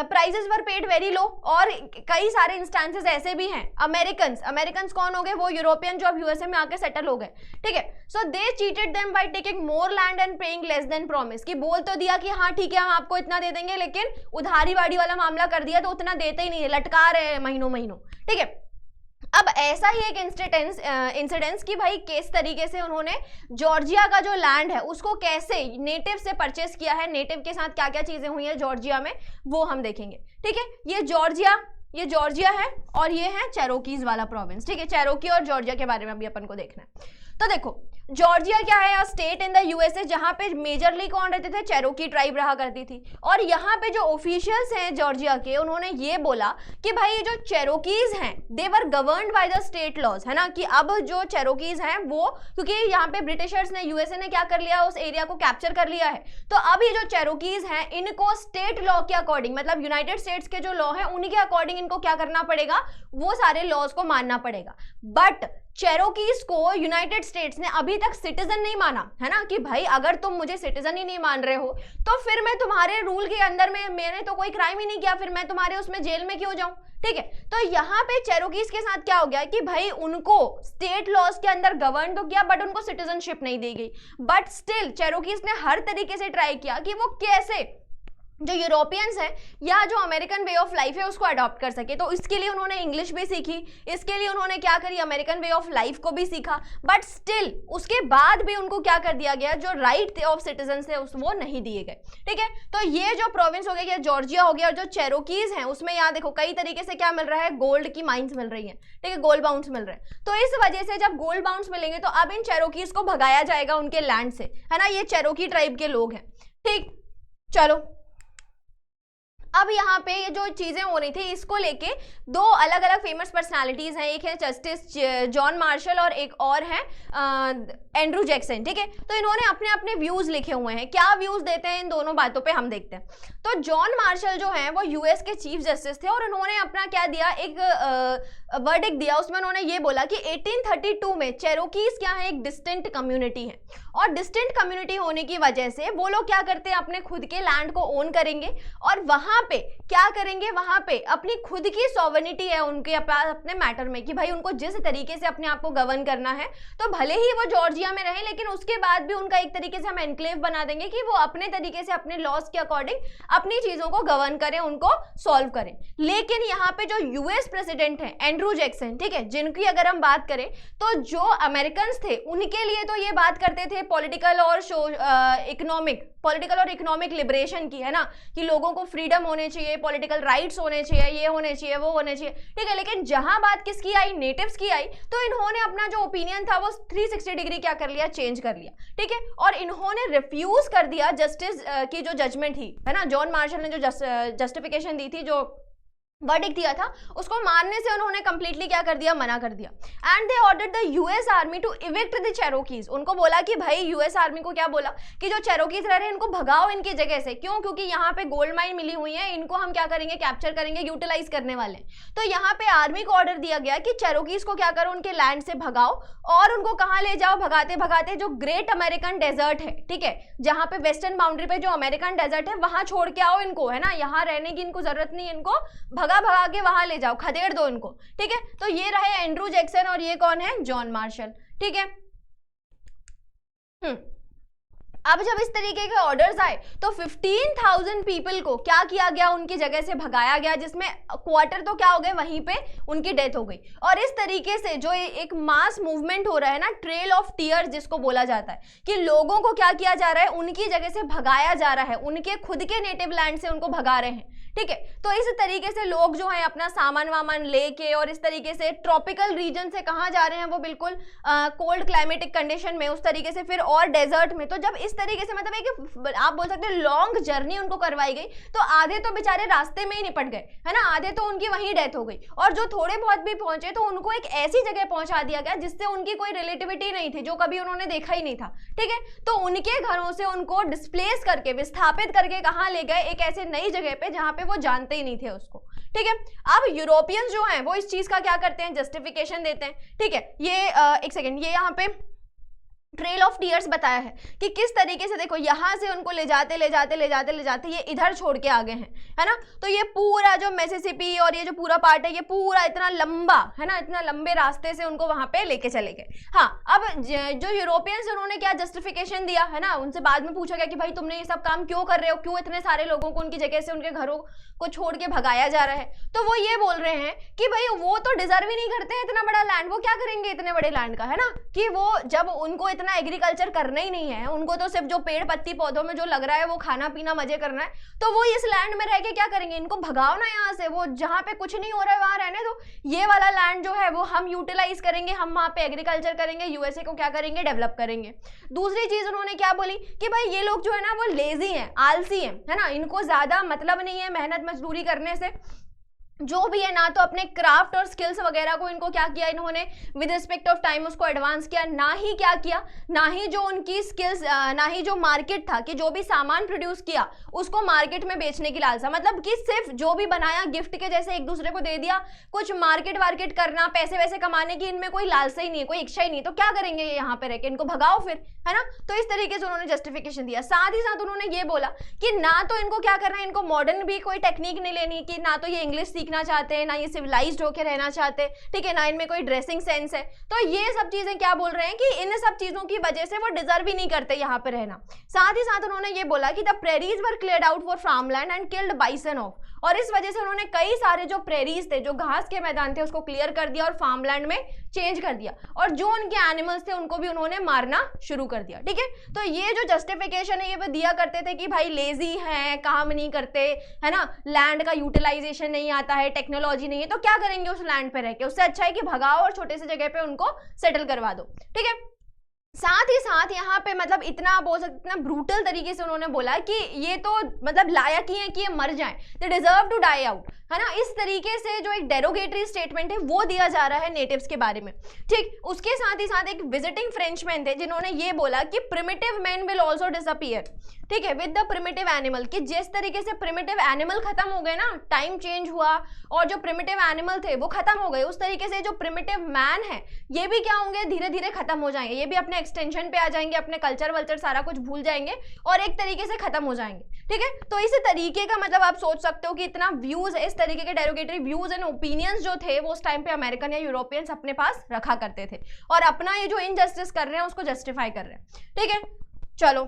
prices were paid very low. और कई सारे इंस्टेंसेस ऐसे भी हैं। अमेरिकन्स कौन हो गए, वो यूरोपियन जो अब यूएसए में आके सेटल हो गए। ठीक है, so they cheated them by taking more land and paying less than promise, कि बोल तो दिया कि हाँ ठीक है हम आपको इतना दे देंगे, लेकिन उधारी वाड़ी वाला मामला कर दिया तो उतना देते ही नहीं है, लटका रहे हैं महीनों महीनों। ठीक है, अब ऐसा ही एक इंसिडेंस कि भाई किस तरीके से उन्होंने जॉर्जिया का जो लैंड है उसको कैसे नेटिव से परचेस किया है, नेटिव के साथ क्या क्या चीजें हुई है जॉर्जिया में, वो हम देखेंगे। ठीक है, ये जॉर्जिया है और ये है चेरोकीज वाला प्रोविंस। ठीक है, चेरोकी और जॉर्जिया के बारे में अभी अपन को देखना है। तो देखो जॉर्जिया क्या है, स्टेट इन द यूएसए जहां पे मेजरली कौन रहते थे, चेरोकी ट्राइब रहा करती थी। और यहाँ पे जो ऑफिशियल्स हैं जॉर्जिया के, उन्होंने ये बोला कि भाई ये जो चेरोकीज हैं they were governed by the state laws, है ना, कि अब जो चेरोकीज हैं वो, क्योंकि यहाँ पे ब्रिटिशर्स ने, यूएसए ने क्या कर लिया, उस एरिया को कैप्चर कर लिया है। तो अब ये जो चेरोकीज हैं इनको स्टेट लॉ के अकॉर्डिंग, मतलब यूनाइटेड स्टेट्स के जो लॉ है उन्हीं के अकॉर्डिंग इनको क्या करना पड़ेगा, वो सारे लॉज को मानना पड़ेगा। बट चेरोकीज को यूनाइटेड स्टेट्स ने अभी तक सिटीजन नहीं माना, है ना, कि भाई अगर तुम मुझे सिटीजन ही नहीं मान रहे हो तो फिर मैं तुम्हारे रूल के अंदर में, मैंने तो कोई क्राइम ही नहीं किया, फिर मैं तुम्हारे उसमें जेल में क्यों जाऊं। ठीक है, तो यहाँ पे चेरोकीज के साथ क्या हो गया कि भाई उनको स्टेट लॉज के अंदर गवर्न तो किया बट उनको सिटीजनशिप नहीं दी गई। बट स्टिल चेरोकीज ने हर तरीके से ट्राई किया कि वो कैसे जो यूरोपियंस हैं या जो अमेरिकन वे ऑफ लाइफ है उसको अडॉप्ट कर सके। तो इसके लिए उन्होंने इंग्लिश भी सीखी, इसके लिए उन्होंने क्या करी, अमेरिकन वे ऑफ लाइफ को भी सीखा, बट स्टिल उसके बाद भी उनको क्या कर दिया गया, जो राइट थे ऑफ सिटीजन थे वो नहीं दिए गए। ठीक है, तो ये जो प्रोविंस हो गया, जॉर्जिया हो गया, और जो चेरोकीज हैं उसमें यहाँ देखो कई तरीके से क्या मिल रहा है, गोल्ड की माइंस मिल रही है। ठीक है, गोल्ड बाउंड्स मिल रहे हैं। तो इस वजह से जब गोल्ड बाउंड्स मिलेंगे तो अब इन चेरोकीज को भगाया जाएगा उनके लैंड से, है ना। ये चेरोकी ट्राइब के लोग हैं। ठीक, चलो अब यहाँ पे ये जो चीजें हो रही थी इसको लेके दो अलग अलग फेमस पर्सनालिटीज हैं, एक है जस्टिस जॉन मार्शल और एक और है एंड्रू जैक्सन। ठीक है, तो इन्होंने अपने अपने व्यूज लिखे हुए हैं। क्या व्यूज देते हैं इन दोनों बातों पे हम देखते हैं। तो जॉन मार्शल जो हैं वो यूएस के चीफ जस्टिस थे और उन्होंने अपना क्या दिया, एक वर्डिक्ट दिया। उसमें उन्होंने ये बोला कि 1832 में चेरोकीज क्या है, एक डिस्टिंक्ट कम्युनिटी है, और डिस्टिंक्ट कम्युनिटी होने की वजह से वो लोग क्या करते हैं, अपने खुद के लैंड को ओन करेंगे और वहां पे क्या करेंगे, वहां पे अपनी खुद की सॉवरेनिटी है उनके अपने मैटर में, कि भाई उनको जिस तरीके से अपने आप को गवर्न करना है, तो भले ही वो जॉर्जिया में रहे लेकिन उसके बाद भी उनका एक तरीके से हम एनक्लेव बना देंगे कि वो अपने तरीके से अपने लॉज के अकॉर्डिंग अपनी चीजों को गवर्न करें, उनको सॉल्व करें। लेकिन यहाँ पे जो यूएस प्रेसिडेंट है एंड्रू जैक्सन, ठीक है, जिनकी अगर हम बात करें तो जो अमेरिकन थे उनके लिए तो ये बात करते थे पॉलिटिकल और इकोनॉमिक लिबरेशन की, है ना, कि लोगों को फ्रीडम होने चाहिए, पॉलिटिकल राइट्स होने चाहिए, ये होने चाहिए, वो होने चाहिए। ठीक है, लेकिन जहां बात किसकी आई, नेटिव्स की आई, तो इन्होंने अपना जो ओपिनियन था वो 360 डिग्री क्या कर लिया, चेंज कर लिया। ठीक है, और इन्होंने रिफ्यूज कर दिया जस्टिस की जो जजमेंट थी, है ना, जॉन मार्शल ने जो जस्टिफिकेशन दी थी, जो वर्डिक्ट दिया था, उसको मानने से उन्होंने कंप्लीटली क्या कर दिया, मना कर दिया। And they ordered the US army to evict the Cherokees. उनको बोला कि भाई, यूएस आर्मी को क्या बोला कि जो चेरोकीज रह रहे हैं इनको भगाओ इनकी जगह से। क्यों? क्योंकि यहाँ पे गोल्ड माइन मिली हुई है, इनको हम क्या करेंगे, कैप्चर करेंगे, यूटिलाइज करने वाले। तो यहाँ पे आर्मी को ऑर्डर दिया गया कि चेरोकीज को क्या करो, उनके लैंड से भगाओ और उनको कहाँ ले जाओ, भगाते भगाते जो ग्रेट अमेरिकन डेजर्ट है, ठीक है, जहाँ पे वेस्टर्न बाउंड्री पे जो अमेरिकन डेजर्ट है वहां छोड़ के आओ इनको, है ना, यहाँ रहने की इनको जरूरत नहीं है, इनको भगा भगा के वहां ले जाओ, खदेड़ दो इनको। ठीक है, तो ये रहे एंड्रू जैक्सन और ये कौन है, जॉन मार्शल। ठीक है, अब जब इस तरीके के ऑर्डर्स आए तो 15,000 पीपल को क्या किया गया, उनकी जगह से भगाया गया, जिसमें क्वार्टर तो क्या हो गए, वहीं पे उनकी डेथ हो गई। और इस तरीके से जो एक मास मूवमेंट हो रहा है ना, ट्रेल ऑफ टीयर्स जिसको बोला जाता है, कि लोगों को क्या किया जा रहा है, उनकी जगह से भगाया जा रहा है, उनके खुद के नेटिव लैंड से उनको भगा रहे हैं। ठीक है, तो इस तरीके से लोग जो है अपना सामान वामान लेके और इस तरीके से ट्रॉपिकल रीजन से कहाँ जा रहे हैं, वो बिल्कुल कोल्ड क्लाइमेटिक कंडीशन में, उस तरीके से फिर और डेजर्ट में। तो जब इस तरीके से मतलब एक आप बोल सकते हैं लॉन्ग जर्नी उनको करवाई गई, तो आधे तो बेचारे रास्ते में ही निपट गए, है ना, आधे तो उनकी वहीं डेथ हो गई, और जो थोड़े बहुत भी पहुंचे तो उनको एक ऐसी जगह पहुंचा दिया गया जिससे उनकी कोई रिलेटिविटी नहीं थी, जो कभी उन्होंने देखा ही नहीं था। ठीक है, तो उनके घरों से उनको डिस्प्लेस करके, विस्थापित करके कहाँ ले गए, एक ऐसे नई जगह पे जहाँ पे वो जानते ही नहीं थे उसको। ठीक है, अब यूरोपियंस जो हैं वो इस चीज का क्या करते हैं, जस्टिफिकेशन देते हैं। ठीक है, ये एक सेकेंड, ये यहाँ पे ट्रेल ऑफ टीयर्स बताया है कि किस तरीके से, देखो यहां से उनको ले जाते ले जाते ले जाते ले जाते ये इधर छोड़ के आ गए हैं, है ना। तो ये पूरा जो मिसिसिपी और ये जो पूरा पार्ट है, ये पूरा इतना लंबा, है ना, इतना लंबे रास्ते से उनको वहां पे लेके चले गए। हाँ, अब जो यूरोपियंस उन्होंने क्या जस्टिफिकेशन दिया, है ना, उनसे बाद में पूछा गया कि भाई तुमने ये सब काम क्यों कर रहे हो, क्यों इतने सारे लोगों को उनकी जगह से, उनके घरों को छोड़ के भगाया जा रहा है। तो वो ये बोल रहे हैं कि भाई वो तो डिजर्व ही नहीं करते हैं इतना बड़ा लैंड, वो क्या करेंगे इतने बड़े लैंड का, है ना, कि वो जब उनको इतना एग्रीकल्चर करना ही नहीं है, उनको तो सिर्फ जो पेड़ पत्ती पौधों में जो लग रहा है वो खाना पीना मजे करना है, तो वो इस लैंड में रह के क्या करेंगे, इनको भगाओ ना यहाँ से, वो जहाँ पे कुछ नहीं हो रहा है वहां रहने दो, ये वाला लैंड जो है वो हम यूटिलाइज करेंगे, हम वहां पे एग्रीकल्चर करेंगे, यूएसए को क्या करेंगे, डेवलप करेंगे। दूसरी चीज उन्होंने क्या बोली कि भाई ये लोग जो है ना वो लेजी हैं, आलसी हैं, है ना, इनको ज्यादा मतलब नहीं है मेहनत मजदूरी करने से, जो भी है ना, तो अपने क्राफ्ट और स्किल्स वगैरह को इनको क्या किया, इन्होंने विद रिस्पेक्ट ऑफ टाइम उसको एडवांस किया, ना ही क्या किया, ना ही जो उनकी स्किल्स, ना ही जो मार्केट था कि जो भी सामान प्रोड्यूस किया उसको मार्केट में बेचने की लालसा, मतलब कि सिर्फ जो भी बनाया गिफ्ट के जैसे एक दूसरे को दे दिया, कुछ मार्केट वार्केट करना, पैसे वैसे कमाने की इनमें कोई लालसा ही नहीं है, कोई इच्छा ही नहीं, तो क्या करेंगे ये यहाँ पे रह के, इनको भगाओ फिर, है ना। तो इस तरीके से उन्होंने जस्टिफिकेशन दिया। साथ ही साथ उन्होंने ये बोला कि ना तो इनको क्या करना है, इनको मॉडर्न भी कोई टेक्निक नहीं लेनी, कि ना तो ये इंग्लिश सीखना चाहते हैं, ना ये सिविलाइज्ड होकर रहना चाहते, ठीक है, ना इनमें कोई ड्रेसिंग सेंस है। तो ये सब चीजें क्या बोल रहे हैं कि इन सब चीजों की वजह से वो डिजर्व ही नहीं करते यहाँ पे रहना। साथ ही साथ उन्होंने ये बोला कि the prairies were cleared out for farmland and killed bison of, और इस वजह से उन्होंने कई सारे जो प्रेरीज थे, जो घास के मैदान थे, उसको क्लियर कर दिया और फार्मलैंड में चेंज कर दिया, और जो उनके एनिमल्स थे उनको भी उन्होंने मारना शुरू कर दिया, ठीक है। तो ये जो जस्टिफिकेशन है ये वो दिया करते थे कि भाई लेजी हैं, काम नहीं करते, है ना, लैंड का यूटिलाइजेशन नहीं आता है, टेक्नोलॉजी नहीं है, तो क्या करेंगे उस लैंड पे रह के, उससे अच्छा है कि भगाओ और छोटे से जगह पे उनको सेटल करवा दो, ठीक है। साथ ही साथ यहाँ पे मतलब इतना बोल सकते, इतना ब्रूटल तरीके से उन्होंने बोला कि ये तो मतलब लायक ही है कि ये मर जाएं, they deserve to die out, है ना। इस तरीके से जो एक डेरोगेटरी स्टेटमेंट है वो दिया जा रहा है नेटिव्स के बारे में, ठीक। उसके साथ ही साथ एक विजिटिंग फ्रेंचमैन थे जिन्होंने ये बोला कि primitive man will also disappear, ठीक है, विद द प्रिमिटिव एनिमल, कि जिस तरीके से प्रिमिटिव एनिमल खत्म हो गए ना, टाइम चेंज हुआ और जो प्रिमिटिव एनिमल थे वो खत्म हो गए, उस तरीके से जो प्रिमिटिव मैन है ये भी क्या होंगे, धीरे धीरे खत्म हो जाएंगे, ये भी अपने एक्सटेंशन पे आ जाएंगे, अपने कल्चर वल्चर सारा कुछ भूल जाएंगे और एक तरीके से खत्म हो जाएंगे, ठीक है। तो इस तरीके का मतलब आप सोच सकते हो कि इतना व्यूज, इस तरीके के डेरोगेटरी व्यूज एंड ओपिनियंस जो थे वो उस टाइम पे अमेरिकन या यूरोपियंस अपने पास रखा करते थे और अपना ये जो इनजस्टिस कर रहे हैं उसको जस्टिफाई कर रहे हैं, ठीक है। चलो,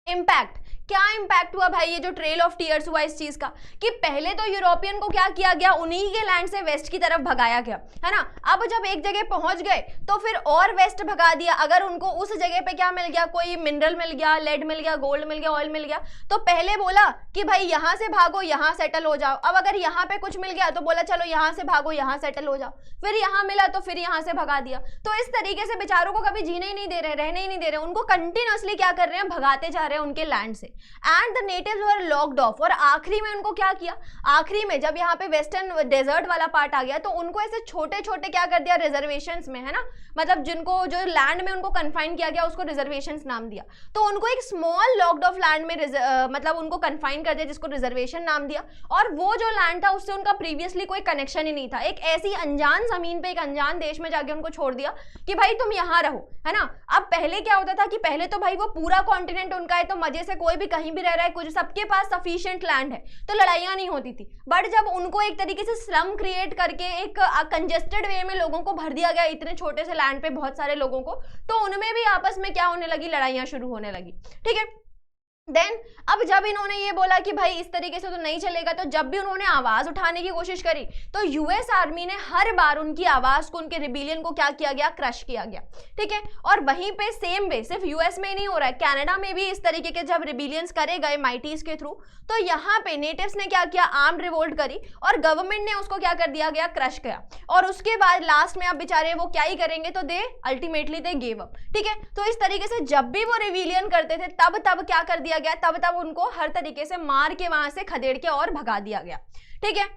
इम्पैक्ट, क्या इम्पैक्ट हुआ भाई, ये जो ट्रेल ऑफ टीयर्स हुआ इस चीज का, कि पहले तो यूरोपियन को क्या किया गया, उन्हीं के लैंड से वेस्ट की तरफ भगाया गया, है ना। अब जब एक जगह पहुंच गए तो फिर और वेस्ट भगा दिया। अगर उनको उस जगह पे क्या मिल गया, कोई मिनरल मिल गया, लेड मिल गया, गोल्ड मिल गया, ऑयल मिल गया, तो पहले बोला कि भाई यहाँ से भागो, यहाँ सेटल हो जाओ। अब अगर यहाँ पे कुछ मिल गया तो बोला चलो यहाँ से भागो, यहाँ सेटल हो जाओ। फिर यहाँ मिला तो फिर यहाँ से भगा दिया। तो इस तरीके से बेचारों को कभी जीने ही नहीं दे रहे, रहने ही नहीं दे रहे, उनको कंटिन्यूअसली क्या कर रहे हैं, भगाते जा रहे हैं उनके लैंड से। And the natives were locked of, और आखिरी में उनको क्या किया, आखिरी में जब यहाँ पे वेस्टर्न डेजर्ट वाला पार्ट आ गया तो उनको ऐसे छोटे छोटे क्या कर दिया, रिजर्वेशंस में, है ना, मतलब जिनको जो लैंड में उनको कन्फाइन किया गया उसको रिजर्वेशंस नाम दिया। तो उनको एक स्मॉल लॉक्ड ऑफ लैंड में मतलब उनको कन्फाइन कर दिया जिसको रिजर्वेशन नाम दिया। और वो जो लैंड था उससे उनका प्रीवियसली कोई कनेक्शन ही नहीं था, एक ऐसी अनजान जमीन पे एक अनजान देश में जाके उनको छोड़ दिया कि भाई तुम यहाँ रहो, है ना। अब पहले क्या होता था कि पहले तो भाई वो पूरा कॉन्टिनेंट उनका है तो मजे से कोई भी कहीं भी रह रहा है, कुछ सबके पास सफिशिएंट लैंड है तो लड़ाइयां नहीं होती थी। बट जब उनको एक तरीके से स्लम क्रिएट करके एक कंजेस्टेड वे में लोगों को भर दिया गया इतने छोटे से लैंड पे बहुत सारे लोगों को, तो उनमें भी आपस में क्या होने लगी, लड़ाइयां शुरू होने लगी, ठीक है। देन अब जब इन्होंने ये बोला कि भाई इस तरीके से तो नहीं चलेगा, तो जब भी उन्होंने आवाज उठाने की कोशिश करी तो यूएस आर्मी ने हर बार उनकी आवाज को, उनके रिबेलियन को क्या किया गया, क्रश किया गया, ठीक है। और वहीं पे सेम वे सिर्फ यूएस में ही नहीं हो रहा है, कनाडा में भी इस तरीके के जब रिबेलियंस करे गए माइटीज के थ्रू, तो यहाँ पे नेटिव्स ने क्या किया, आर्म्ड रिवोल्ट करी और गवर्नमेंट ने उसको क्या कर दिया गया, क्रश किया। और उसके बाद लास्ट में अब बेचारे वो क्या ही करेंगे, तो they ultimately they give up, ठीक है। तो इस तरीके से जब भी वो रिबेलियन करते थे तब क्या कर दिया गया, तब उनको हर तरीके से मार के वहां से खदेड़ के और भगा दिया गया, ठीक है।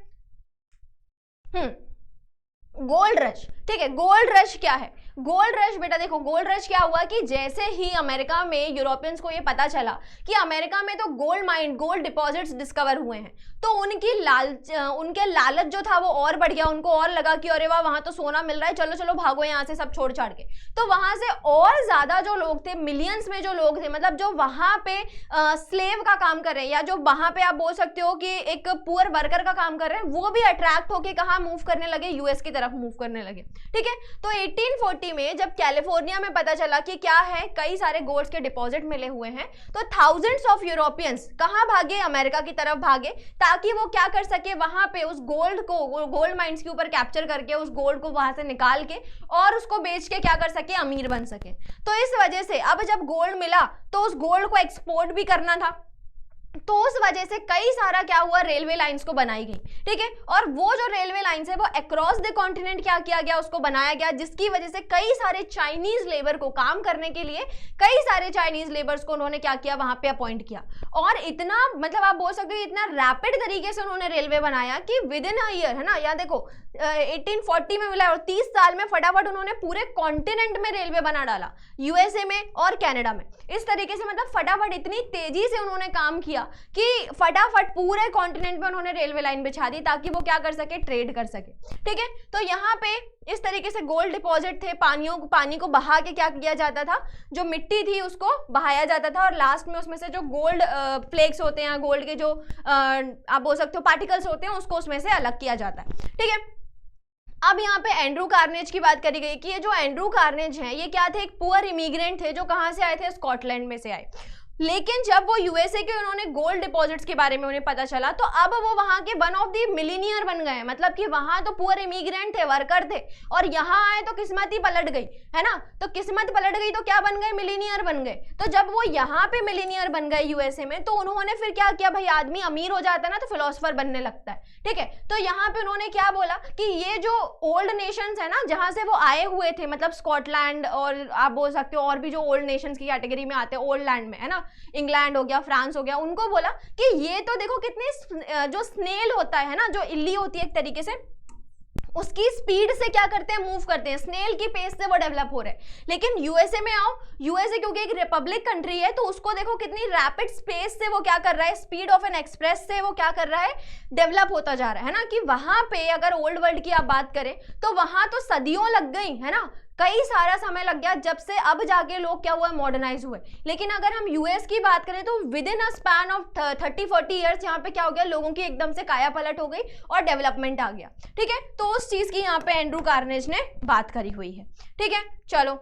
गोल्ड रश, ठीक है। गोल्ड रश क्या है, गोल्ड रश बेटा देखो, गोल्ड रश क्या हुआ कि जैसे ही अमेरिका में यूरोपियंस को ये पता चला कि अमेरिका में तो gold mine, gold deposits discover हुए हैं, तो उनके लालच जो था वो और बढ़ गया। उनको और लगा कि अरे वाह वहां तो सोना मिल रहा है, चलो चलो भागो यहाँ से सब छोड़ छाड़ के। तो वहां से और ज्यादा जो लोग थे, मिलियंस में जो लोग थे, मतलब जो वहां पे स्लेव का काम कर रहे हैं या जो वहां पे आप बोल सकते हो कि एक पुअर वर्कर का काम कर रहे हैं, वो भी अट्रैक्ट होके कहाँ मूव करने लगे, यूएस की तरफ मूव करने लगे, ठीक है। तो 1840 में जब कैलिफोर्निया में पता चला कि क्या है, कई सारे गोल्ड के डिपॉजिट मिले हुए हैं, तो थाउजेंड्स ऑफ यूरोपियंस कहाँ भागे, अमेरिका की तरफ भागे, ताकि वो क्या कर सके, वहां पे उस गोल्ड को, गोल्ड माइंस के ऊपर कैप्चर करके उस गोल्ड को वहां से निकाल के और उसको बेच के क्या कर सके, अमीर बन सके। तो इस वजह से अब जब गोल्ड मिला तो उस गोल्ड को एक्सपोर्ट भी करना था, तो उस वजह से कई सारा क्या हुआ, रेलवे लाइंस को बनाई गई, ठीक है। और वो जो रेलवे लाइंस है वो अक्रॉस द कॉन्टिनेंट क्या किया गया, उसको बनाया गया, जिसकी वजह से कई सारे चाइनीज लेबर को काम करने के लिए कई सारे चाइनीज लेबर्स को उन्होंने क्या किया, वहां पे अपॉइंट किया। और इतना मतलब आप बोल सकते हो इतना रैपिड तरीके से उन्होंने रेलवे बनाया कि विद इन अ ईयर, है ना, या देखो 1840 में मिला और 30 साल में फटाफट उन्होंने पूरे कॉन्टिनेंट में रेलवे बना डाला, यूएसए में और कनाडा में। इस तरीके से मतलब फटाफट इतनी तेजी से उन्होंने काम किया कि फटाफट पूरे कॉन्टिनेंट में उन्होंने रेलवे लाइन बिछा दी ताकि वो क्या कर सके, ट्रेड कर सके। ठीक है, तो यहाँ पे इस तरीके से गोल्ड डिपॉजिट थे, पानी को बहा के क्या किया जाता था, जो मिट्टी थी उसको बहाया जाता था और लास्ट में उसमें से जो गोल्ड फ्लेक्स होते हैं, गोल्ड के जो आप बोल सकते हो पार्टिकल्स होते हैं, उसको उसमें से अलग किया जाता है। ठीक है, अब यहाँ पे एंड्रू कार्नेज की बात करी गई कि ये जो एंड्रू कार्नेज हैं ये क्या थे, एक पुअर इमिग्रेंट थे जो कहाँ से आए थे, स्कॉटलैंड में से आए। लेकिन जब वो यूएसए के उन्होंने गोल्ड डिपॉजिट्स के बारे में उन्हें पता चला तो अब वो वहां के वन ऑफ द मिलीनियर बन गए। मतलब कि वहां तो पुअर इमिग्रेंट थे, वर्कर थे, और यहाँ आए तो किस्मत ही पलट गई, है ना। तो किस्मत पलट गई तो क्या बन गए, मिलीनियर बन गए। तो जब वो यहाँ पे मिलीनियर बन गए यूएसए में, तो उन्होंने फिर क्या किया, भाई आदमी अमीर हो जाता है ना तो फिलोसफर बनने लगता है। ठीक है, तो यहाँ पे उन्होंने क्या बोला कि ये जो ओल्ड नेशंस है ना जहां से वो आए हुए थे, मतलब स्कॉटलैंड और आप बोल सकते हो और भी जो ओल्ड नेशंस की कैटेगरी में आते हैं, ओल्ड लैंड में, है ना, इंग्लैंड हो गया, फ्रांस हो गया, उनको बोला कि ये तो देखो कितने जो स्नेल होता है ना, जो इल्ली होती है एक तरीके से, उसकी स्पीड से क्या करते हैं, मूव करते हैं, स्नेल की पेस से वो डेवलप हो रहे हैं। लेकिन यूएसए में आओ, यूएसए क्योंकि एक रिपब्लिक कंट्री है तो उसको देखो कितनी रैपिड स्पेस से वो क्या कर रहा है, स्पीड ऑफ एन एक्सप्रेस से वो क्या कर रहा है, डेवलप होता जा रहा है ना। कि वहां पे अगर ओल्ड वर्ल्ड की आप बात करें तो वहां तो सदियों लग गई, है ना, कई सारा समय लग गया जब से अब जाके लोग क्या हुआ, मॉडर्नाइज हुए। लेकिन अगर हम यूएस की बात करें तो with in a span of 30-40 years यहाँ पे क्या हो गया, लोगों की एकदम से काया पलट हो गई और डेवलपमेंट आ गया। ठीक है, तो उस चीज की यहाँ पे एंड्रू कार्नेज ने बात करी हुई है। ठीक है, चलो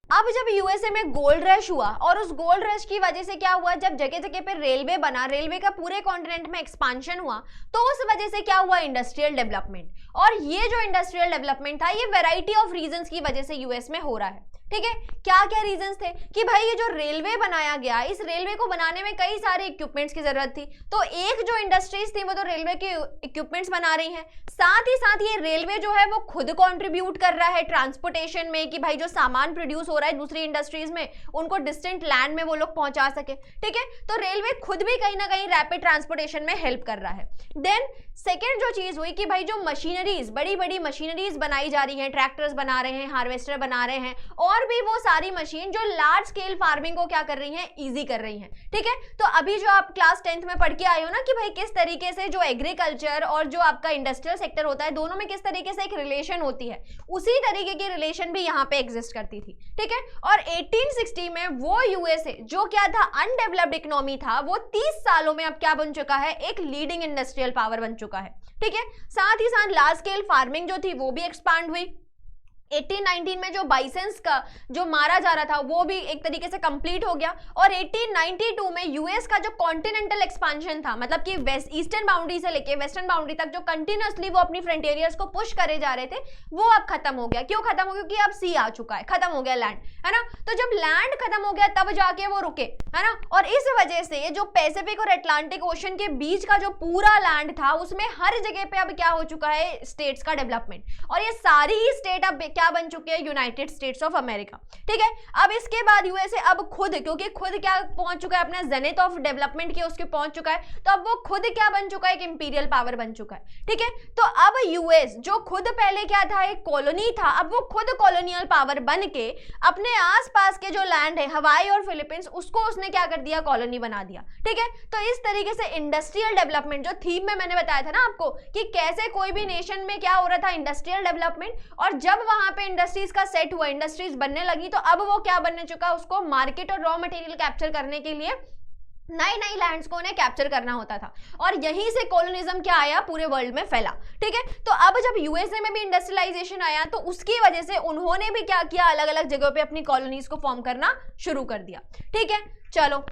अब जब यूएसए में गोल्ड रश हुआ और उस गोल्ड रश की वजह से क्या हुआ, जब जगह जगह पे रेलवे बना, रेलवे का पूरे कॉन्टिनेंट में एक्सपांशन हुआ, तो उस वजह से क्या हुआ, इंडस्ट्रियल डेवलपमेंट। और ये जो इंडस्ट्रियल डेवलपमेंट था ये वैरायटी ऑफ रीजंस की वजह से यूएस में हो रहा है। ठीक है, क्या क्या रीजंस थे कि भाई ये जो रेलवे बनाया गया, इस रेलवे को बनाने में कई सारे इक्विपमेंट्स की जरूरत थी। तो एक जो इंडस्ट्रीज थी वो तो रेलवे के इक्विपमेंट्स बना रही हैं, साथ ही साथ ये रेलवे जो है वो खुद कंट्रीब्यूट कर रहा है ट्रांसपोर्टेशन में, कि भाई जो सामान प्रोड्यूस हो रहा है दूसरी इंडस्ट्रीज में उनको डिस्टेंट लैंड में वो लोग पहुंचा सके। ठीक है, तो रेलवे खुद भी कहीं ना कहीं रैपिड ट्रांसपोर्टेशन में हेल्प कर रहा है। देन सेकेंड जो चीज हुई कि भाई जो मशीनरीज, बड़ी बड़ी मशीनरीज बनाई जा रही हैं, ट्रैक्टर्स बना रहे हैं, हार्वेस्टर बना रहे हैं, और भी वो सारी मशीन जो लार्ज स्केल फार्मिंग को क्या कर रही हैं, इजी कर रही हैं। ठीक है, तो अभी जो आप क्लास 10th में पढ़ के आए हो ना कि भाई किस तरीके से जो एग्रीकल्चर और जो आपका इंडस्ट्रियल सेक्टर होता है दोनों में किस तरीके से एक रिलेशन होती है, उसी तरीके की रिलेशन भी यहाँ पे एग्जिस्ट करती थी। ठीक है, और 1860 में वो यूएसए जो क्या था, अनडेवलप्ड इकोनॉमी था, वो 30 सालों में अब क्या बन चुका है, एक लीडिंग इंडस्ट्रियल पावर बन चुका है। ठीक है, साथ ही साथ लार्ज स्केल फार्मिंग जो थी वो भी एक्सपांड हुई। 1819 में जो बाइसेंस का जो मारा जा रहा था वो भी एक तरीके से कंप्लीट हो गया। और 1892 में यूएस का जो कॉन्टिनेंटल एक्सपांशन था, मतलब कि वेस्ट ईस्टर्न बाउंड्री से लेके वेस्टर्न बाउंड्री तक जो कंटिन्यूअसली वो अपनी फ्रंटियर्स को पुश करे जा रहे थे, वो अब खत्म हो गया। क्यों खत्म हो गया? क्योंकि अब सी आ चुका है, खत्म हो गया लैंड, है ना। तो जब लैंड खत्म हो गया तब जाके वो रुके, है ना। और इस वजह से जो पैसिफिक और अटलांटिक ओशन के बीच का जो पूरा लैंड था उसमें हर जगह पे अब क्या हो चुका है, स्टेट्स का डेवलपमेंट। और ये सारी ही स्टेट अब क्या बन चुके हैं, यूनाइटेड स्टेट्स ऑफ अमेरिका। ठीक है, अब इसके बाद यूएसए अब खुद, क्योंकि खुद क्या पहुंच चुका है, अपना जेनिथ ऑफ डेवलपमेंट के उसके पहुंच चुका है, तो अब वो खुद क्या बन चुका है, एक इंपीरियल पावर बन चुका है। ठीक है, तो अब यूएस जो खुद पहले क्या था, एक कॉलोनी था, अब वो खुद कॉलोनियल पावर बन के अपने आसपास के जो लैंड है, हवाई और फिलीपींस, उसको उसने क्या कर दिया, कॉलोनी बना दिया। ठीक है, तो इस तरीके से इंडस्ट्रियल डेवलपमेंट, जो थीम में मैंने बताया था ना आपको कि कैसे कोई भी नेशन में क्या हो रहा था, इंडस्ट्रियल डेवलपमेंट, और जब वहां पे इंडस्ट्रीज का सेट हुआ, इंडस्ट्रीज बनने लगी, तो अब वो क्या बनने चुका, उसको मार्केट और रॉ मटेरियल कैप्चर करने के लिए नई नई लैंड्स को उन्हें कैप्चर करना होता था, और यहीं से कॉलोनिज्म क्या आया, पूरे वर्ल्ड में फैला। ठीक है, तो अब जब यूएसए में भी इंडस्ट्रियलाइजेशन आया तो उसकी वजह से उन्होंने भी क्या किया, अलग अलग जगहों पे अपनी कॉलोनीज को फॉर्म करना शुरू कर दिया। ठीक है, चलो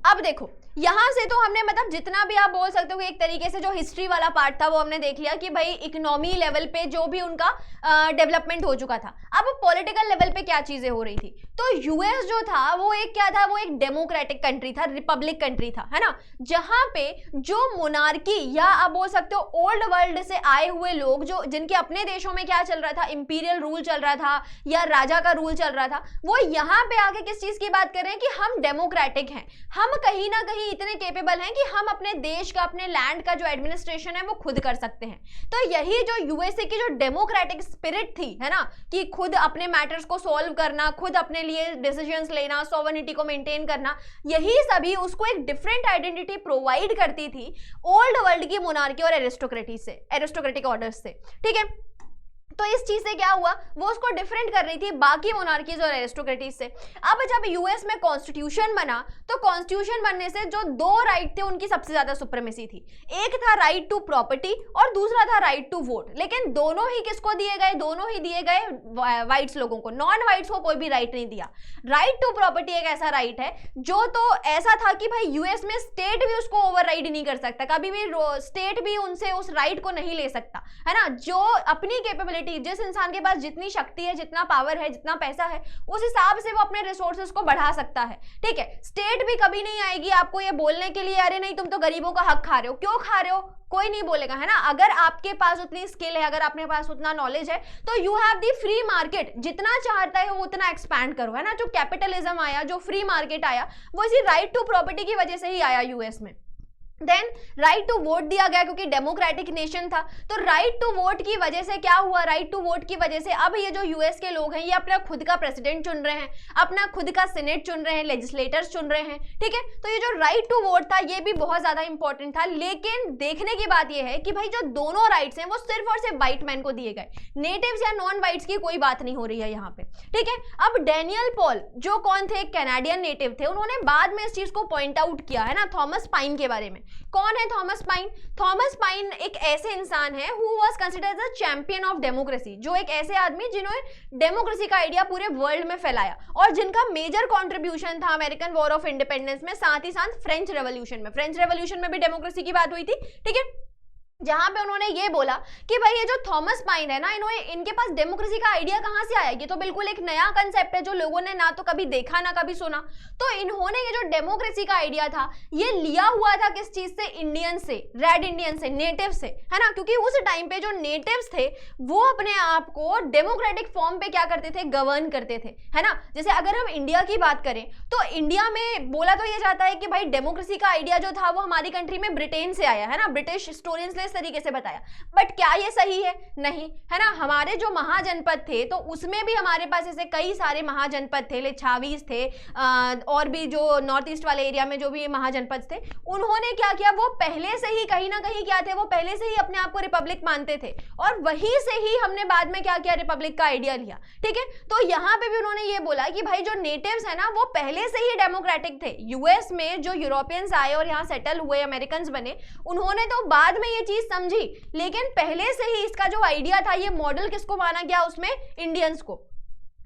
अब देखो, यहां से तो हमने मतलब जितना भी आप बोल सकते हो एक तरीके से जो हिस्ट्री वाला पार्ट था वो हमने देख लिया कि भाई इकोनॉमी लेवल पे जो भी उनका डेवलपमेंट हो चुका था। अब पॉलिटिकल लेवल पे क्या चीजें हो रही थी, तो यूएस जो था वो एक क्या था, वो एक डेमोक्रेटिक कंट्री था, रिपब्लिक कंट्री था, है ना, जहां पे जो मोनार्की या आप बोल सकते हो ओल्ड वर्ल्ड से आए हुए लोग, जो जिनके अपने देशों में क्या चल रहा था, इंपीरियल रूल चल रहा था या राजा का रूल चल रहा था, वो यहाँ पे आके किस चीज की बात कर रहे हैं कि हम डेमोक्रेटिक हैं, हम कहीं ना कहीं इतने केपेबल हैं कि हम अपने देश का, अपने लैंड का जो एडमिनिस्ट्रेशन है वो खुद कर सकते हैं। तो यही जो यूएसए की जो डेमोक्रेटिक स्पिरिट थी, है ना, कि खुद अपने मैटर्स को सॉल्व करना, खुद अपने लिए डिसीजंस लेना, सॉवरेनिटी को मेंटेन करना, यही सभी उसको एक डिफरेंट आइडेंटिटी प्रोवाइड करती थी ओल्ड वर्ल्ड की मोनार्की और एरिस्टोक्रेटिक ऑर्डर्स से। ठीक है, तो इस चीज से क्या हुआ, वो उसको डिफरेंट कर रही थी बाकी मोनार्कीज और एरिस्टोक्रेटीज से। अब जब यूएस में कॉन्स्टिट्यूशन बना, तो कॉन्स्टिट्यूशन बनने से जो दो राइट थे उनकी सबसे ज्यादा सुप्रीमेसी थी। एक था राइट टू प्रॉपर्टी और दूसरा था राइट टू वोट। लेकिन दोनों ही किसको दिए गए, दोनों ही दिए गए व्हाइट्स लोगों को, नॉन व्हाइट्स को कोई भी राइट नहीं दिया। राइट टू प्रॉपर्टी एक ऐसा राइट है जो तो ऐसा था कि भाई यूएस में स्टेट भी उसको ओवरराइड नहीं कर सकता, कभी भी स्टेट भी उनसे उस राइट को नहीं ले सकता, है ना। जो अपनी कैपेबिलिटी, जिस इंसान के पास जितनी शक्ति है, जितना पावर है, जितना पैसा है, उस हिसाब से वो अपने रिसोर्सेज को बढ़ा सकता है। ठीक है, स्टेट भी कभी नहीं आएगी आपको ये बोलने के लिए अरे नहीं तुम तो गरीबों का हक खा रहे हो, क्यों खा रहे हो, कोई नहीं बोलेगा, है ना। अगर आपके पास उतनी स्किल है, अगर आपके पास उतना नॉलेज है, तो you have the free market, जितना चाहता है वो उतना एक्सपैंड करो, है ना। जो कैपिटलिज्म आया, जो फ्री मार्केट आया, वो इसी राइट टू प्रॉपर्टी की वजह से ही आया यूएस में। देन राइट टू वोट दिया गया क्योंकि डेमोक्रेटिक नेशन था। तो राइट टू वोट की वजह से क्या हुआ, राइट टू वोट की वजह से अब ये जो यूएस के लोग हैं ये अपना खुद का प्रेसिडेंट चुन रहे हैं, अपना खुद का सीनेट चुन रहे हैं, लेजिस्लेटर्स चुन रहे हैं। ठीक है, तो ये जो राइट टू वोट था ये भी बहुत ज्यादा इंपॉर्टेंट था। लेकिन देखने की बात ये है कि भाई जो दोनों राइट्स हैं वो सिर्फ और सिर्फ व्हाइट मैन को दिए गए, नेटिव्स या नॉन व्हाइट्स की कोई बात नहीं हो रही है यहाँ पे। ठीक है, अब डैनियल पॉल जो कौन थे, कैनेडियन नेटिव थे, उन्होंने बाद में इस चीज को पॉइंट आउट किया, है ना, थॉमस पाइन के बारे में। कौन है थॉमस पाइन? थॉमस पाइन एक ऐसे इंसान है who was considered as a champion of democracy, जो एक ऐसे आदमी जिन्होंने डेमोक्रेसी का आइडिया पूरे वर्ल्ड में फैलाया और जिनका मेजर कंट्रीब्यूशन था अमेरिकन वॉर ऑफ इंडिपेंडेंस में, साथ ही साथ फ्रेंच रेवोल्यूशन में भी डेमोक्रेसी की बात हुई थी। ठीक है, जहां पे उन्होंने ये बोला कि भाई ये जो थॉमस पाइन है ना, इनके पास डेमोक्रेसी का आइडिया कहां से आया, ये तो बिल्कुल एक नया कंसेप्ट है जो लोगों ने ना तो कभी देखा ना कभी सुना। तो इन्होंने ये जो डेमोक्रेसी का आइडिया था ये लिया हुआ था किस चीज से, इंडियन से, रेड इंडियन से, नेटिव से, है ना। क्योंकि उस टाइम पे जो नेटिव्स थे वो अपने आप को डेमोक्रेटिक फॉर्म पे क्या करते थे, गवर्न करते थे, है ना। जैसे अगर हम इंडिया की बात करें तो इंडिया में बोला तो ये जाता है कि भाई डेमोक्रेसी का आइडिया जो था वो हमारी कंट्री में ब्रिटेन से आया, है ना, ब्रिटिश हिस्टोरियंस ने इस तरीके से बताया। बट क्या ये सही है? नहीं, है ना। हमारे जो महाजनपद थे तो उसमें भी हमारे पास ऐसे कई सारे महाजनपद थे, लिच्छावीज थे, और भी जो नॉर्थ ईस्ट वाले एरिया में जो भी महाजनपद थे, उन्होंने क्या किया, वो पहले से ही कहीं ना कहीं क्या थे, वो पहले से ही अपने आप को रिपब्लिक मानते थे और वहीं से ही हमने बाद में क्या किया, रिपब्लिक का आइडिया लिया। ठीक है, तो यहां पे भी उन्होंने ये बोला कि भाई जो नेटिव्स है ना वो पहले से ही डेमोक्रेटिक थे। यूएस में जो यूरोपियंस आए और यहाँ सेटल हुए, अमेरिकन बने, उन्होंने तो बाद में ये चीज समझी, लेकिन पहले से ही इसका जो आइडिया था ये मॉडल किसको माना गया, उसमें इंडियंस को।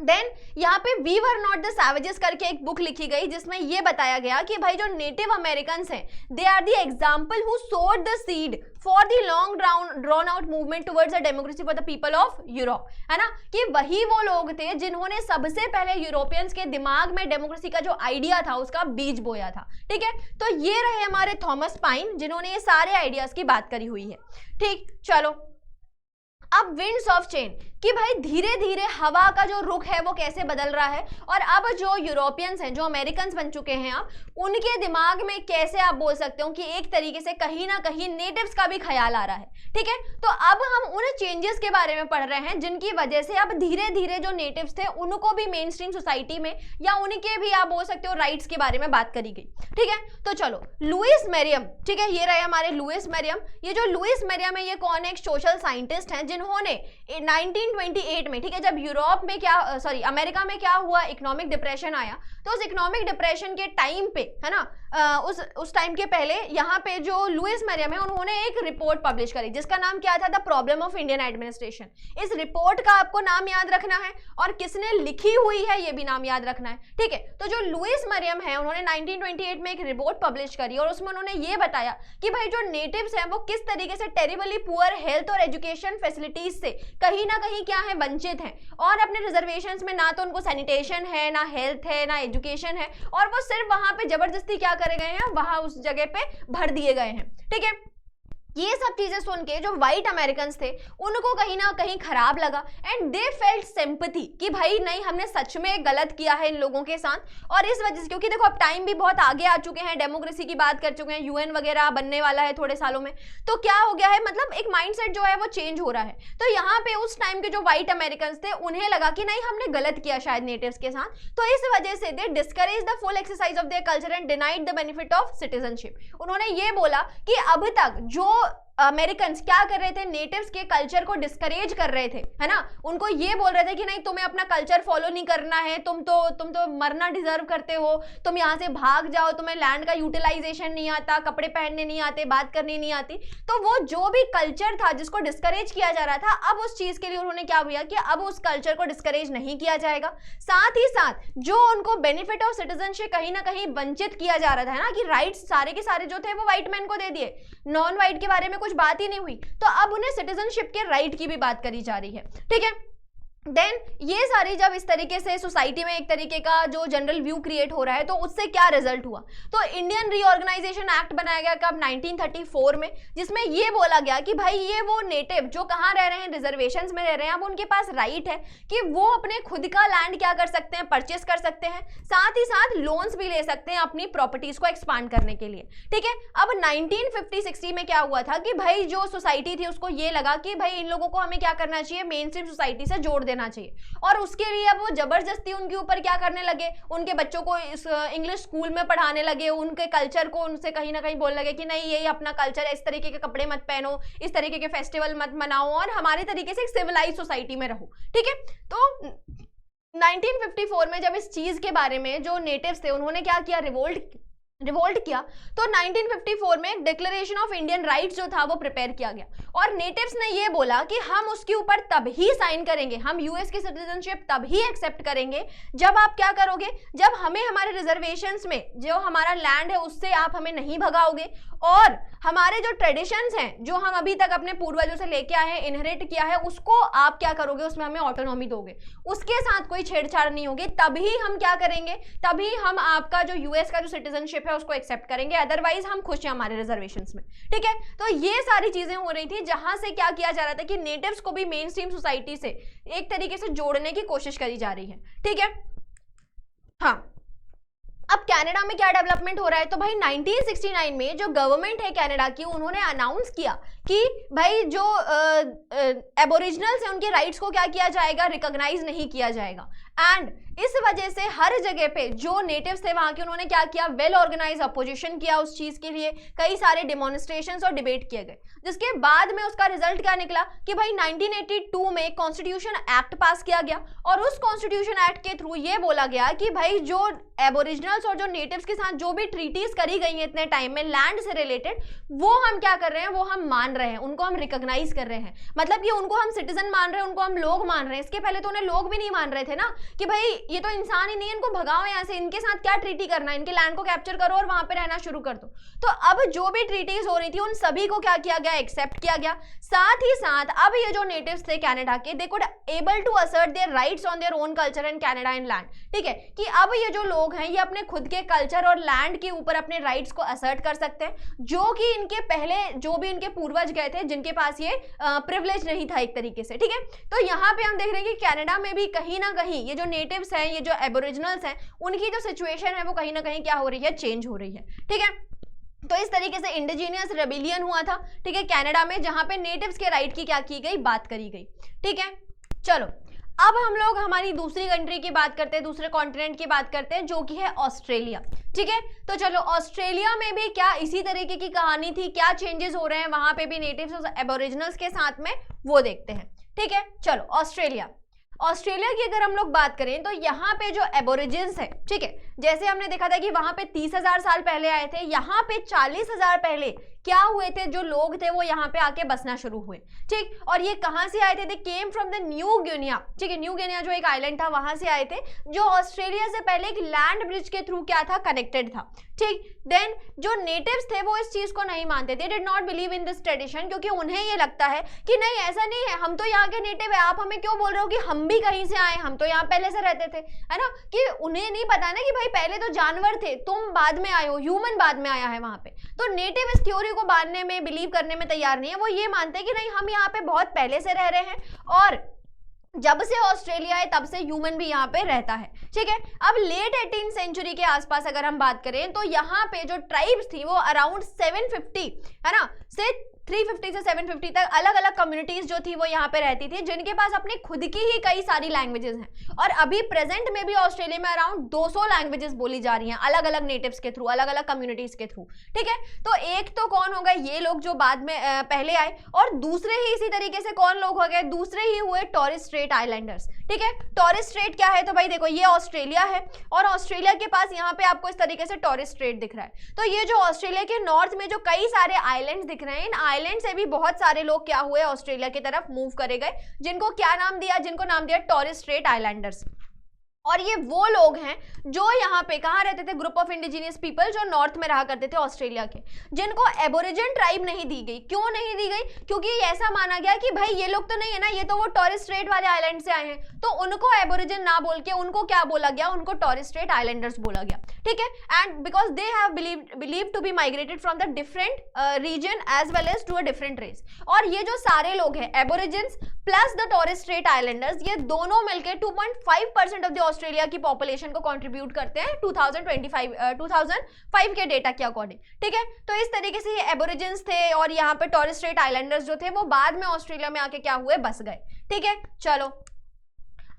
देन यहाँ पे we were not the savages करके एक बुक लिखी गई जिसमें ये बताया गया कि भाई जो नेटिव अमेरिकन हैं they are the example who sowed the seed for the long drawn out movement towards the democracy for the people of Europe, है ना। कि वही वो लोग थे जिन्होंने सबसे पहले यूरोपियंस के दिमाग में डेमोक्रेसी का जो आइडिया था उसका बीज बोया था। ठीक है, तो ये रहे हमारे थॉमस पाइन जिन्होंने ये सारे आइडियाज की बात करी हुई है। ठीक, चलो अब विंड्स ऑफ चेंज, कि भाई धीरे धीरे हवा का जो रुख है वो कैसे बदल रहा है और अब जो यूरोपियंस हैं, जो अमेरिकन्स बन चुके हैं, आप उनके दिमाग में कैसे आप बोल सकते हो कि एक तरीके से कहीं ना कहीं नेटिव्स का भी ख्याल आ रहा है। ठीक है, तो अब हम उन चेंजेस के बारे में पढ़ रहे हैं जिनकी वजह से अब धीरे धीरे जो नेटिव्स थे उनको भी मेन स्ट्रीम सोसाइटी में या उनके भी आप बोल सकते हो राइट्स के बारे में बात करी गई। ठीक है, तो चलो लुइस मेरियम, ठीक है, ये रहे हमारे लुइस मेरियम। ये जो लुइस मेरियम है ये कौन है, एक सोशल साइंटिस्ट हैं जिन्होंने 1928 में, ठीक है, जब यूरोप में क्या अमेरिका में क्या हुआ, इकोनॉमिक डिप्रेशन आया, तो उस इकोनॉमिक डिप्रेशन के टाइम पे, है ना, उस टाइम के पहले यहाँ पे जो लुइस मेरियम है उन्होंने एक रिपोर्ट पब्लिश करी जिसका नाम क्या था, the problem of Indian administration. इस रिपोर्ट का आपको नाम याद रखना है और किसने लिखी हुई है ये भी नाम याद रखना है। ठीक है, तो जो लुइस मेरियम है उन्होंने 1928 में एक रिपोर्ट पब्लिश करी और उसमें उन्होंने ये बताया कि भाई जो नेटिव्स हैं वो किस तरीके से टेरिबली पुअर हेल्थ और एजुकेशन फैसिलिटीज से कहीं ना कहीं क्या है, वंचित हैं और अपने रिजर्वेशंस में ना तो उनको सैनिटेशन है, ना हेल्थ है, ना एजुकेशन है और वो सिर्फ वहां पे जबरदस्ती क्या करे गए हैं, वहां उस जगह पे भर दिए गए हैं। ठीक है, ये सब चीजें सुन के जो व्हाइट अमेरिकन थे उनको कहीं ना कहीं खराब लगा एंड दे फेल्ट सिंपैथी कि भाई नहीं, हमने सच में गलत किया है इन लोगों के साथ। और इस वजह से, क्योंकि देखो अब टाइम भी बहुत आगे आ चुके हैं, डेमोक्रेसी की बात कर चुके हैं, यूएन वगैरह बनने वाला है थोड़े सालों में, तो क्या हो गया है, मतलब एक माइंडसेट जो है वो चेंज हो रहा है। तो यहाँ पे उस टाइम के जो व्हाइट अमेरिकन थे उन्हें लगा कि नहीं, हमने गलत किया शायद नेटिव्स के साथ, तो इस वजह से they discourage the full exercise of their culture and denied the benefit of citizenship. उन्होंने ये बोला कि अब तक जो अमेरिकन क्या कर रहे थे, नेटिव्स के कल्चर को डिस्करेज कर रहे थे, है ना, उनको ये बोल रहे थे कि नहीं, तुम्हें अपना कल्चर फॉलो नहीं करना है, तुम तो मरना डिजर्व करते हो, तुम यहाँ से भाग जाओ, तुम्हें लैंड का यूटिलाइजेशन नहीं आता, कपड़े पहनने नहीं आते, बात करनी नहीं आती। तो वो जो भी कल्चर था जिसको डिस्करेज किया जा रहा था, अब उस चीज के लिए उन्होंने क्या किया कि अब उस कल्चर को डिस्करेज नहीं किया जाएगा। साथ ही साथ जो उनको बेनिफिट ऑफ सिटीजनशिप कहीं ना कहीं वंचित किया जा रहा था, है ना, कि राइट्स सारे के सारे जो थे वो व्हाइट मैन को दे दिए, नॉन व्हाइट के बारे में कुछ बात ही नहीं हुई, तो अब उन्हें सिटीजनशिप के राइट की भी बात करी जा रही है। ठीक है, देन ये सारी जब इस तरीके से सोसाइटी में एक तरीके का जो जनरल व्यू क्रिएट हो रहा है, तो उससे क्या रिजल्ट हुआ, तो इंडियन रीऑर्गेनाइजेशन एक्ट बनाया गया कब, 1934 में, जिसमें ये बोला गया कि भाई ये वो नेटिव जो कहाँ रह रहे हैं, रिजर्वेशंस में रह रहे हैं, अब उनके पास राइट है कि वो अपने खुद का लैंड क्या कर सकते हैं, परचेस कर सकते हैं, साथ ही साथ लोन्स भी ले सकते हैं अपनी प्रॉपर्टीज को एक्सपांड करने के लिए। ठीक है, अब 1950-60 में क्या हुआ था कि भाई जो सोसाइटी थी उसको ये लगा कि भाई इन लोगों को हमें क्या करना चाहिए, मेन स्ट्रीम सोसाइटी से जोड़ देना चाहिए, और उसके लिए अब वो जबरदस्ती उनके ऊपर क्या करने लगे, उनके बच्चों को इस इंग्लिश स्कूल में पढ़ाने लगे, उनके कल्चर को उनसे कहीं ना कहीं बोलने लगे कि नहीं, ये अपना कल्चर है, इस तरीके के कपड़े मत पहनो, इस तरीके के फेस्टिवल मत मनाओ, और हमारे तरीके से एक सिविलाइज सोसाइटी में रहो। ठीक है, तो 1954 में जब इस चीज के बारे में जो नेटिव्स थे उन्होंने क्या किया, रिवोल्ट किया, तो 1954 में एक डिक्लेरेशन ऑफ इंडियन राइट्स जो था वो प्रिपेयर किया गया, और नेटिव्स ने ये बोला कि हम उसके ऊपर तब ही साइन करेंगे, हम यूएस की सिटीजनशिप तब ही एक्सेप्ट करेंगे जब आप क्या करोगे, जब हमें हमारे रिजर्वेशंस में जो हमारा लैंड है उससे आप हमें नहीं भगाओगे, और हमारे जो ट्रेडिशंस हैं जो हम अभी तक अपने पूर्वजों से लेके आए हैं, इनहेरिट किया है, उसको आप क्या करोगे, उसमें हमें ऑटोनॉमी दोगे, उसके साथ कोई छेड़छाड़ नहीं होगी, तभी हम क्या करेंगे, तभी हम आपका जो यूएस का जो सिटीजनशिप है उसको एक्सेप्ट करेंगे, अदरवाइज हम खुश हैं हमारे रिजर्वेशंस में। ठीक है, तो ये सारी चीजें हो रही थी जहां से क्या किया जा रहा था कि नेटिव्स को भी मेन स्ट्रीम सोसाइटी से एक तरीके से जोड़ने की कोशिश करी जा रही है। ठीक है, हाँ, अब कनाडा में क्या डेवलपमेंट हो रहा है, तो भाई 1969 में जो गवर्नमेंट है कनाडा की, उन्होंने अनाउंस किया कि भाई जो एबोरिजिनल्स हैं उनके राइट्स को क्या किया जाएगा, रिकॉग्नाइज नहीं किया जाएगा, एंड इस वजह से हर जगह पे जो नेटिव्स थे वहां के, उन्होंने क्या किया, वेल ऑर्गेनाइज अपोजिशन किया उस चीज के लिए, कई सारे डेमोन्स्ट्रेशंस और डिबेट किए गए, जिसके बाद में उसका रिजल्ट क्या निकला कि भाई 1982 में कॉन्स्टिट्यूशन एक्ट पास किया गया, और उस कॉन्स्टिट्यूशन एक्ट के थ्रू ये बोला गया कि भाई जो एबोरिजिनल्स और जो नेटिव्स के साथ जो भी ट्रीटीज करी गई हैं इतने टाइम में लैंड से रिलेटेड, वो हम क्या कर रहे हैं, वो हम मान रहे हैं, उनको हम रिकॉग्नाइज कर रहे हैं, मतलब कि उनको हम सिटीजन मान रहे हैं, उनको हम लोग मान रहे हैं। इसके पहले तो उन्हें लोग भी नहीं मान रहे थे ना, कि भाई ये तो इंसान ही नहीं है, इनको भगाओ यहाँ से, इनके साथ क्या ट्रीटी करना है, इनके लैंड को कैप्चर करो और वहां पे रहना शुरू कर दो। तो अब जो भी ट्रीटीज हो रही थी उन सभी को क्या किया गया, एक्सेप्ट किया गया। साथ ही साथ अब ये जो नेटिव्स थे कनाडा के, they could able to assert their rights on their own culture and Canada and land. ठीक है, कि अब ये जो लोग हैं ये अपने खुद के कल्चर और लैंड के ऊपर अपने राइट्स को असर्ट कर सकते हैं, जो कि इनके पहले जो भी इनके पूर्वज गए थे जिनके पास ये प्रिविलेज नहीं था एक तरीके से। ठीक है, तो यहाँ पे हम देख रहे हैं कि कनाडा में भी कहीं ना कहीं ये जो नेटिव्स हैं, ये जो एबोरिजिनल्स हैं, उनकी जो सिचुएशन है वो कहीं ना कहीं क्या हो रही है, चेंज हो रही है। ठीक है, तो इस तरीके से इंडिजीनियस रेबिलियन हुआ था, ठीक है, कनाडा में, जहां पे नेटिव्स के राइट की क्या की गई, बात करी गई। ठीक है, चलो अब हम लोग हमारी दूसरी कंट्री की बात करते हैं, दूसरे कॉन्टिनेंट की बात करते हैं, जो कि है ऑस्ट्रेलिया। ठीक है, तो चलो ऑस्ट्रेलिया में भी क्या इसी तरीके की कहानी थी, क्या चेंजेस हो रहे हैं वहां पे भी नेटिव्स और एबोरिजिनल्स के साथ में, वो देखते हैं। ठीक है, चलो ऑस्ट्रेलिया की अगर हम लोग बात करें तो यहाँ पे जो एबोरिजिन्स है, ठीक है, जैसे हमने देखा था कि वहां पे 30,000 साल पहले आए थे, यहाँ पे 40,000 पहले क्या हुए थे, जो लोग थे वो यहाँ पे आके बसना शुरू हुए। ठीक, और ये कहाँ से आए थे, they came from the New Guinea. ठीक है, न्यू गिनिया जो एक आइलैंड था वहां से आए थे, जो ऑस्ट्रेलिया से पहले एक लैंड ब्रिज के थ्रू क्या था, कनेक्टेड था। ठीक, देन जो नेटिव्स थे वो इस चीज को नहीं मानते थे, did not believe in this tradition, क्योंकि उन्हें ये लगता है कि नहीं ऐसा नहीं है, हम तो यहाँ के नेटिव है, आप हमें क्यों बोल रहे हो कि हम भी कहीं से आए, हम तो यहाँ पहले से रहते थे, है ना, कि उन्हें नहीं पता ना कि भाई पहले तो जानवर थे, तुम बाद में आए हो, ह्यूमन बाद में आया है वहां पे। तो नेटिव इस थ्योरी स्टोरी को मानने में, बिलीव करने में तैयार नहीं है। वो ये मानते हैं कि नहीं, हम यहाँ पे बहुत पहले से रह रहे हैं और जब से ऑस्ट्रेलिया है तब से ह्यूमन भी यहाँ पे रहता है। ठीक है, अब लेट 18th सेंचुरी के आसपास अगर हम बात करें तो यहाँ पे जो ट्राइब्स थी वो अराउंड 750 है ना से 350 से 750 तक अलग अलग कम्युनिटीज जो थी वो यहाँ पे रहती थी, जिनके पास अपनी खुद की ही कई सारी लैंग्वेजेस हैं। और अभी प्रेजेंट में भी ऑस्ट्रेलिया में अराउंड 200 लैंग्वेजेस बोली जा रही हैं अलग अलग नेटिव्स के थ्रू, अलग अलग कम्युनिटीज के थ्रू। ठीक है, तो एक तो कौन हो गए ये लोग जो बाद में पहले आए, और दूसरे ही इसी तरीके से कौन लोग हो गए, दूसरे ही हुए टॉरेस स्ट्रेट आइलैंडर्स। ठीक है, टॉरेस स्ट्रेट क्या है, तो भाई देखो ये ऑस्ट्रेलिया है और ऑस्ट्रेलिया के पास यहाँ पे आपको इस तरीके से टॉरेस स्ट्रेट दिख रहा है। तो ये जो ऑस्ट्रेलिया के नॉर्थ में जो कई सारे आइलैंड दिख रहे हैं, इन आइलैंड से भी बहुत सारे लोग क्या हुए, ऑस्ट्रेलिया की तरफ मूव करे गए, जिनको क्या नाम दिया, जिनको नाम दिया टॉरेस स्ट्रेट आइलैंडर्स। और ये वो लोग हैं जो यहाँ पे कहाँ रहते थे, ग्रुप ऑफ इंडिजिनियस पीपल जो नॉर्थ में रहा करते थे ऑस्ट्रेलिया के, जिनको एबोरिजिन ट्राइब नहीं दी गई। क्यों नहीं दी गई, क्योंकि ऐसा माना गया कि भाई ये लोग तो नहीं है ना, ये तो वो टॉरेस स्ट्रेट वाले आइलैंड से आए हैं, तो उनको एबोरिजिन ना बोल के उनको क्या बोला गया, उनको टॉरेस स्ट्रेट आइलैंडर्स बोला गया। ठीक है, and because they have believed to be migrated from the different region as well as to a different race. और ये जो सारे लोग हैं aborigines plus the Torres Strait islanders, ये दोनों मिलकर 2.5% ऑफ द ऑस्ट्रेलिया की पॉपुलेशन को कंट्रीब्यूट करते हैं 2005 के डेटा के अकॉर्डिंग। ठीक है, तो इस तरीके से ये एबोरिजिन्स थे और यहाँ पे टॉरेस स्ट्रेट आइलैंडर्स जो थे वो बाद में ऑस्ट्रेलिया में आके क्या हुए, बस गए। ठीक है, चलो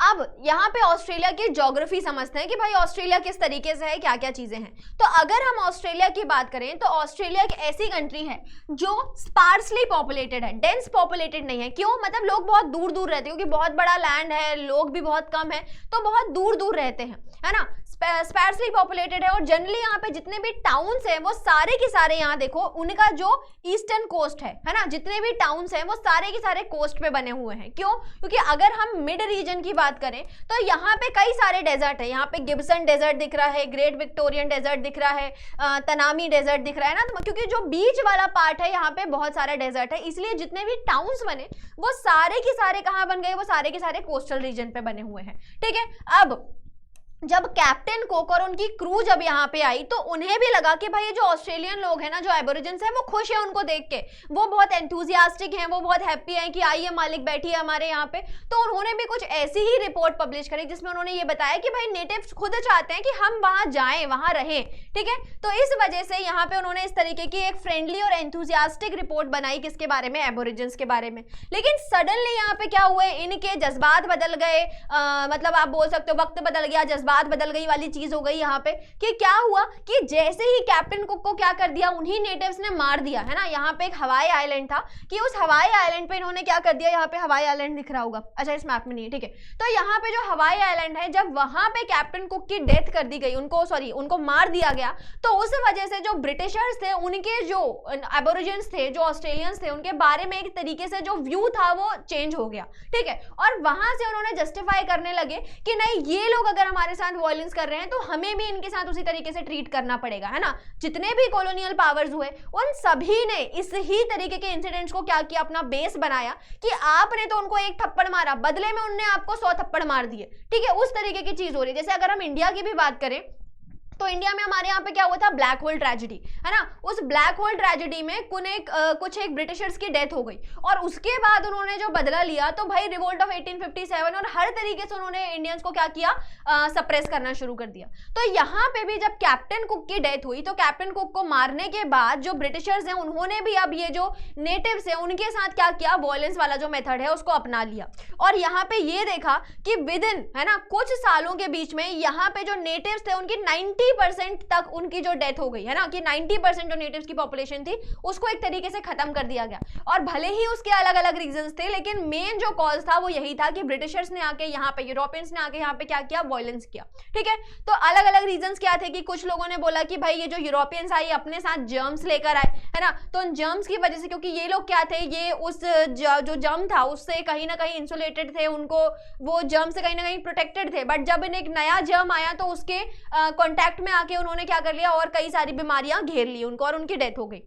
अब यहाँ पे ऑस्ट्रेलिया की ज्योग्राफी समझते हैं कि भाई ऑस्ट्रेलिया किस तरीके से है, क्या क्या चीजें हैं। तो अगर हम ऑस्ट्रेलिया की बात करें तो ऑस्ट्रेलिया एक ऐसी कंट्री है जो स्पार्सली पॉपुलेटेड है, डेंस पॉपुलेटेड नहीं है। क्यों, मतलब लोग बहुत दूर दूर रहते हैं, क्योंकि बहुत बड़ा लैंड है, लोग भी बहुत कम है, तो बहुत दूर दूर रहते हैं, है ना, स्पार्सली पॉपुलेटेड है। और जनरली यहाँ पे जितने भी टाउन्स हैं वो सारे के सारे यहाँ देखो उनका जो ईस्टर्न कोस्ट है ना, जितने भी टाउन्स हैं वो सारे के सारे कोस्ट पे बने हुए हैं। क्यों, क्योंकि अगर हम मिड रीजन की बात करें तो यहाँ पे कई सारे डेजर्ट है। यहाँ पे गिब्सन डेजर्ट दिख रहा है, ग्रेट विक्टोरियन डेजर्ट दिख रहा है, तनामी डेजर्ट दिख रहा है ना, तो क्योंकि जो बीच वाला पार्ट है यहाँ पे बहुत सारा डेजर्ट है, इसलिए जितने भी टाउन्स बने वो सारे के सारे कहाँ बन गए, वो सारे के सारे कोस्टल रीजन पे बने हुए हैं। ठीक है, अब जब कैप्टन कुक और उनकी क्रू जब यहाँ पे आई तो उन्हें भी लगा कि भाई ये जो ऑस्ट्रेलियन लोग हैं ना, जो एबोरिजिन्स हैं, वो खुश है उनको देख के, वो बहुत एंथुजियास्टिक हैं, वो बहुत हैप्पी हैं कि आइए मालिक बैठिए हमारे यहाँ पे। तो उन्होंने भी कुछ ऐसी ही रिपोर्ट पब्लिश करी जिसमें उन्होंने ये बताया कि भाई नेटिव्स खुद चाहते हैं कि हम वहाँ जाएं, वहाँ रहें। ठीक है, तो इस वजह से यहाँ पे उन्होंने इस तरीके की एक फ्रेंडली और एंथुजियास्टिक रिपोर्ट बनाई, किसके बारे में, एबोरिजिन्स के बारे में। लेकिन सडनली यहाँ पे क्या हुए, इनके जज्बात बदल गए, मतलब आप बोल सकते हो वक्त बदल गया, जज्बात बदल गई वाली चीज हो गई यहाँ पे। कि क्या हुआ कि जैसे ही कैप्टन कुक को क्या कर दिया, उन्हीं नेटिव्स ने मार दिया, है ना। यहाँ पे एक हवाई आइलैंड था कि उस हवाई आइलैंड पे इन्होंने क्या कर दिया, यहाँ पे हवाई आइलैंड दिख रहा होगा, अच्छा इस मैप में नहीं है, ठीक है। तो यहाँ पे जो हवाई आइलैंड है, जब वहां पे कैप्टन कुक की डेथ कर दी गई, उनको मार दिया गया, तो उस वजह से जो ब्रिटिशर्स थे, उनके जो एबोरिजिन्स थे, जो ऑस्ट्रेलियंस थे, उनके बारे में एक तरीके से जो व्यू था वो चेंज हो गया। ठीक है, और वहां से उन्होंने जस्टिफाई करने लगे कि नहीं, ये लोग अगर हमारे साथ वॉयलेंस कर रहे हैं तो हमें भी इनके साथ उसी तरीके से ट्रीट करना पड़ेगा, है ना। जितने भी कॉलोनियल पावर्स हुए उन सभी ने इस ही तरीके के इंसिडेंट्स को क्या किया, अपना बेस बनाया कि आपने तो उनको एक थप्पड़ मारा, बदले में उनने आपको 100 थप्पड़ मार दिए। ठीक है, उस तरीके की चीज हो रही है। जैसे अगर हम इंडिया की भी बात करें तो इंडिया में हमारे यहाँ पे क्या हुआ था, ब्लैक होल ट्रेजेडी, है ना। उस ब्लैक होल ट्रेजेडी में कुछ एक ब्रिटिशर्स की डेथ हो गई और उसके बाद उन्होंने जो बदला लिया, तो भाई रिवोल्ट ऑफ 1857 और हर तरीके से उन्होंने इंडियंस को क्या किया, सप्रेस करना शुरू कर दिया। तो यहाँ पे भी जब कैप्टन कुक की डेथ हुई तो कैप्टन कुक को मारने के बाद जो ब्रिटिशर्स हैं उन्होंने भी अब ये जो नेटिव्स हैं उनके साथ क्या किया, वॉयलेंस वाला जो मेथड है उसको अपना लिया। और यहाँ पे ये देखा कि विद इन, है ना, कुछ सालों के बीच में यहाँ पे जो नेटिव्स थे उनकी 90% तक उनकी जो डेथ हो गई, है ना, कि 90% जो नेटिव्स की पॉपुलेशन थी उसको एक तरीके से खत्म कर दिया गया। और भले ही उसके अलग अलग रीजंस थे, लेकिन मेन जो कॉज था वो यही था कि ब्रिटिशर्स ने आके यहाँ पे, यूरोपियंस ने आके यहाँ पे क्या किया, वॉयलेंस किया। ठीक है, तो अलग अलग रीजंस क्या थे कि कुछ लोगों ने बोला कि भाई ये जो यूरोपियंस आए अपने साथ जर्म्स लेकर आए, है ना, तो उन जर्म्स की वजह से, क्योंकि ये लोग क्या थे, ये उस जो जर्म था उससे कहीं ना कहीं इंसुलेटेड थे, उनको वो जर्म से कहीं ना कहीं प्रोटेक्टेड थे। बट जब एक नया जर्म आया तो उसके कॉन्टैक्ट में आके उन्होंने क्या कर लिया और कई सारी बीमारियां घेर ली उनको और उनकी डेथ हो गई।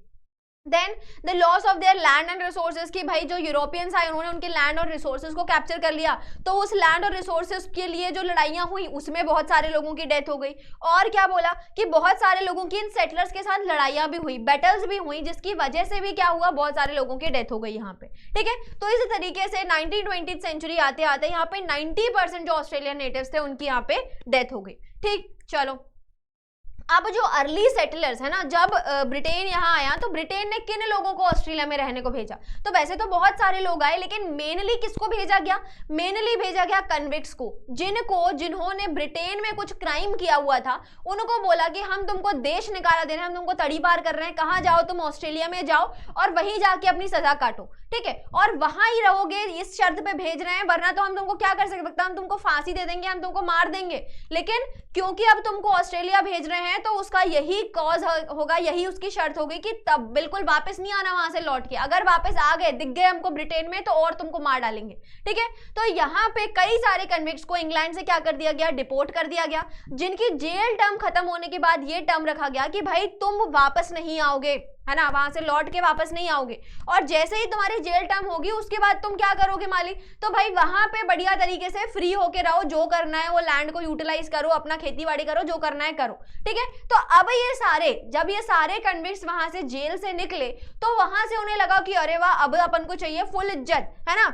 Then the loss of their land and resources, की भाई जो यूरोपियंस आए उन्होंने उनके लैंड और रिसोर्सेज को कैप्चर कर लिया, तो उस लैंड और रिसोर्सेज के लिए जो लड़ाइयां हुई उसमें बहुत सारे लोगों की डेथ हो गई। और क्या बोला कि बहुत सारे लोगों की इन सेटलर्स के साथ लड़ाइयां भी हुई, बैटल्स भी हुई, जिसकी वजह से भी क्या हुआ, बहुत सारे लोगों की डेथ हो गई यहाँ पे। ठीक है, तो इस तरीके से 1920 सेंचुरी आते आते यहाँ पे 90% जो ऑस्ट्रेलियन नेटिव्स थे उनकी यहाँ पे डेथ हो गई। ठीक, चलो अब जो अर्ली सेटलर्स है ना, जब ब्रिटेन यहाँ आया तो ब्रिटेन ने किन लोगों को ऑस्ट्रेलिया में रहने को भेजा, तो वैसे तो बहुत सारे लोग आए, लेकिन मेनली किसको भेजा गया, मेनली भेजा गया कन्विक्ट्स को, जिन्होंने ब्रिटेन में कुछ क्राइम किया हुआ था, उनको बोला कि हम तुमको देश निकाला दे रहे हैं, हम तुमको तड़ी पार कर रहे हैं, कहाँ जाओ तुम, ऑस्ट्रेलिया में जाओ और वहीं जाके अपनी सजा काटो। ठीक है, और वहां ही रहोगे, इस शर्त पे भेज रहे हैं, वरना तो हम तुमको क्या कर सकते, हम तुमको फांसी दे देंगे, हम तुमको मार देंगे। लेकिन क्योंकि अब तुमको ऑस्ट्रेलिया भेज रहे हैं तो उसका यही कॉज होगा, यही उसकी शर्त होगी कि तब बिल्कुल वापस नहीं आना वहां से लौट के, अगर वापस आ गए, दिख गए हमको ब्रिटेन में, तो और तुमको मार डालेंगे। ठीक है, तो यहाँ पे कई सारे कन्विक्ट्स को इंग्लैंड से क्या कर दिया गया, डिपोर्ट कर दिया गया, जिनकी जेल टर्म खत्म होने के बाद ये टर्म रखा गया कि भाई तुम वापस नहीं आओगे, है ना, वहां से लौट के वापस नहीं आओगे, और जैसे ही तुम्हारी जेल टर्म होगी उसके बाद तुम क्या करोगे मालिक, तो भाई वहां पे बढ़िया तरीके से फ्री होके रहो, जो करना है वो लैंड को यूटिलाइज करो, अपना खेती बाड़ी करो, जो करना है करो। ठीक है, तो अब जब ये सारे कन्विक्ट्स वहां से जेल से निकले तो वहां से उन्हें लगा कि अरे वाह, अब अपन को चाहिए फुल इज्जत, है ना,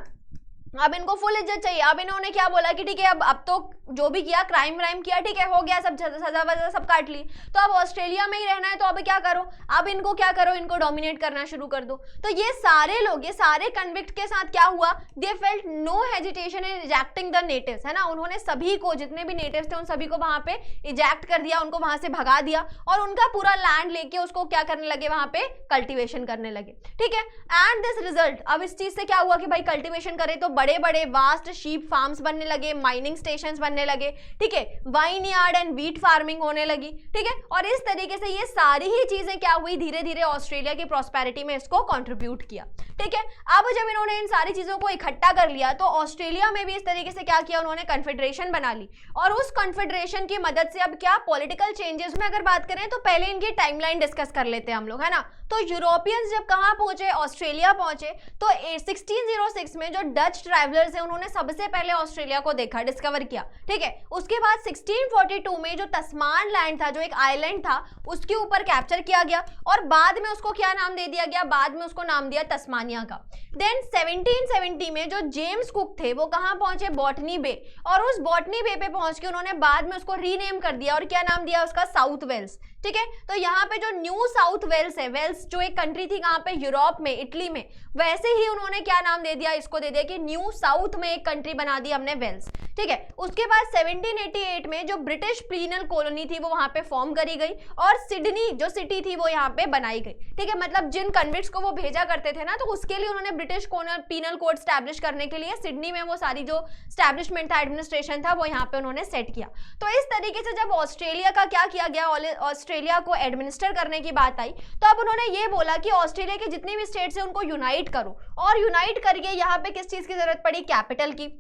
अब इनको फुल इज्जत चाहिए। अब इन्होंने क्या बोला कि ठीक है, अब तो जो भी किया, क्राइम किया, ठीक है, हो गया, सब सजा वजा सब काट ली, तो अब ऑस्ट्रेलिया में ही रहना है, तो अब क्या करो, अब इनको क्या करो, इनको डोमिनेट करना शुरू कर दो। तो ये सारे लोग, ये सारे कन्विक्ट के साथ क्या हुआ, they felt no hesitation in ejecting the natives, है ना, उन्होंने सभी को, जितने भी नेटिव्स थे उन सभी को वहां पे इजेक्ट कर दिया, उनको वहां से भगा दिया, और उनका पूरा लैंड लेके उसको क्या करने लगे, वहां पे कल्टिवेशन करने लगे। ठीक है, एंड दिस रिजल्ट, अब इस चीज से क्या हुआ कि भाई कल्टिवेशन करे तो बड़े बड़े वास्ट शीप फार्म्स बनने लगे, माइनिंग स्टेशंस बनने लगे, ठीक है, wine yard and wheat farming होने लगी। ठीक है, और इस तरीके से ये सारी ही चीजें क्या हुई, धीरे धीरे ऑस्ट्रेलिया की प्रॉस्पेरिटी में इसको कंट्रीब्यूट किया। ठीक है, अब जब इन्होंने इन सारी चीजों को इकट्ठा कर लिया तो ऑस्ट्रेलिया में भी इस तरीके से क्या किया, उन्होंने कन्फेडरेशन बना ली, और उस कन्फेडरेशन की मदद से अब क्या पॉलिटिकल चेंजेस में अगर बात करें तो पहले इनकी टाइमलाइन डिस्कस कर लेते हैं हम लोग, है ना। तो यूरोपियंस जब कहां पहुंचे, ऑस्ट्रेलिया पहुंचे, तो 1606 में जो डच ट्रैवलर्स हैं उन्होंने सबसे पहले ऑस्ट्रेलिया को देखा, डिस्कवर किया। ठीक है, उसके बाद 1642 में जो तस्मान लैंड था, जो एक आइलैंड था, उसके ऊपर कैप्चर किया गया, और बाद में उसको क्या नाम दे दिया गया, बाद में उसको नाम दिया तस्मानिया का। देन 1770 में जो जेम्स कुक थे वो कहां पहुंचे, बॉटनी बे, और उस बॉटनी बे पे पहुंच के उन्होंने बाद में उसको रीनेम कर दिया, और क्या नाम दिया उसका, साउथ वेल्स। ठीक है, तो यहाँ पे जो न्यू साउथ वेल्स है, वेल्स जो एक कंट्री थी कहाँ पे, यूरोप में, इटली में, वैसे ही उन्होंने क्या नाम दे दिया, इसको दे दिया कि न्यू साउथ में एक कंट्री बना दी हमने, वेल्स। ठीक है, उसके बाद 1788 में जो ब्रिटिश पीनल कॉलोनी थी वो वहां पे फॉर्म करी गई, और सिडनी जो सिटी थी वो यहाँ पे बनाई गई। ठीक है, मतलब जिन कन्विक्ट्स को वो भेजा करते थे ना, तो उसके लिए उन्होंने ब्रिटिश पीनल कोड स्टैब्लिश करने के लिए सिडनी में वो सारी जो स्टैब्लिशमेंट था, एडमिनिस्ट्रेशन था, वो यहाँ पे उन्होंने सेट किया। तो इस तरीके से जब ऑस्ट्रेलिया का क्या किया गया, ऑस्ट्रेलिया को एडमिनिस्टर करने की बात आई, तो अब उन्होंने ये बोला कि ऑस्ट्रेलिया के जितने भी स्टेट्स हैं उनको यूनाइट करो, और यूनाइट करके यहाँ पे किस चीज की जरूरत पड़ी, कैपिटल की।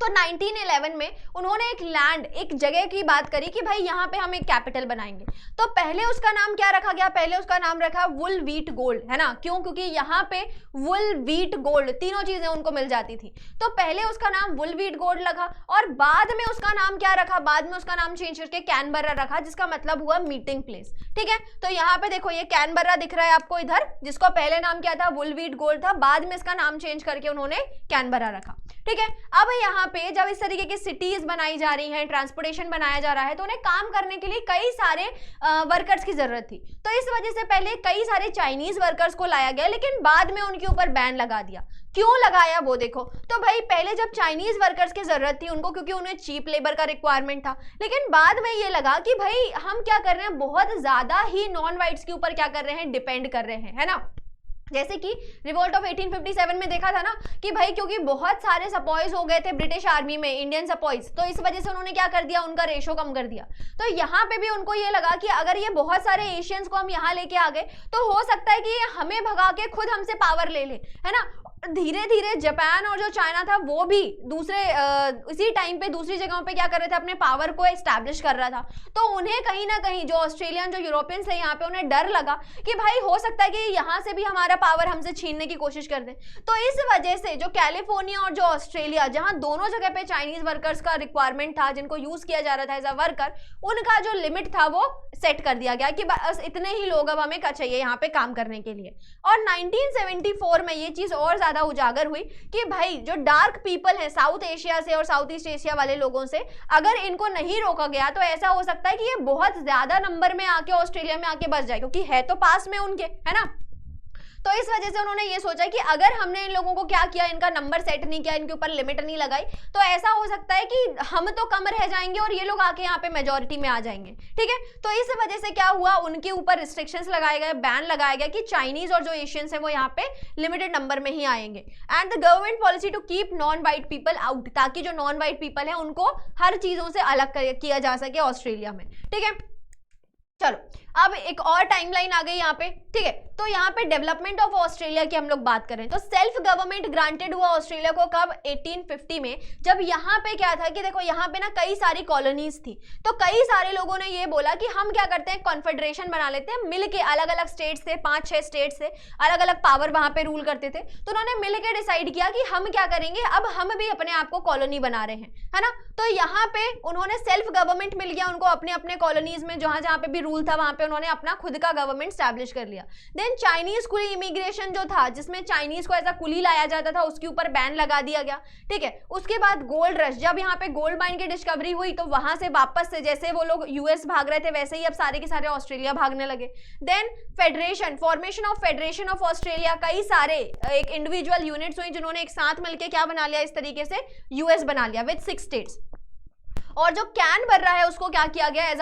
तो 1911 में उन्होंने एक जगह की बात करी कि भाई यहाँ पे हम एक कैपिटल बनाएंगे। तो पहले उसका नाम क्या रखा गया, पहले उसका नाम रखा वुल व्हीट गोल्ड, है ना, क्यों, क्योंकि यहाँ पे वुल व्हीट गोल्ड तीनों चीजें उनको मिल जाती थी। तो पहले उसका नाम वुल व्हीट गोल्ड रखा, और बाद में उसका नाम क्या रखा, बाद में उसका नाम चेंज करके कैनबरा रखा, जिसका मतलब हुआ मीटिंग प्लेस। ठीक है, तो यहाँ पे देखो ये कैनबरा दिख रहा है आपको इधर, जिसको पहले नाम क्या था, वुल व्हीट गोल्ड था, बाद में इसका नाम चेंज करके उन्होंने कैनबरा रखा। ठीक है, अब यहाँ पे जब इस तरीके की सिटीज बनाई जा रही हैं, ट्रांसपोर्टेशन बनाया जा रहा है, तो उन्हें काम करने के लिए कई सारे वर्कर्स की जरूरत थी। तो इस वजह से पहले कई सारे चाइनीज वर्कर्स को लाया गया, लेकिन बाद में उनके ऊपर बैन लगा दिया। क्यों लगाया वो देखो, तो भाई पहले जब चाइनीज वर्कर्स की जरूरत थी उनको, क्योंकि उन्हें चीप लेबर का रिक्वायरमेंट था, लेकिन बाद में ये लगा कि भाई हम क्या कर रहे हैं, बहुत ज्यादा ही नॉन वाइट्स के ऊपर क्या कर रहे हैं, डिपेंड कर रहे हैं, है ना। जैसे कि रिवोल्ट ऑफ 1857 में देखा था ना कि भाई क्योंकि बहुत सारे सपॉइज हो गए थे ब्रिटिश आर्मी में, इंडियन सपॉइज, तो इस वजह से उन्होंने क्या कर दिया, उनका रेशो कम कर दिया। तो यहाँ पे भी उनको ये लगा कि अगर ये बहुत सारे एशियंस को हम यहाँ लेके आ गए तो हो सकता है कि ये हमें भगा के खुद हमसे पावर ले ले, है ना। धीरे धीरे जापान और जो चाइना था वो भी दूसरे इसी टाइम पे दूसरी जगहों पे क्या कर रहे थे, अपने पावर को एस्टैब्लिश कर रहा था। तो उन्हें कहीं ना कहीं जो ऑस्ट्रेलियन, जो यूरोपियंस है यहाँ पे, उन्हें डर लगा कि भाई हो सकता है कि यहाँ से भी हमारा पावर हमसे छीनने की कोशिश कर दें। तो इस वजह से जो कैलिफोर्निया और जो ऑस्ट्रेलिया, जहाँ दोनों जगह पे चाइनीज वर्कर्स का रिक्वायरमेंट था, जिनको यूज किया जा रहा था एज अ वर्कर, उनका जो लिमिट था वो सेट कर दिया गया कि बस इतने ही लोग अब हमें चाहिए यहाँ पे काम करने के लिए। और 1974 में ये चीज और ज्यादा उजागर हुई कि भाई जो डार्क पीपल है साउथ एशिया से और साउथ ईस्ट एशिया वाले लोगों से, अगर इनको नहीं रोका गया तो ऐसा हो सकता है कि ये बहुत ज्यादा नंबर में आके ऑस्ट्रेलिया में आके बस जाए, क्योंकि है तो पास में उनके, है ना। तो इस वजह से उन्होंने ये सोचा कि अगर हमने इन लोगों को क्या किया, इनका नंबर सेट नहीं किया, इनके ऊपर लिमिट नहीं लगाई, तो ऐसा हो सकता है कि हम तो कम रह जाएंगे और ये लोग आके यहाँ पे मेजोरिटी में आ जाएंगे, ठीक है। तो इस वजह से क्या हुआ, उनके ऊपर रिस्ट्रिक्शंस लगाए गए, बैन लगाया गया कि चाइनीज और जो एशियंस है वो यहाँ पे लिमिटेड नंबर में ही आएंगे। And the government policy to keep non white people out, ताकि जो नॉन वाइट पीपल है उनको हर चीजों से अलग किया जा सके ऑस्ट्रेलिया में, ठीक है। चलो अब एक और टाइमलाइन आ गई यहाँ पे, ठीक है। तो यहाँ पे डेवलपमेंट ऑफ ऑस्ट्रेलिया की हम लोग बात करें तो सेल्फ गवर्नमेंट ग्रांटेड हुआ ऑस्ट्रेलिया को कब, 1850 में, जब यहाँ पे क्या था कि देखो यहाँ पे ना कई सारी कॉलोनीज थी। तो कई सारे लोगों ने ये बोला कि हम क्या करते हैं, कॉन्फेडरेशन बना लेते हैं, मिल के, अलग अलग स्टेट्स से, 5-6 स्टेट से अलग अलग पावर वहां पे रूल करते थे। तो उन्होंने मिल के डिसाइड किया कि हम क्या करेंगे, अब हम भी अपने आप को कॉलोनी बना रहे हैं, है ना। तो यहाँ पे उन्होंने सेल्फ गवर्नमेंट मिल गया उनको, अपने अपने कॉलोनीज में जहां जहां पे भी रूल था वहां पे उन्होंने अपना खुद का गवर्नमेंट स्टैब्लिश कर लिया। देन चाइनीज कुली इमिग्रेशन जो था, जिसमें चाइनीज को ऐसा कुली लाया जाता था, उसके ऊपर बैन लगा दिया गया, ठीक है। उसके बाद गोल्ड रश, जब यहाँ पे गोल्ड माइन की डिस्कवरी हुई तो वहां से वापस से, जैसे वो लोग यूएस भाग रहे थे वैसे ही अब सारे के सारे ऑस्ट्रेलिया भागने लगे। Then federation, formation of federation of Australia, कई सारे एक इंडिविजुअल यूनिट्स हुई जिन्होंने एक साथ मिलकर क्या बना लिया, इस तरीके से यूएस बना लिया विद 6 स्टेट्स। और जो कैनबर्रा है उसको क्या किया गया, एज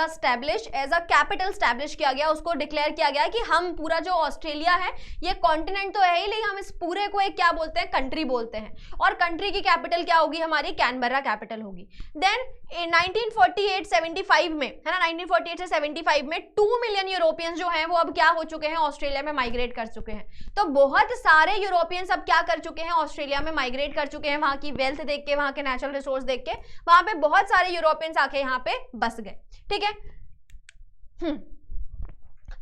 अ कैपिटल स्टैब्लिश किया गया, उसको डिक्लेयर किया गया कि हम पूरा जो ऑस्ट्रेलिया है ये कॉन्टिनेंट तो है ही, लेकिन हम इस पूरे को एक क्या बोलते हैं, कंट्री बोलते हैं। और कंट्री की कैपिटल क्या होगी, हमारी कैनबर्रा कैपिटल होगी। देन 1948-75 में, है ना, 1948 से 75 में 2 मिलियन यूरोपियंस जो हैं वो अब क्या हो चुके हैं, ऑस्ट्रेलिया में माइग्रेट कर चुके हैं। तो बहुत सारे यूरोपियंस अब क्या कर चुके हैं, ऑस्ट्रेलिया में माइग्रेट कर चुके हैं, वहां की वेल्थ देख के, वहां के नेचुरल रिसोर्स देख के, वहां पे बहुत सारे यूरोपियंस आके यहाँ पे बस गए, ठीक है।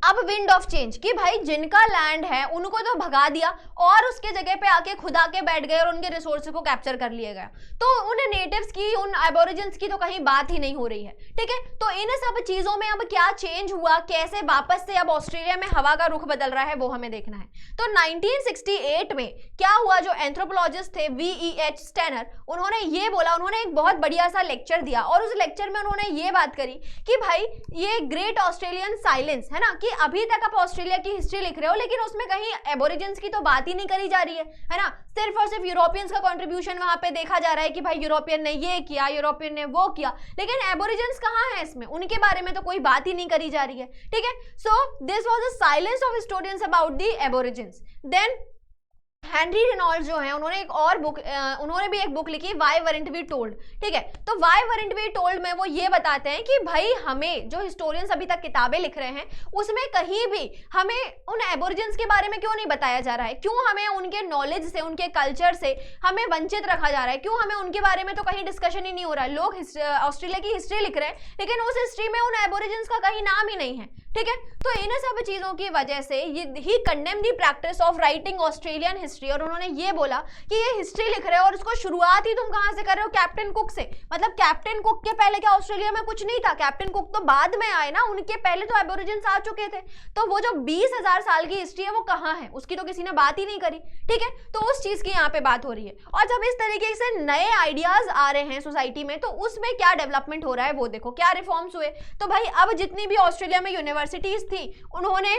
अब विंड ऑफ चेंज, कि भाई जिनका लैंड है उनको तो भगा दिया और उसके जगह पे आके खुद आके बैठ गए और उनके रिसोर्स को कैप्चर कर लिया गया। तो उन नेटिव्स की, उन एबोरिजिन्स की तो कहीं बात ही नहीं हो रही है, ठीक है। तो इन सब चीजों में अब क्या चेंज हुआ, कैसे वापस से अब ऑस्ट्रेलिया में हवा का रुख बदल रहा है, वो हमें देखना है। तो 1968 में क्या हुआ, जो एंथ्रोपोलॉजिस्ट थे VEH स्टेनर, उन्होंने ये बोला, उन्होंने एक बहुत बढ़िया सा लेक्चर दिया और उस लेक्चर में उन्होंने ये बात करी कि भाई ये ग्रेट ऑस्ट्रेलियन साइलेंस है ना, कि अभी तक आप ऑस्ट्रेलिया की हिस्ट्री लिख रहे हो लेकिन उसमें कहीं एबोरिजिन्स की तो बात ही नहीं करी जा रही है ना। सिर्फ और सिर्फ यूरोपियंस का कंट्रीब्यूशन वहां पे देखा जा रहा है कि भाई यूरोपियन ने ये किया, यूरोपियन ने वो किया, लेकिन एबोरिजिन्स कहाँ है इसमें, उनके बारे में तो कोई बात ही नहीं करी जा रही है, ठीक है। So this was the silence of historians about the aborigines. Then Henry Reynolds जो है, उन्होंने एक और बुक, उन्होंने भी एक बुक लिखी, व्हाई वरंट वी टोल्ड, ठीक है। तो व्हाई वरंट वी टोल्ड में वो ये बताते हैं कि भाई हमें जो हिस्टोरियंस अभी तक किताबें लिख रहे हैं उसमें कहीं भी हमें उन एबोरिजिन्स के बारे में क्यों नहीं बताया जा रहा है, क्यों हमें उनके नॉलेज से, उनके कल्चर से हमें वंचित रखा जा रहा है, क्यों हमें उनके बारे में तो कहीं डिस्कशन ही नहीं हो रहा है। लोग ऑस्ट्रेलिया की हिस्ट्री लिख रहे हैं लेकिन उस हिस्ट्री में उन एबोरिजिन्स का कहीं नाम ही नहीं है, ठीक है। तो इन सब चीजों की वजह से ही condemn the practice of writing Australian history, और उन्होंने ये बोला कि ये हिस्ट्री लिख रहे हो और उसको शुरुआत ही तुम कहां से कर रहे हो, कैप्टन कुक से। मतलब कैप्टन कुक के पहले क्या ऑस्ट्रेलिया में कुछ नहीं था, कैप्टन कुक तो बाद में आए ना, उनके पहले तो एबोरिजिन्स आ चुके थे। तो वो जो 20,000 साल की हिस्ट्री है वो कहाँ है, उसकी तो किसी ने बात ही नहीं करी, ठीक है। तो उस चीज की यहाँ पे बात हो रही है। और जब इस तरीके से नए आइडियाज आ रहे हैं सोसाइटी में तो उसमें क्या डेवलपमेंट हो रहा है वो देखो, क्या रिफॉर्म्स हुए। तो भाई अब जितनी भी ऑस्ट्रेलिया में यूनिवर्सिटीज थी उन्होंने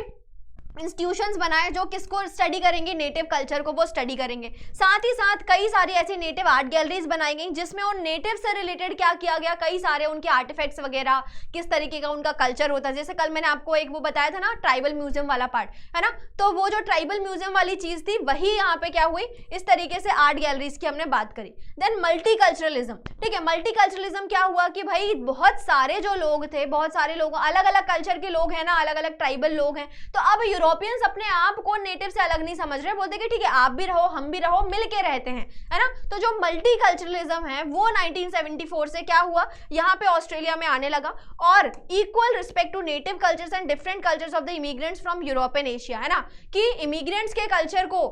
इंस्टीट्यूशंस बनाए जो किसको स्टडी करेंगे, नेटिव कल्चर को वो स्टडी करेंगे। साथ ही साथ कई सारी ऐसी नेटिव आर्ट गैलरीज बनाई गई जिसमें उन नेटिव से रिलेटेड क्या किया गया, कई सारे उनके आर्टिफैक्ट्स वगैरह, किस तरीके का उनका कल्चर होता है। जैसे कल मैंने आपको एक वो बताया था ना, ट्राइबल म्यूजियम वाला पार्ट, है ना। तो वो जो ट्राइबल म्यूजियम वाली चीज थी वही यहाँ पे क्या हुई, इस तरीके से आर्ट गैलरीज की हमने बात करी। देन मल्टीकल्चरलिज्म, ठीक है। मल्टीकल्चरलिज्म क्या हुआ कि भाई बहुत सारे जो लोग थे, बहुत सारे लोग अलग अलग कल्चर के लोग हैं ना, अलग अलग ट्राइबल लोग हैं, तो अब यूरोपियंस अपने आप को नेटिव से अलग नहीं समझ रहे, बोलते कि ठीक है आप भी रहो हम भी रहो, मिल के रहते हैं, है ना। तो जो मल्टीकल्चरलिज्म है वो 1974 से क्या हुआ, यहाँ पे ऑस्ट्रेलिया में आने लगा, और equal respect to native cultures and different cultures of the immigrants from Europe and Asia, है ना, कि इमिग्रेंट्स के कल्चर को,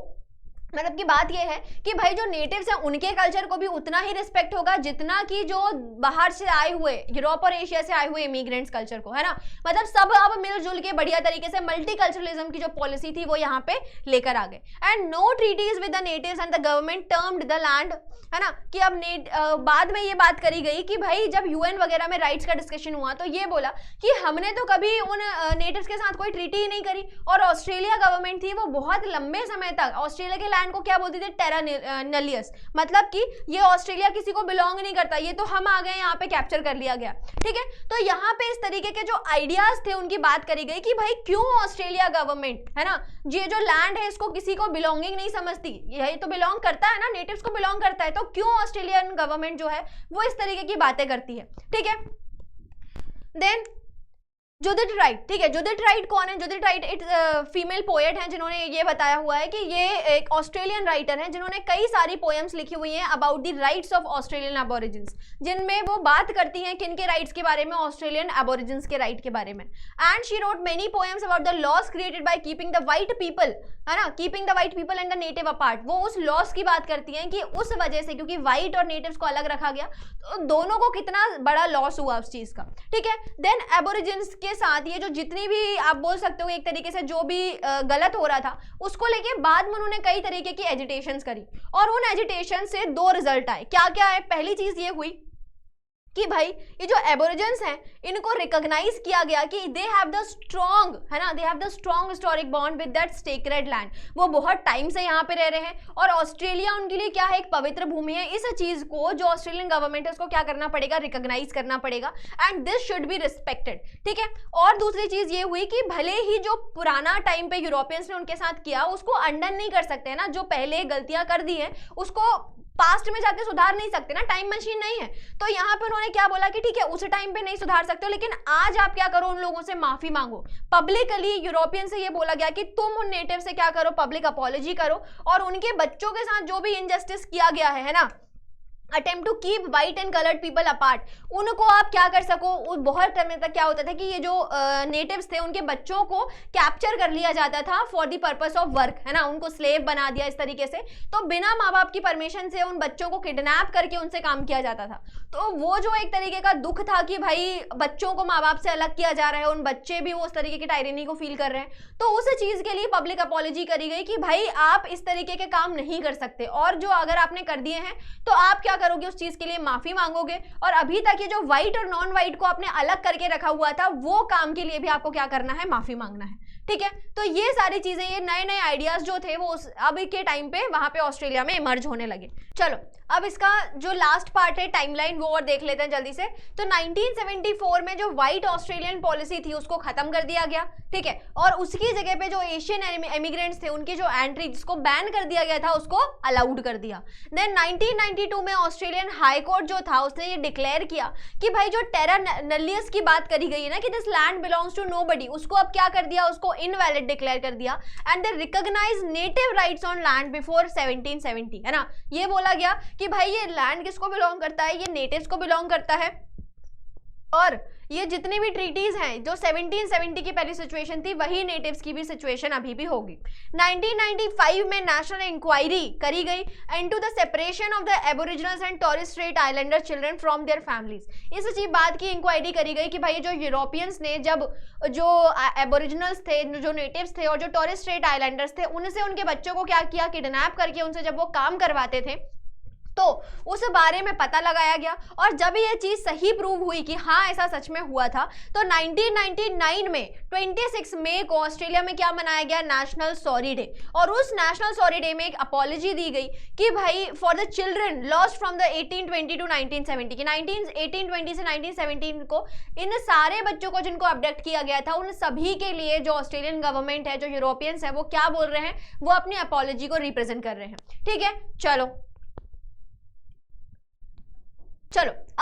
मतलब की बात यह है कि भाई जो नेटिव्स हैं उनके कल्चर को भी उतना ही रिस्पेक्ट होगा जितना कि जो बाहर से आए हुए, यूरोप और एशिया से आए हुए इमिग्रेंट्स कल्चर को, है ना। मतलब सब अब मिलजुल के बढ़िया तरीके से मल्टीकल्चरलिज्म की जो पॉलिसी थी वो यहाँ पे लेकर आ गए। And no treaties with the natives and the government termed the land, है ना, कि अब बाद में ये बात करी गई कि भाई जब यूएन वगैरह में राइट्स का डिस्कशन हुआ तो ये बोला कि हमने तो कभी उन नेटिव्स के साथ कोई ट्रीटी ही नहीं करी, और ऑस्ट्रेलिया गवर्नमेंट थी वो बहुत लंबे समय तक ऑस्ट्रेलिया के लैंड को क्या बोलती थी, टेरा नलियस, मतलब कि ये ऑस्ट्रेलिया किसी को बिलोंग नहीं करता, ये तो हम आ गए यहाँ पे कैप्चर कर लिया गया, ठीक है। तो यहाँ पे इस तरीके के जो आइडियाज थे उनकी बात करी गई कि भाई क्यों ऑस्ट्रेलिया गवर्नमेंट, है ना, ये जो लैंड है इसको किसी को बिलोंगिंग नहीं समझती, यही तो बिलोंग करता है ना, नेटिव्स को बिलोंग करता है, तो क्यों ऑस्ट्रेलियन गवर्नमेंट जो है वो इस तरीके की बातें करती है, ठीक है। देन जुडिथ राइट, ठीक है, जुडिथ राइट कौन है, जुडिथ राइट एक फीमेल पोएट हैं जिन्होंने ये बताया हुआ है कि ये एक ऑस्ट्रेलियन राइटर हैं जिन्होंने कई सारी पोएम्स लिखी हुई हैं about the rights of Australian Aborigines, जिनमें वो बात करती हैं किन के राइट्स के बारे में, ऑस्ट्रेलियन एबोरिजिन्स के राइट के बारे में। And she wrote many poems about the loss created by keeping the white people, है ना, keeping the white people and the native apart. वो उस लॉस की बात करती हैं कि उस वजह से क्योंकि वाइट और नेटिव्स को अलग रखा गया तो दोनों को कितना बड़ा लॉस हुआ उस चीज का, ठीक है। देन एबोरिजिन्स के साथ ये जो जितनी भी आप बोल सकते हो एक तरीके से जो भी गलत हो रहा था उसको लेके बाद में उन्होंने कई तरीके की एजिटेशंस करी, और उन एजिटेशन से दो रिजल्ट आए। क्या क्या है, पहली चीज ये हुई कि भाई ये जो एबोरिजिन्स हैं इनको रिकॉग्नाइज किया गया कि दे हैव द स्ट्रॉन्ग, है ना, they have the strong historic bond with that sacred land, वो बहुत टाइम से यहाँ पे रह रहे हैं और ऑस्ट्रेलिया उनके लिए क्या है, एक पवित्र भूमि है। इस चीज को जो ऑस्ट्रेलियन गवर्नमेंट है उसको क्या करना पड़ेगा, रिकॉग्नाइज करना पड़ेगा, and this should be respected, ठीक है। और दूसरी चीज ये हुई कि भले ही जो पुराना टाइम पे यूरोपियंस ने उनके साथ किया उसको अंडन नहीं कर सकते, है ना, जो पहले गलतियां कर दी है उसको पास्ट में जाके सुधार नहीं सकते ना, टाइम मशीन नहीं है। तो यहाँ पे उन्होंने क्या बोला कि ठीक है उस टाइम पे नहीं सुधार सकते हो, लेकिन आज आप क्या करो, उन लोगों से माफी मांगो पब्लिकली। यूरोपियन से ये बोला गया कि तुम उन नेटिव से क्या करो, पब्लिक अपॉलॉजी करो, और उनके बच्चों के साथ जो भी इनजस्टिस किया गया है ना, attempt to keep white and coloured people apart, उनको आप क्या कर सको। बहुत समय तक क्या होता था कि ये जो नेटिव्स थे उनके बच्चों को कैप्चर कर लिया जाता था for the purpose of work, है ना, उनको स्लेव बना दिया इस तरीके से, तो बिना माँ बाप की परमिशन से उन बच्चों को किडनैप करके उनसे काम किया जाता था। तो वो जो एक तरीके का दुख था कि भाई बच्चों को माँ बाप से अलग किया जा रहा है, उन बच्चे भी वो उस तरीके की टायरेनी को फील कर रहे हैं, तो उस चीज के लिए पब्लिक अपॉलॉजी करी गई कि भाई आप इस तरीके के काम नहीं कर सकते, और जो अगर आपने कर दिए हैं तो आप क्या करोगे, उस चीज के लिए माफी मांगोगे, और अभी तक ये जो व्हाइट और नॉन व्हाइट को आपने अलग करके रखा हुआ था वो काम के लिए भी आपको क्या करना है, माफी मांगना है, ठीक है। तो ये सारी चीजें, ये नए नए आइडियाज जो थे वो अब के टाइम पे वहां पे ऑस्ट्रेलिया में इमर्ज होने लगे। चलो अब इसका जो लास्ट पार्ट है टाइमलाइन वो और देख लेते हैं जल्दी से। तो 1974 में जो व्हाइट ऑस्ट्रेलियन पॉलिसी थी उसको खत्म कर दिया गया, ठीक है, और उसकी जगह पे जो एशियन एमिग्रेंट्स थे उनकी जो एंट्री जिसको बैन कर दिया गया था उसको अलाउड कर दिया। देन 1992 में ऑस्ट्रेलियन हाई कोर्ट जो था उसने ये डिक्लेयर किया कि भाई जो टेरा नलियस की बात करी गई है ना कि this land belongs to nobody, उसको अब क्या कर दिया, उसको इनवैलिड डिक्लेयर कर दिया, and they recognize native rights on land before 1770, है ना। ये बोला गया कि भाई ये लैंड किसको बिलोंग करता है, ये नेटिव्स को बिलोंग करता है, और ये जितनी भी ट्रीटीज हैं जो 1770 की पहली सिचुएशन थी वही नेटिव्स की भी सिचुएशन अभी भी होगी। 1995 में नेशनल इंक्वायरी करी गई into the separation of the Aboriginals and Torres Strait Islander children from their families. इस चीज बात की इंक्वायरी करी गई कि भाई जो यूरोपियंस ने जब जो एबोरिजिनल्स थे, जो नेटिव्स थे और जो टॉरेस स्ट्रेट आइलैंडर्स थे उनसे उनके बच्चों को क्या किया, किडनैप करके उनसे जब वो काम करवाते थे तो उस बारे में पता लगाया गया, और जब ये चीज सही प्रूव हुई कि हाँ ऐसा सच में हुआ था तो 1999 में 26 मई को ऑस्ट्रेलिया में क्या मनाया गया, नेशनल सॉरी डे। और उस नेशनल सॉरी डे में एक अपॉलॉजी दी गई कि भाई for the children lost from the 1820 to 1970 की 1820 से 1917 को इन सारे बच्चों को जिनको अबडक्ट किया गया था उन सभी के लिए जो ऑस्ट्रेलियन गवर्नमेंट है, जो यूरोपियंस है, वो क्या बोल रहे हैं, वो अपनी अपॉलॉजी को रिप्रेजेंट कर रहे हैं, ठीक है। चलो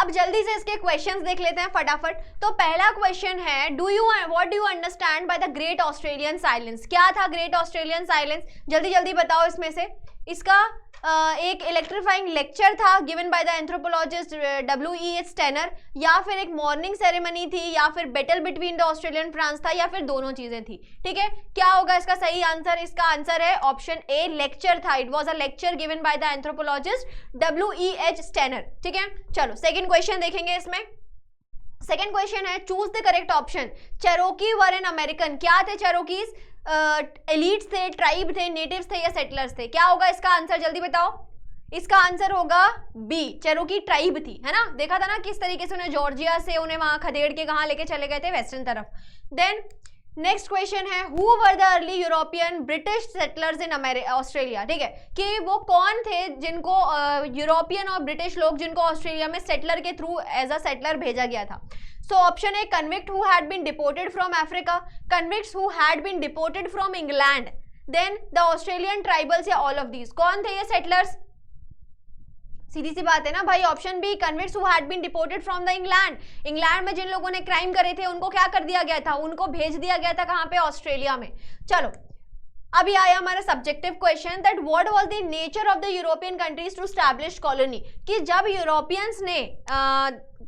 अब जल्दी से इसके क्वेश्चंस देख लेते हैं फटाफट। तो पहला क्वेश्चन है, what do you understand by the great Australian silence? क्या था ग्रेट ऑस्ट्रेलियन साइलेंस? जल्दी जल्दी बताओ इसमें से। इसका एक इलेक्ट्रीफाइंग लेक्चर था given by the anthropologist W.E.H. Stanner, या फिर एक मॉर्निंग सेरेमनी थी, या फिर battle between the Australian France था, या फिर दोनों चीजें थी। ठीक है, क्या होगा इसका सही आंसर? इसका आंसर है ऑप्शन ए, लेक्चर था। It was a lecture given by the anthropologist W.E.H. Stanner. ठीक है, चलो सेकंड क्वेश्चन देखेंगे इसमें। सेकंड क्वेश्चन है, choose the correct option. Cherokee were an American. क्या थे चेरोकीज? एलिट्स थे, ट्राइब थे, नेटिव्स थे, या सेटलर्स थे? क्या होगा इसका आंसर? जल्दी बताओ। इसका आंसर होगा बी, चेरोकी ट्राइब थी, है ना। देखा था ना किस तरीके से उन्हें जॉर्जिया से उन्हें वहां खदेड़ के कहां लेके चले गए थे? वेस्टर्न तरफ। देन नेक्स्ट क्वेश्चन है, who were the early European British settlers in Australia? ठीक है, कि वो कौन थे जिनको यूरोपियन और ब्रिटिश लोग जिनको ऑस्ट्रेलिया में सेटलर के थ्रू एज अ सेटलर भेजा गया था। So option A, convict who had been deported from Africa, convicts who had been deported from England, then the Australian tribals, या all of these? कौन थे ये settlers? सीधी सी बात है ना भाई, option B, convicts who had been deported from the England। England में जिन लोगों ने क्राइम करे थे उनको क्या कर दिया गया था? उनको भेज दिया गया था कहाँ पे? ऑस्ट्रेलिया में। चलो अभी आया हमारा subjective question, that what was the nature of the European countries to establish colony? कि जब यूरोपियंस ने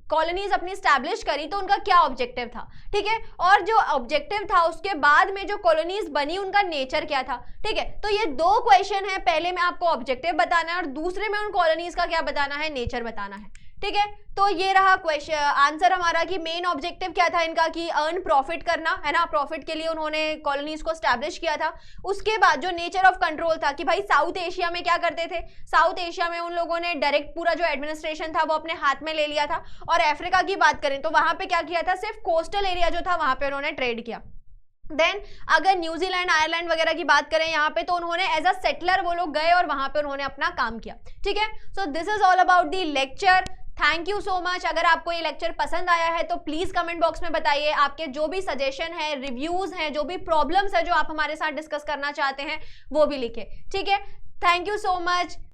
कॉलोनीज अपनी स्टैब्लिश करी तो उनका क्या ऑब्जेक्टिव था? ठीक है, और जो ऑब्जेक्टिव था उसके बाद में जो कॉलोनीज बनी उनका नेचर क्या था? ठीक है, तो ये दो क्वेश्चन है, पहले में आपको ऑब्जेक्टिव बताना है और दूसरे में उन कॉलोनीज का क्या बताना है? नेचर बताना है। ठीक है, तो ये रहा क्वेश्चन आंसर हमारा कि मेन ऑब्जेक्टिव क्या था इनका, कि अर्न प्रॉफिट करना, है ना। प्रॉफिट के लिए उन्होंने कॉलोनीज को स्टैब्लिश किया था। उसके बाद जो नेचर ऑफ कंट्रोल था कि भाई साउथ एशिया में क्या करते थे? साउथ एशिया में उन लोगों ने डायरेक्ट पूरा जो एडमिनिस्ट्रेशन था वो अपने हाथ में ले लिया था। और अफ्रीका की बात करें तो वहां पे क्या किया था? सिर्फ कोस्टल एरिया जो था वहां पे उन्होंने ट्रेड किया। देन अगर न्यूजीलैंड, आयरलैंड वगैरह की बात करें यहाँ पे, तो उन्होंने एज अ सेटलर वो लोग गए और वहां पे उन्होंने अपना काम किया। ठीक है, so this is all about the lecture. Thank you so much. अगर आपको ये लेक्चर पसंद आया है तो प्लीज कमेंट बॉक्स में बताइए आपके जो भी सजेशन है, रिव्यूज हैं, जो भी प्रॉब्लम्स है जो आप हमारे साथ डिस्कस करना चाहते हैं वो भी लिखें। ठीक है, थैंक यू सो मच।